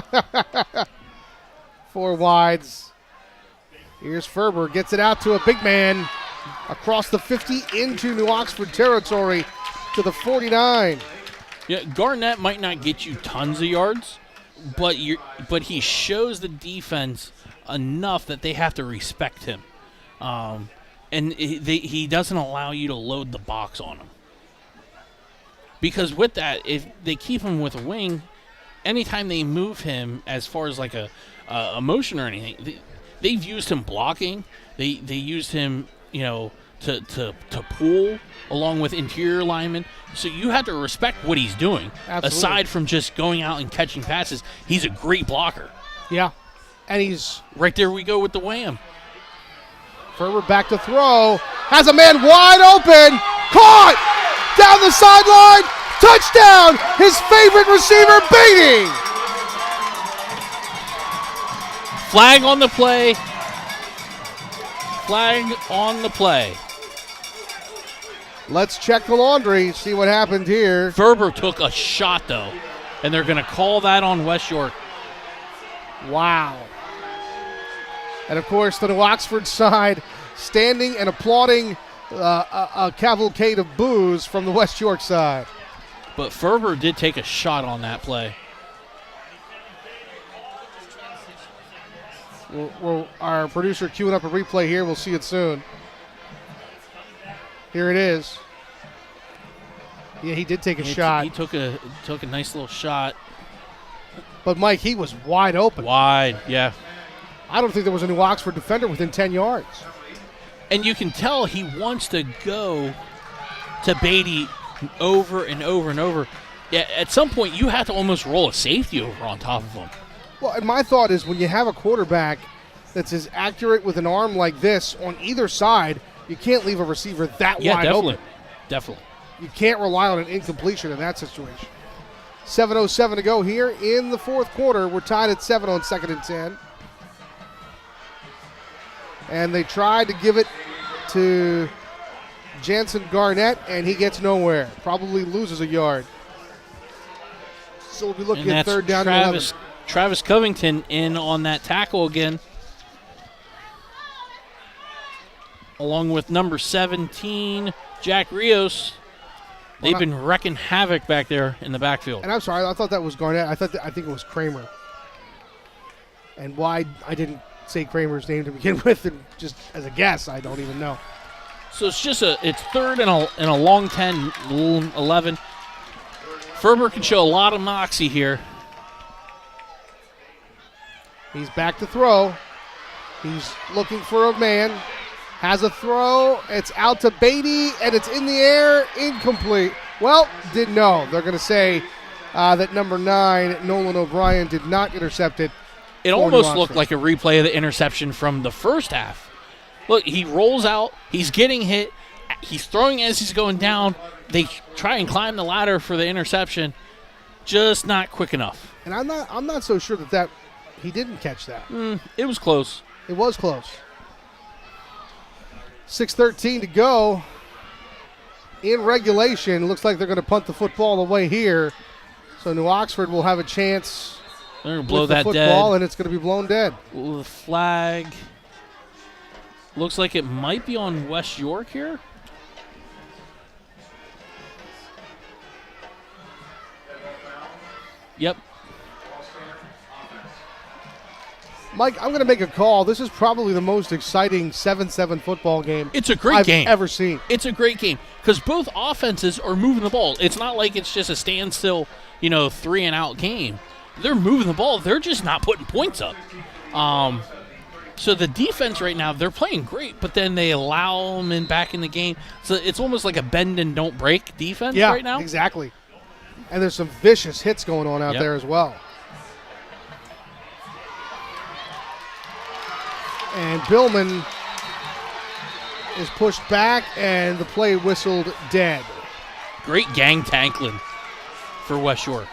4 wides. Here's Ferber. Gets it out to a big man across the 50 into New Oxford territory to the 49. Yeah, Garnett might not get you tons of yards, but he shows the defense enough that they have to respect him. And he doesn't allow you to load the box on him. Because with that, if they keep him with a wing, anytime they move him as far as like a motion or anything, they've used him blocking. They used him, to pull along with interior linemen. So you have to respect what he's doing. Absolutely. Aside from just going out and catching passes, he's a great blocker. Yeah, and he's right there. We go with the wham. Ferber back to throw. Has a man wide open. Caught! Down the sideline. Touchdown! His favorite receiver, Beatty! Flag on the play. Flag on the play. Let's check the laundry, see what happened here. Ferber took a shot, though, and they're going to call that on West York. Wow. And, of course, the New Oxford side standing and applauding a cavalcade of boos from the West York side. But Ferber did take a shot on that play. Our producer queuing up a replay here. We'll see it soon. Here it is. Yeah, he did take a shot. He took a nice little shot. But, Mike, he was wide open. Wide, yeah. I don't think there was a New Oxford defender within 10 yards. And you can tell he wants to go to Beatty over and over and over. Yeah, at some point, you have to almost roll a safety over on top of him. Well, and my thought is when you have a quarterback that's as accurate with an arm like this on either side, you can't leave a receiver that wide open. Definitely. You can't rely on an incompletion in that situation. 7:07 to go here in the fourth quarter. We're tied at 7 on 2nd and 10. And they tried to give it to Jansen Garnett, and he gets nowhere. Probably loses a yard. So we'll be looking at third down and 11. Travis Covington in on that tackle again, along with number 17, Jack Rios. They've been wrecking havoc back there in the backfield. And I'm sorry, I thought that was Garnett. I think it was Kramer. And why I didn't say Kramer's name to begin with, and just as a guess, I don't even know. So it's third and a long 10, 11. Ferber can show a lot of moxie here. He's back to throw. He's looking for a man. Has a throw. It's out to Beatty, and it's in the air. Incomplete. Well, didn't know. They're going to say that number 9, Nolan O'Brien, did not intercept it. It almost looked like a replay of the interception from the first half. Look, he rolls out. He's getting hit. He's throwing as he's going down. They try and climb the ladder for the interception. Just not quick enough. And I'm not so sure that he didn't catch that. It was close. It was close. 6:13 to go in regulation. Looks like they're going to punt the football away here. So New Oxford will have a chance. They're going to blow with that the football, dead. And it's going to be blown dead. The flag looks like it might be on West York here. Yep. Mike, I'm going to make a call. This is probably the most exciting 7-7 football game It's a great game. I've ever seen. It's a great game because both offenses are moving the ball. It's not like it's just a standstill, 3-and-out game. They're moving the ball. They're just not putting points up. So the defense right now, they're playing great, but then they allow them back in the game. So it's almost like a bend and don't break defense right now. Yeah, exactly. And there's some vicious hits going on out there as well. And Billman is pushed back, and the play whistled dead. Great gang tackling for West York.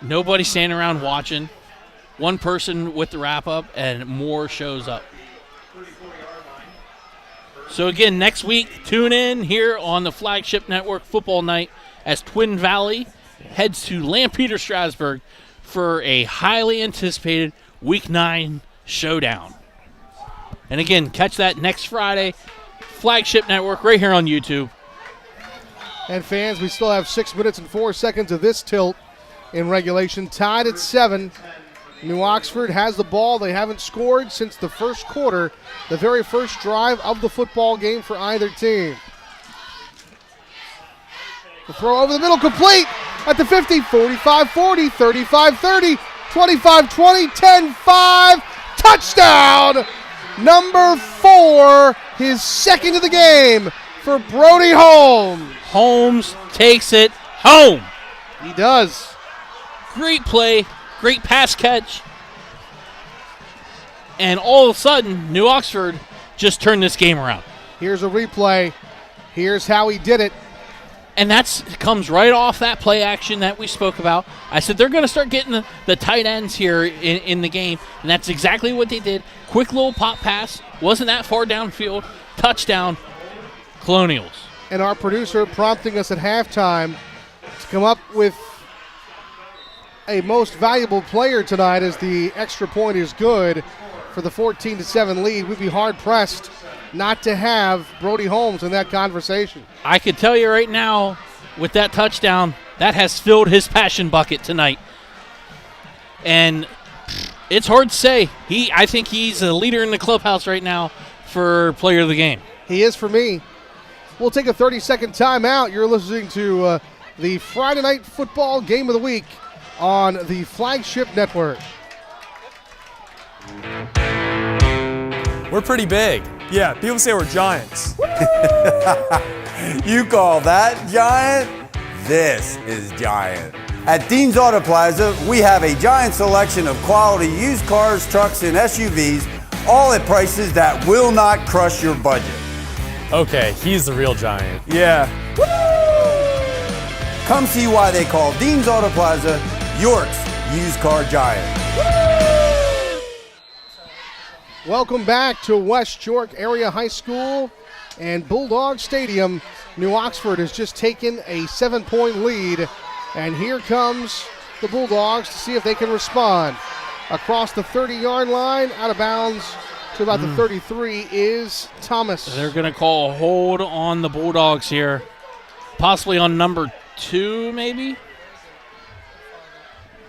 Nobody standing around watching. One person with the wrap-up, and more shows up. So, again, next week, tune in here on the Flagship Network Football Night as Twin Valley heads to Lampeter Strasburg for a highly anticipated Week 9 showdown. And, again, catch that next Friday, Flagship Network, right here on YouTube. And, fans, we still have 6 minutes and 4 seconds of this tilt in regulation, tied at 7. New Oxford has the ball. They haven't scored since the first quarter, the very first drive of the football game for either team. The throw over the middle, complete at the 50, 45-40, 35-30, 25-20, 10-5, touchdown! Number 4, his second of the game for Brody Holmes. Holmes takes it home. He does. Great play. Great pass catch. And all of a sudden, New Oxford just turned this game around. Here's a replay. Here's how he did it. And that comes right off that play action that we spoke about. I said they're going to start getting the tight ends here in the game. And that's exactly what they did. Quick little pop pass. Wasn't that far downfield. Touchdown. Colonials. and our producer prompting us at halftime to come up with a most valuable player tonight as the extra point is good for the 14-7 lead. We'd be hard-pressed not to have Brody Holmes in that conversation. I can tell you right now, with that touchdown, that has filled his passion bucket tonight. And it's hard to say. I think he's a leader in the clubhouse right now for player of the game. He is for me. We'll take a 30-second timeout. You're listening to the Friday Night Football Game of the Week on the Flagship Network. We're pretty big. Yeah, people say we're giants. You call that giant? This is giant. At Dean's Auto Plaza, we have a giant selection of quality used cars, trucks, and SUVs, all at prices that will not crush your budget. Okay, he's the real giant. Yeah. Come see why they call Dean's Auto Plaza York's used car giant. Welcome back to West York Area High School and Bulldog Stadium. New Oxford has just taken a 7-point lead, and here comes the Bulldogs to see if they can respond. Across the 30-yard line, out of bounds to about the 33 is Thomas. They're going to call a hold on the Bulldogs here, possibly on number 2 maybe.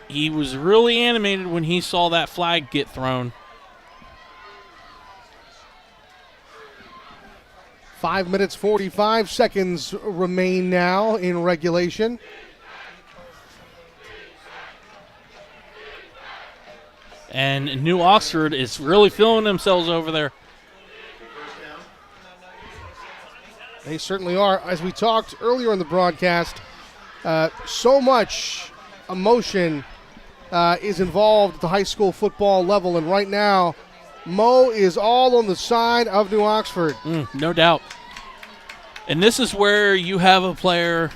He was really animated when he saw that flag get thrown. 5 minutes, 45 seconds remain now in regulation. And New Oxford is really feeling themselves over there. They certainly are. As we talked earlier in the broadcast, so much emotion is involved at the high school football level, and right now, Mo is all on the side of New Oxford. No doubt. And this is where you have a player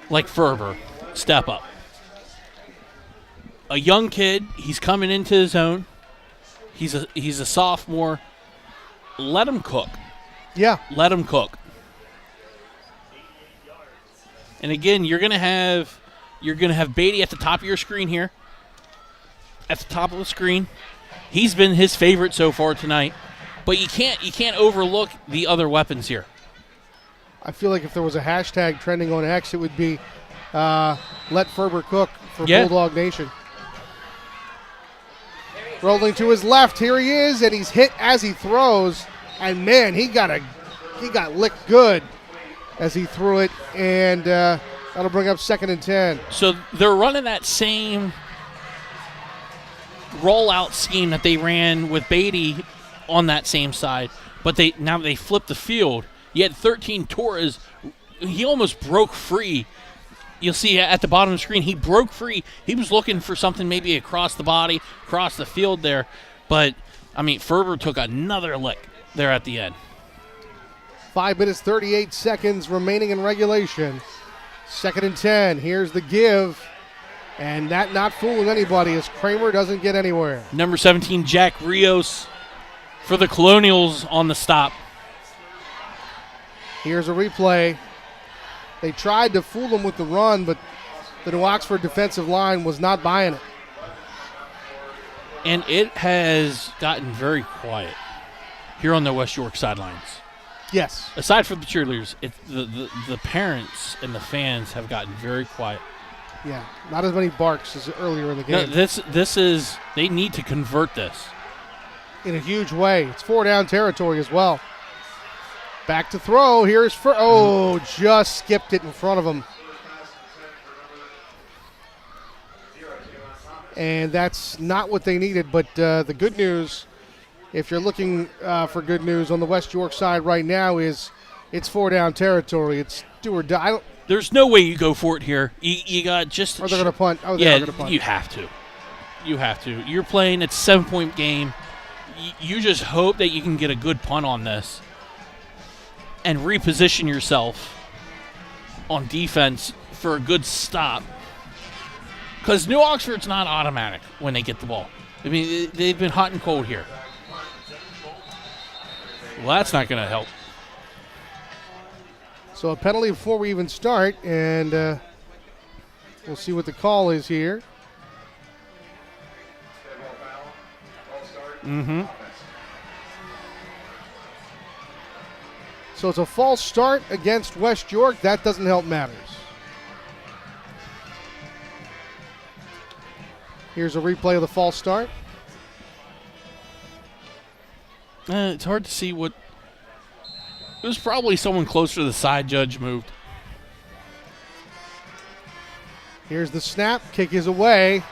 like Ferber step up. A young kid, he's coming into his own. He's a sophomore. Let him cook. Yeah. Let him cook. And again, you're gonna have Beatty at the top of your screen here. At the top of the screen. He's been his favorite so far tonight. But you can't overlook the other weapons here. I feel like if there was a hashtag trending on X, it would be let Ferber cook for Yeah. Bulldog Nation. Rolling to his left, here he is, and he's hit as he throws. And man, he got licked good as he threw it, and that'll bring up 2nd and 10. So they're running that same rollout scheme that they ran with Beatty on that same side, but now they flipped the field. You had 13 Torres. He almost broke free. You'll see at the bottom of the screen, he broke free. He was looking for something maybe across the body, across the field there. But, I mean, Ferber took another lick there at the end. 5 minutes, 38 seconds remaining in regulation. 2nd and 10. Here's the give. And that not fooling anybody as Kramer doesn't get anywhere. Number 17, Jack Rios for the Colonials on the stop. Here's a replay. They tried to fool him with the run, but the New Oxford defensive line was not buying it. And it has gotten very quiet here on the West York sidelines. Yes. Aside from the cheerleaders, the parents and the fans have gotten very quiet. Yeah, not as many barks as earlier in the No, game. this is, they need to convert this. In a huge way. It's 4-down territory as well. Back to throw. Here's just skipped it in front of him. And that's not what they needed, but the good news, if you're looking for good news on the West York side right now, is it's 4-down territory. It's do or die. There's no way you go for it here. You got just... Or they're going to punt. Oh, they yeah, are going to punt. you have to. You have to. You're playing, it's a 7-point game. You just hope that you can get a good punt on this and reposition yourself on defense for a good stop. Because New Oxford's not automatic when they get the ball. I mean, they've been hot and cold here. Well, that's not going to help. So a penalty before we even start, and we'll see what the call is here. Mm-hmm. So it's a false start against West York. That doesn't help matters. Here's a replay of the false start. It's hard to see what. It was probably someone closer to the side judge moved. Here's the snap. Kick is away.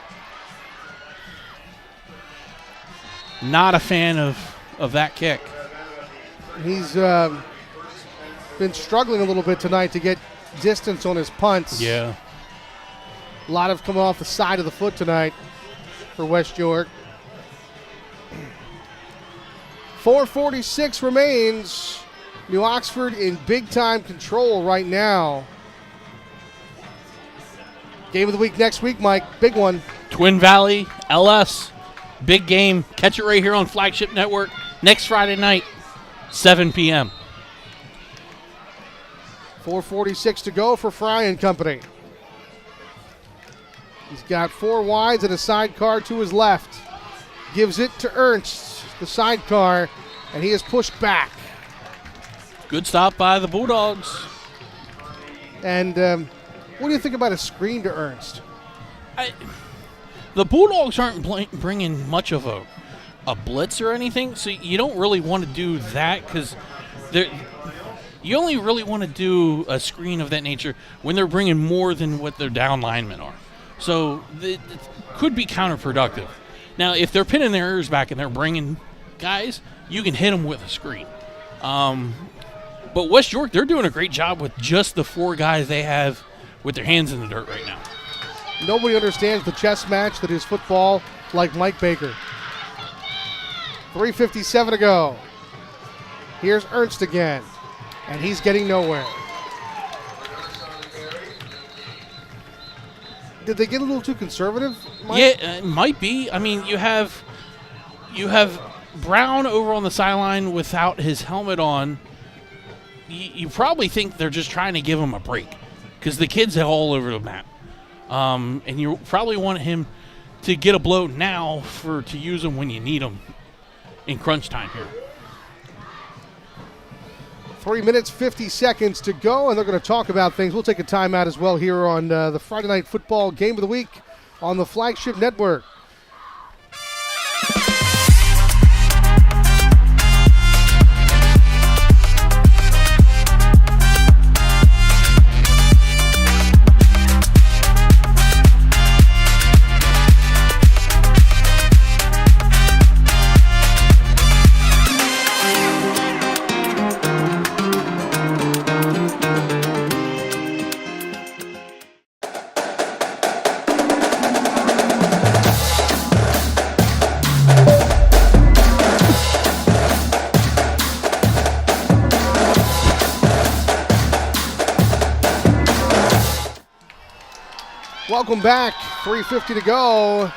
Not a fan of that kick. He's been struggling a little bit tonight to get distance on his punts. Yeah. A lot have come off the side of the foot tonight for West York. 4:46 remains. New Oxford in big-time control right now. Game of the week next week, Mike. Big one. Twin Valley, LS. Big game. Catch it right here on Flagship Network next Friday night, 7 p.m. 4:46 to go for Fry and company. He's got 4 wides and a sidecar to his left. Gives it to Ernst, the sidecar, and he is pushed back. Good stop by the Bulldogs. And what do you think about a screen to Ernst? The Bulldogs aren't bringing much of a blitz or anything, so you don't really want to do that because you only really want to do a screen of that nature when they're bringing more than what their down linemen are. So it could be counterproductive. Now, if they're pinning their ears back and they're bringing guys, you can hit them with a screen. But West York, they're doing a great job with just the 4 guys they have with their hands in the dirt right now. Nobody understands the chess match that is football like Mike Baker. 3:57 to go. Here's Ernst again, and he's getting nowhere. Did they get a little too conservative, Mike? Yeah, it might be. I mean, you have Brown over on the sideline without his helmet on. You probably think they're just trying to give him a break because the kid's all over the map. And you probably want him to get a blow now to use him when you need him in crunch time here. 3 minutes, 50 seconds to go, and they're going to talk about things. We'll take a timeout as well here on the Friday Night Football Game of the Week on the Flagship Network. Welcome back. 3:50 to go.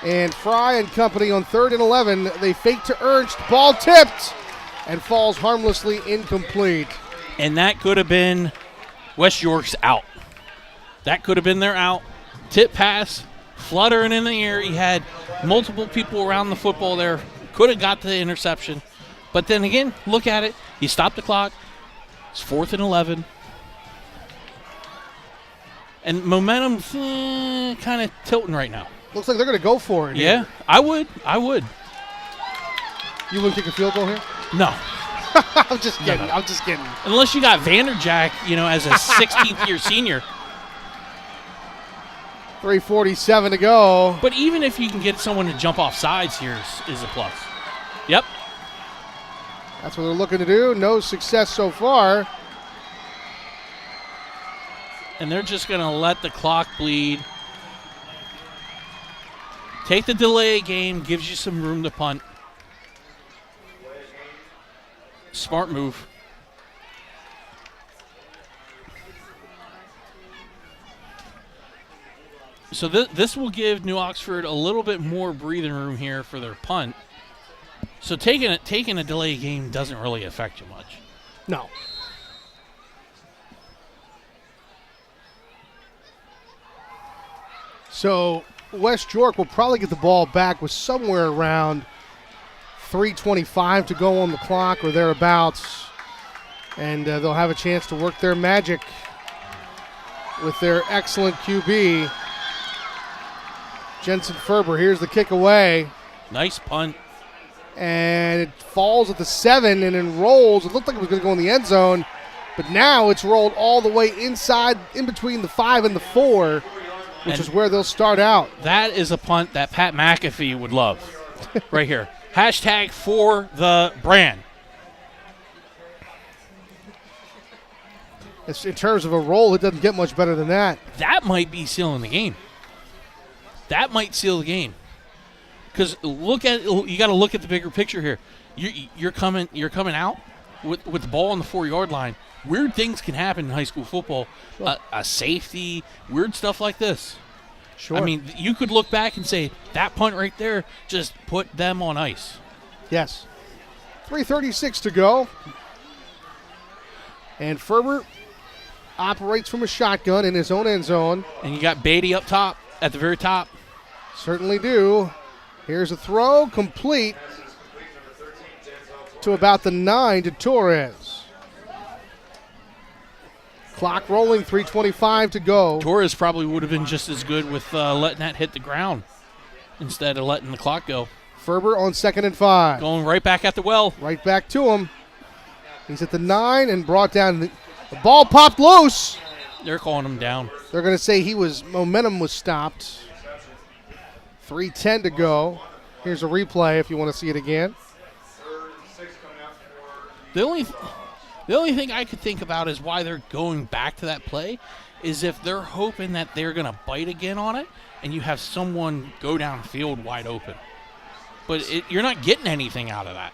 And Fry and company on 3rd and 11. They fake to Ernst. Ball tipped and falls harmlessly incomplete. And that could have been West York's out. That could have been their out. Tip pass, fluttering in the air. He had multiple people around the football there. Could have got the interception. But then again, look at it. He stopped the clock. It's 4th and 11. And momentum's kind of tilting right now. Looks like they're going to go for it. Yeah, here. I would. You wouldn't kick a field goal here? No. I'm just kidding. No. I'm just kidding. Unless you got Vanderjack, as a 16th year senior. 3:47 to go. But even if you can get someone to jump off sides here is a plus. Yep. That's what they're looking to do. No success so far. And they're just going to let the clock bleed. Take the delay game, gives you some room to punt. Smart move. So this will give New Oxford a little bit more breathing room here for their punt. So taking a delay game doesn't really affect you much. No. So West York will probably get the ball back with somewhere around 3:25 to go on the clock or thereabouts. And they'll have a chance to work their magic with their excellent QB, Jensen Ferber. Here's the kick away. Nice punt. And it falls at the 7 and then rolls. It looked like it was going to go in the end zone, but now it's rolled all the way inside, in between the 5 and the 4, which is where they'll start out. That is a punt that Pat McAfee would love. Right here. Hashtag for the brand. In terms of a roll, it doesn't get much better than that. That might be sealing the game. That might seal the game. Because you got to look at the bigger picture here. You're coming out with the ball on the 4-yard line. Weird things can happen in high school football. A safety, weird stuff like this. Sure. I mean, you could look back and say that punt right there just put them on ice. Yes. 3:36 to go. And Ferber operates from a shotgun in his own end zone. And you got Beatty up top, at the very top. Certainly do. Here's a throw, complete to about the 9 to Torres. Clock rolling, 3:25 to go. Torres probably would have been just as good with letting that hit the ground instead of letting the clock go. Ferber on 2nd and 5. Going right back at the well. Right back to him. He's at the 9 and brought down. The ball popped loose. They're calling him down. They're going to say momentum was stopped. 3:10 to go. Here's a replay if you want to see it again. The only thing I could think about is why they're going back to that play is if they're hoping that they're going to bite again on it and you have someone go downfield wide open. But you're not getting anything out of that.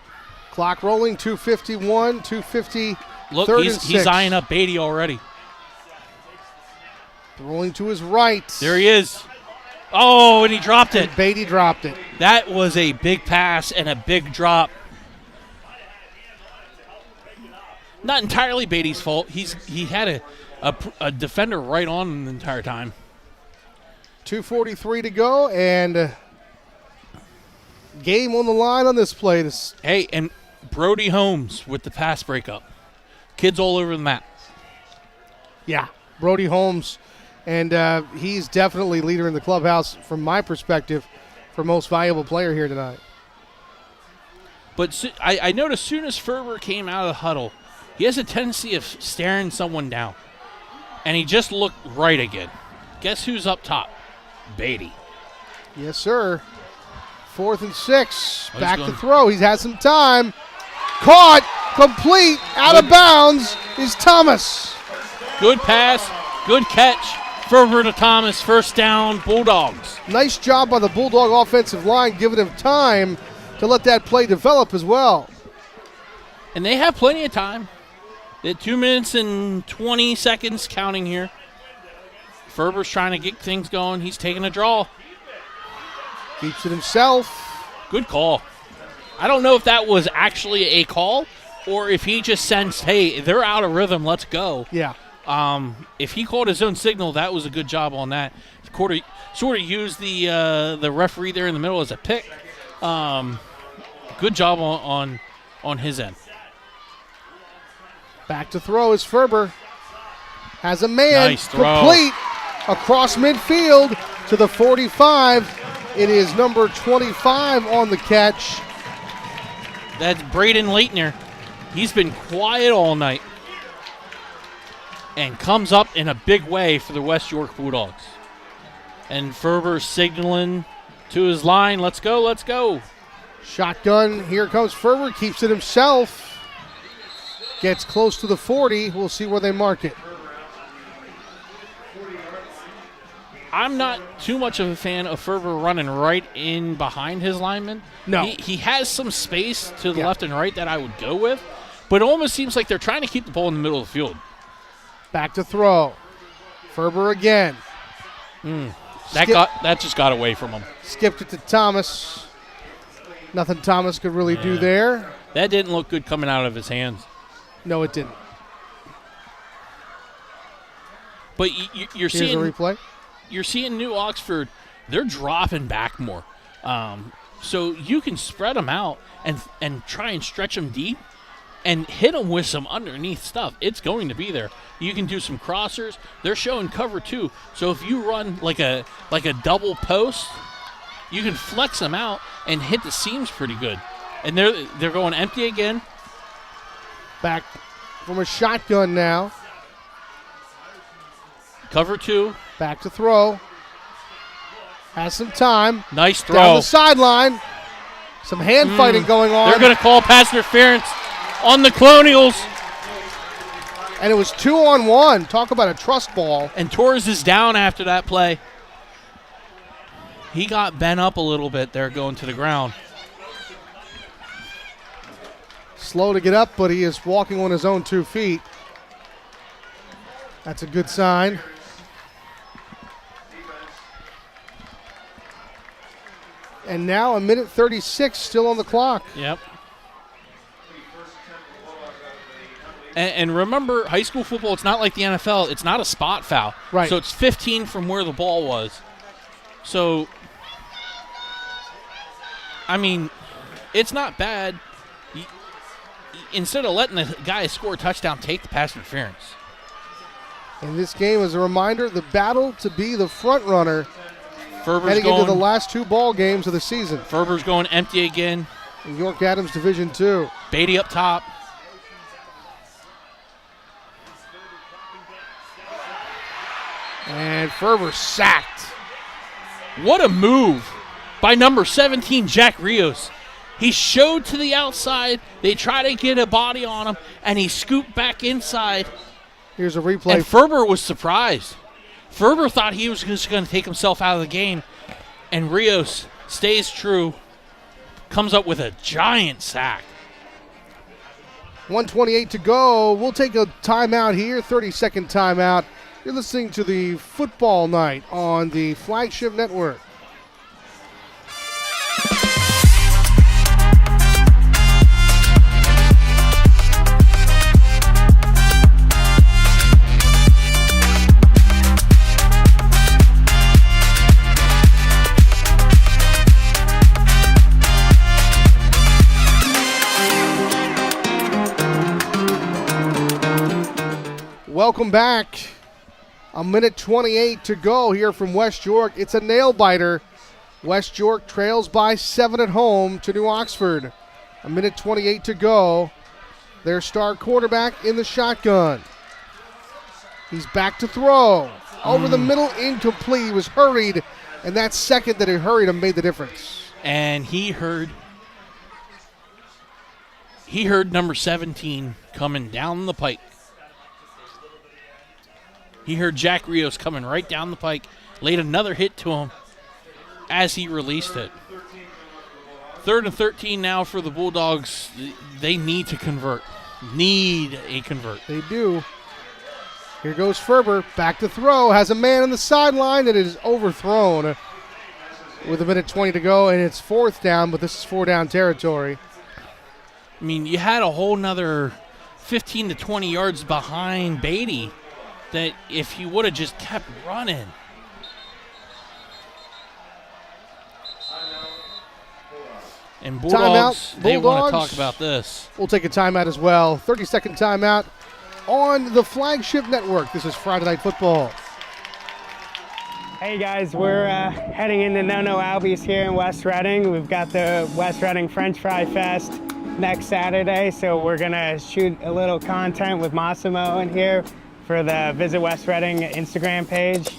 Clock rolling, 2:51, 2:50. Look, he's eyeing up Beatty already. Rolling to his right. There he is. Oh, and he dropped it. And Beatty dropped it. That was a big pass and a big drop. Not entirely Beatty's fault. He had a defender right on him the entire time. 2:43 to go, and game on the line on this play. Hey, and Brody Holmes with the pass breakup. Kids all over the map. Yeah, Brody Holmes, and he's definitely leader in the clubhouse from my perspective for most valuable player here tonight. But I noticed as soon as Ferber came out of the huddle, he has a tendency of staring someone down. And he just looked right again. Guess who's up top? Beatty. Yes, sir. 4th and 6. Back to throw. He's had some time. Caught. Complete. Out of bounds is Thomas. Good pass. Good catch. Ferber to Thomas. First down, Bulldogs. Nice job by the Bulldog offensive line, giving him time to let that play develop as well. And they have plenty of time. They had 2 minutes and 20 seconds counting here. Ferber's trying to get things going. He's taking a draw. Keeps it himself. Good call. I don't know if that was actually a call or if he just sensed, hey, they're out of rhythm, let's go. Yeah. If he called his own signal, that was a good job on that. Sort of used the referee there in the middle as a pick. Good job on his end. Back to throw is Ferber. Has a man. Nice throw. Complete across midfield to the 45. It is number 25 on the catch. That's Braden Leitner. He's been quiet all night. And comes up in a big way for the West York Bulldogs. And Ferber signaling to his line, let's go, let's go. Shotgun, here comes Ferber, keeps it himself. Gets close to the 40. We'll see where they mark it. I'm not too much of a fan of Ferber running right in behind his lineman. No. He has some space to the left and right that I would go with, but it almost seems like they're trying to keep the ball in the middle of the field. Back to throw. Ferber again. That just got away from him. Skipped it to Thomas. Nothing Thomas could really do there. That didn't look good coming out of his hands. No, it didn't. But you're seeing Here's a replay. you're seeing New Oxford, they're dropping back more. So you can spread them out and try and stretch them deep and hit them with some underneath stuff. It's going to be there. You can do some crossers. They're showing cover too. So if you run like a double post, you can flex them out and hit the seams pretty good. And they're going empty again. Back from a shotgun now. Cover 2. Back to throw. Has some time. Nice throw. Down the sideline. Some hand fighting going on. They're going to call pass interference on the Colonials. And it was 2-on-1. Talk about a trust ball. And Torres is down after that play. He got bent up a little bit there going to the ground. Slow to get up, but he is walking on his own 2 feet. That's a good sign. And now 1:36 still on the clock. Yep. And remember, high school football, it's not like the NFL. It's not a spot foul. Right. So it's 15 from where the ball was. So, I mean, it's not bad. Instead of letting the guy score a touchdown, take the pass interference. In this game, as a reminder, the battle to be the front runner Ferber's heading going into the last 2 ball games of the season. Ferber's going empty again. In York Adams Division II. Beatty up top. And Ferber sacked. What a move by number 17, Jack Rios. He showed to the outside. They try to get a body on him, and he scooped back inside. Here's a replay. And Ferber was surprised. Ferber thought he was just going to take himself out of the game, and Rios stays true, comes up with a giant sack. 1:28 to go. We'll take a timeout here, 30-second timeout. You're listening to the Football Night on the Flagship Network. Welcome back. 1:28 to go here from West York. It's a nail-biter. West York trails by 7 at home to New Oxford. 1:28 to go. Their star quarterback in the shotgun. He's back to throw. Over the middle, incomplete. He was hurried, and that second that he hurried him made the difference. And he heard number 17 coming down the pike. He heard Jack Rios coming right down the pike, laid another hit to him as he released it. 3rd and 13 now for the Bulldogs. They need to convert. Need a convert. They do. Here goes Ferber, back to throw, has a man on the sideline that is overthrown with 1:20 to go, and it's 4th down, but this is 4-down territory. I mean, you had a whole nother 15 to 20 yards behind Beatty that if he would have just kept running. And Bulldogs, they want to talk about this. We'll take a timeout as well. 30-second timeout on the Flagship Network. This is Friday Night Football. Hey guys, we're heading into No Albies here in West Reading. We've got the West Reading French Fry Fest next Saturday, so we're gonna shoot a little content with Massimo in here for the Visit West Reading Instagram page.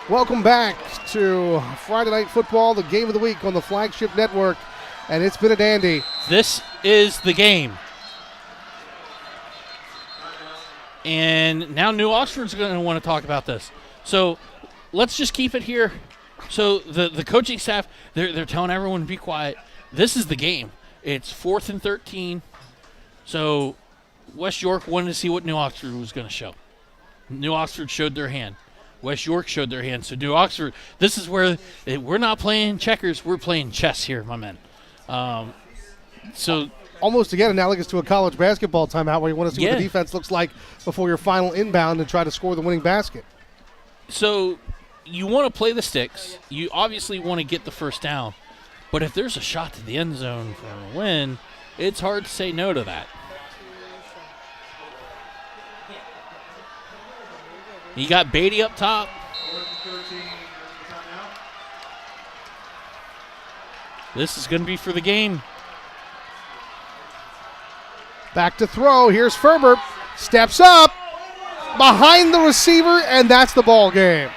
Welcome back to Friday Night Football, the game of the week on the Flagship Network, and it's been a dandy. This is the game. And now New Oxford's going to want to talk about this. So let's just keep it here So the coaching staff, they're telling everyone to be quiet. This is the game. It's 4th and 13. So West York wanted to see what New Oxford was going to show. New Oxford showed their hand. West York showed their hand. So New Oxford, this is where we're not playing checkers. We're playing chess here, my men. So almost again analogous to a college basketball timeout where you want to see what the defense looks like before your final inbound and try to score the winning basket. So you want to play the sticks. You obviously want to get the first down. But if there's a shot to the end zone for a win, it's hard to say no to that. You got Beatty up top. This is going to be for the game. Back to throw. Here's Ferber. Steps up. Behind the receiver, and that's the ball game.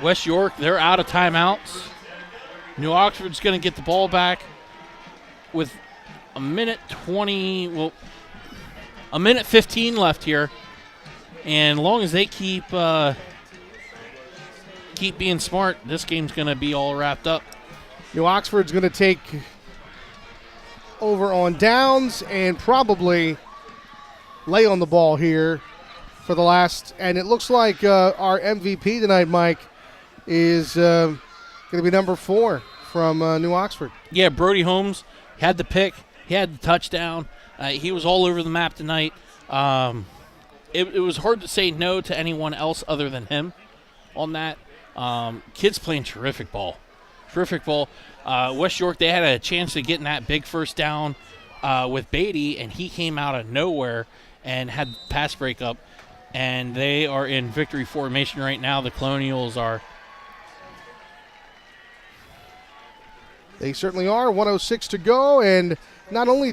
West York, they're out of timeouts. New Oxford's going to get the ball back with a minute 15 left here. And as long as they keep being smart, this game's going to be all wrapped up. New Oxford's going to take over on downs and probably lay on the ball here for the last. And it looks like our MVP tonight, Mike, is going to be number 4 from New Oxford. Yeah, Brody Holmes had the pick. He had the touchdown. He was all over the map tonight. It was hard to say no to anyone else other than him on that. Kid's playing terrific ball. West York, they had a chance to get in that big first down with Beatty, and he came out of nowhere and had pass breakup. And they are in victory formation right now. The Colonials are. They certainly are. 1:06 to go, and not only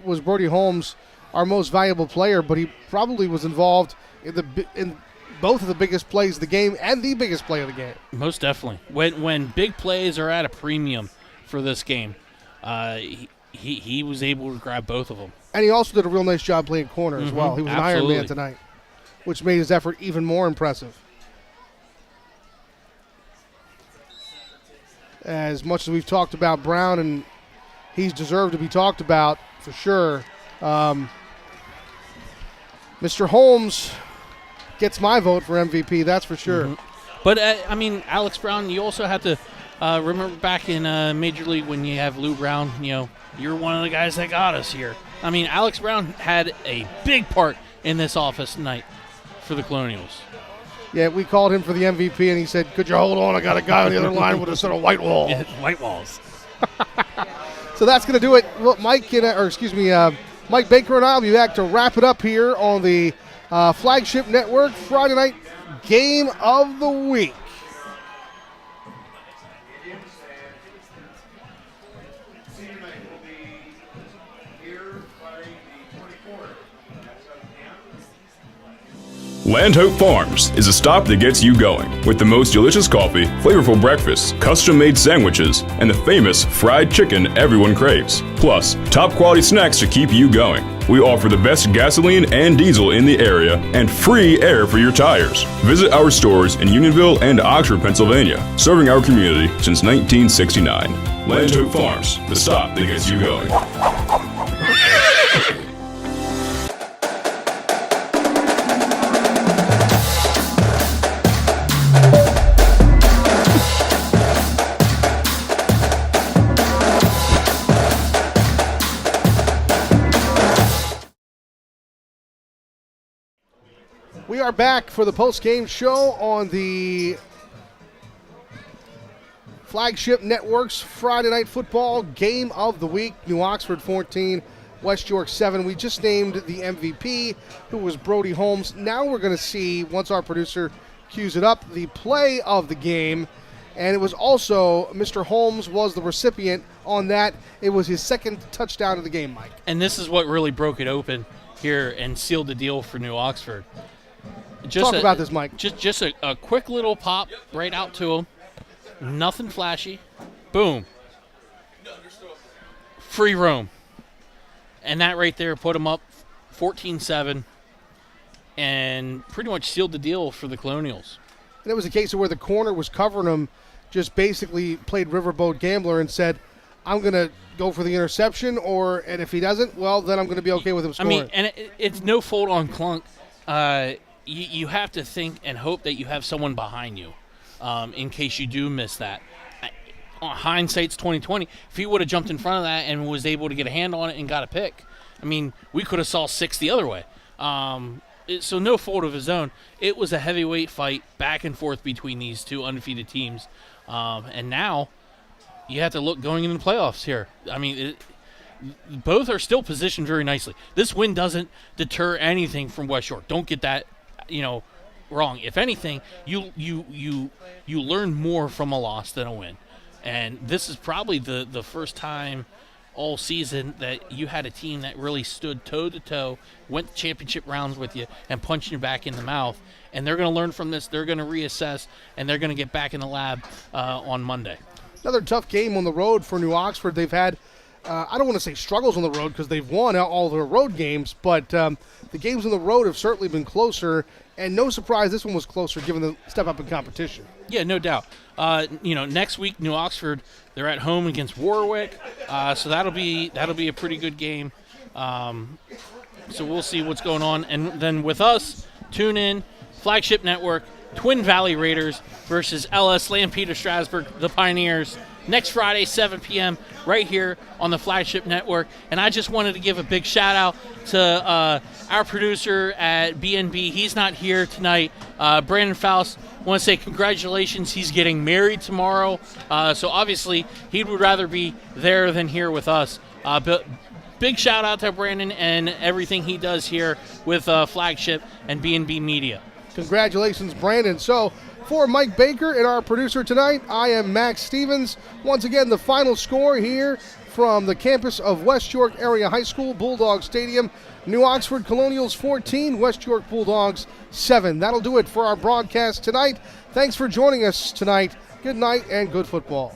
was Brody Holmes our most valuable player, but he probably was involved in both of the biggest plays of the game and the biggest play of the game. Most definitely. When big plays are at a premium for this game, he was able to grab both of them. And he also did a real nice job playing corner as well. He was Absolutely. an Iron Man tonight, which made his effort even more impressive. As much as we've talked about Brown, and he's deserved to be talked about for sure, Mr. Holmes gets my vote for MVP, that's for sure. But, Alex Brown, you also have to remember back in Major League when you have Lou Brown, you're one of the guys that got us here. Alex Brown had a big part in this office tonight for the Colonials. Yeah, we called him for the MVP, and he said, "Could you hold on? I got a guy on the other line with a set of white walls." Yeah, white walls. So that's going to do it. Well, Mike Baker and I will be back to wrap it up here on the Flagship Network Friday night game of the week. Land Hope Farms is a stop that gets you going with the most delicious coffee, flavorful breakfast, custom-made sandwiches, and the famous fried chicken everyone craves. Plus, top quality snacks to keep you going. We offer the best gasoline and diesel in the area and free air for your tires. Visit our stores in Unionville and Oxford, Pennsylvania, serving our community since 1969. Land Hope Farms, the stop that gets you going. We are back for the post-game show on the Flagship Network's Friday Night Football Game of the Week. New Oxford 14, West York 7. We just named the MVP, who was Brody Holmes. Now we're going to see, once our producer cues it up, the play of the game. And it was also, Mr. Holmes was the recipient on that. It was his second touchdown of the game, Mike. And this is what really broke it open here and sealed the deal for New Oxford. Talk about this, Mike. Just a quick little pop right out to him. Nothing flashy. Boom. Free roam. And that right there put him up 14-7. and pretty much sealed the deal for the Colonials. And it was a case of where the corner was covering him, just basically played riverboat gambler and said, I'm going to go for the interception, and if he doesn't, well, then I'm going to be okay with him scoring. I mean, and it's no fault on Clunk. You have to think and hope that you have someone behind you in case you do miss that. Hindsight's 2020. If he would have jumped in front of that and was able to get a hand on it and got a pick, I mean, we could have saw 6 the other way. So no fault of his own. It was a heavyweight fight back and forth between these two undefeated teams. And now you have to look going into the playoffs here. I mean, both are still positioned very nicely. This win doesn't deter anything from West York. Don't get that, wrong. If anything, you learn more from a loss than a win. And this is probably the first time all season that you had a team that really stood toe-to-toe, went championship rounds with you, and punched you back in the mouth. And they're going to learn from this. They're going to reassess, and they're going to get back in the lab on Monday. Another tough game on the road for New Oxford. They've had, I don't want to say struggles on the road because they've won all their road games, but the games on the road have certainly been closer, and no surprise this one was closer given the step up in competition. Yeah, no doubt. Next week, New Oxford, they're at home against Warwick, so that'll be a pretty good game. So we'll see what's going on. And then with us, tune in, Flagship Network, Twin Valley Raiders versus LS Lampeter Strasburg, the Pioneers, next Friday, 7 p.m., right here on the Flagship Network. And I just wanted to give a big shout-out to our producer at BNB. He's not here tonight. Brandon Faust, want to say congratulations. He's getting married tomorrow. So obviously he would rather be there than here with us. But big shout-out to Brandon and everything he does here with Flagship and BNB Media. Congratulations, Brandon. So, for Mike Baker and our producer tonight, I am Max Stevens. Once again, the final score here from the campus of West York Area High School, Bulldog Stadium. New Oxford Colonials 14, West York Bulldogs 7. That'll do it for our broadcast tonight. Thanks for joining us tonight. Good night and good football.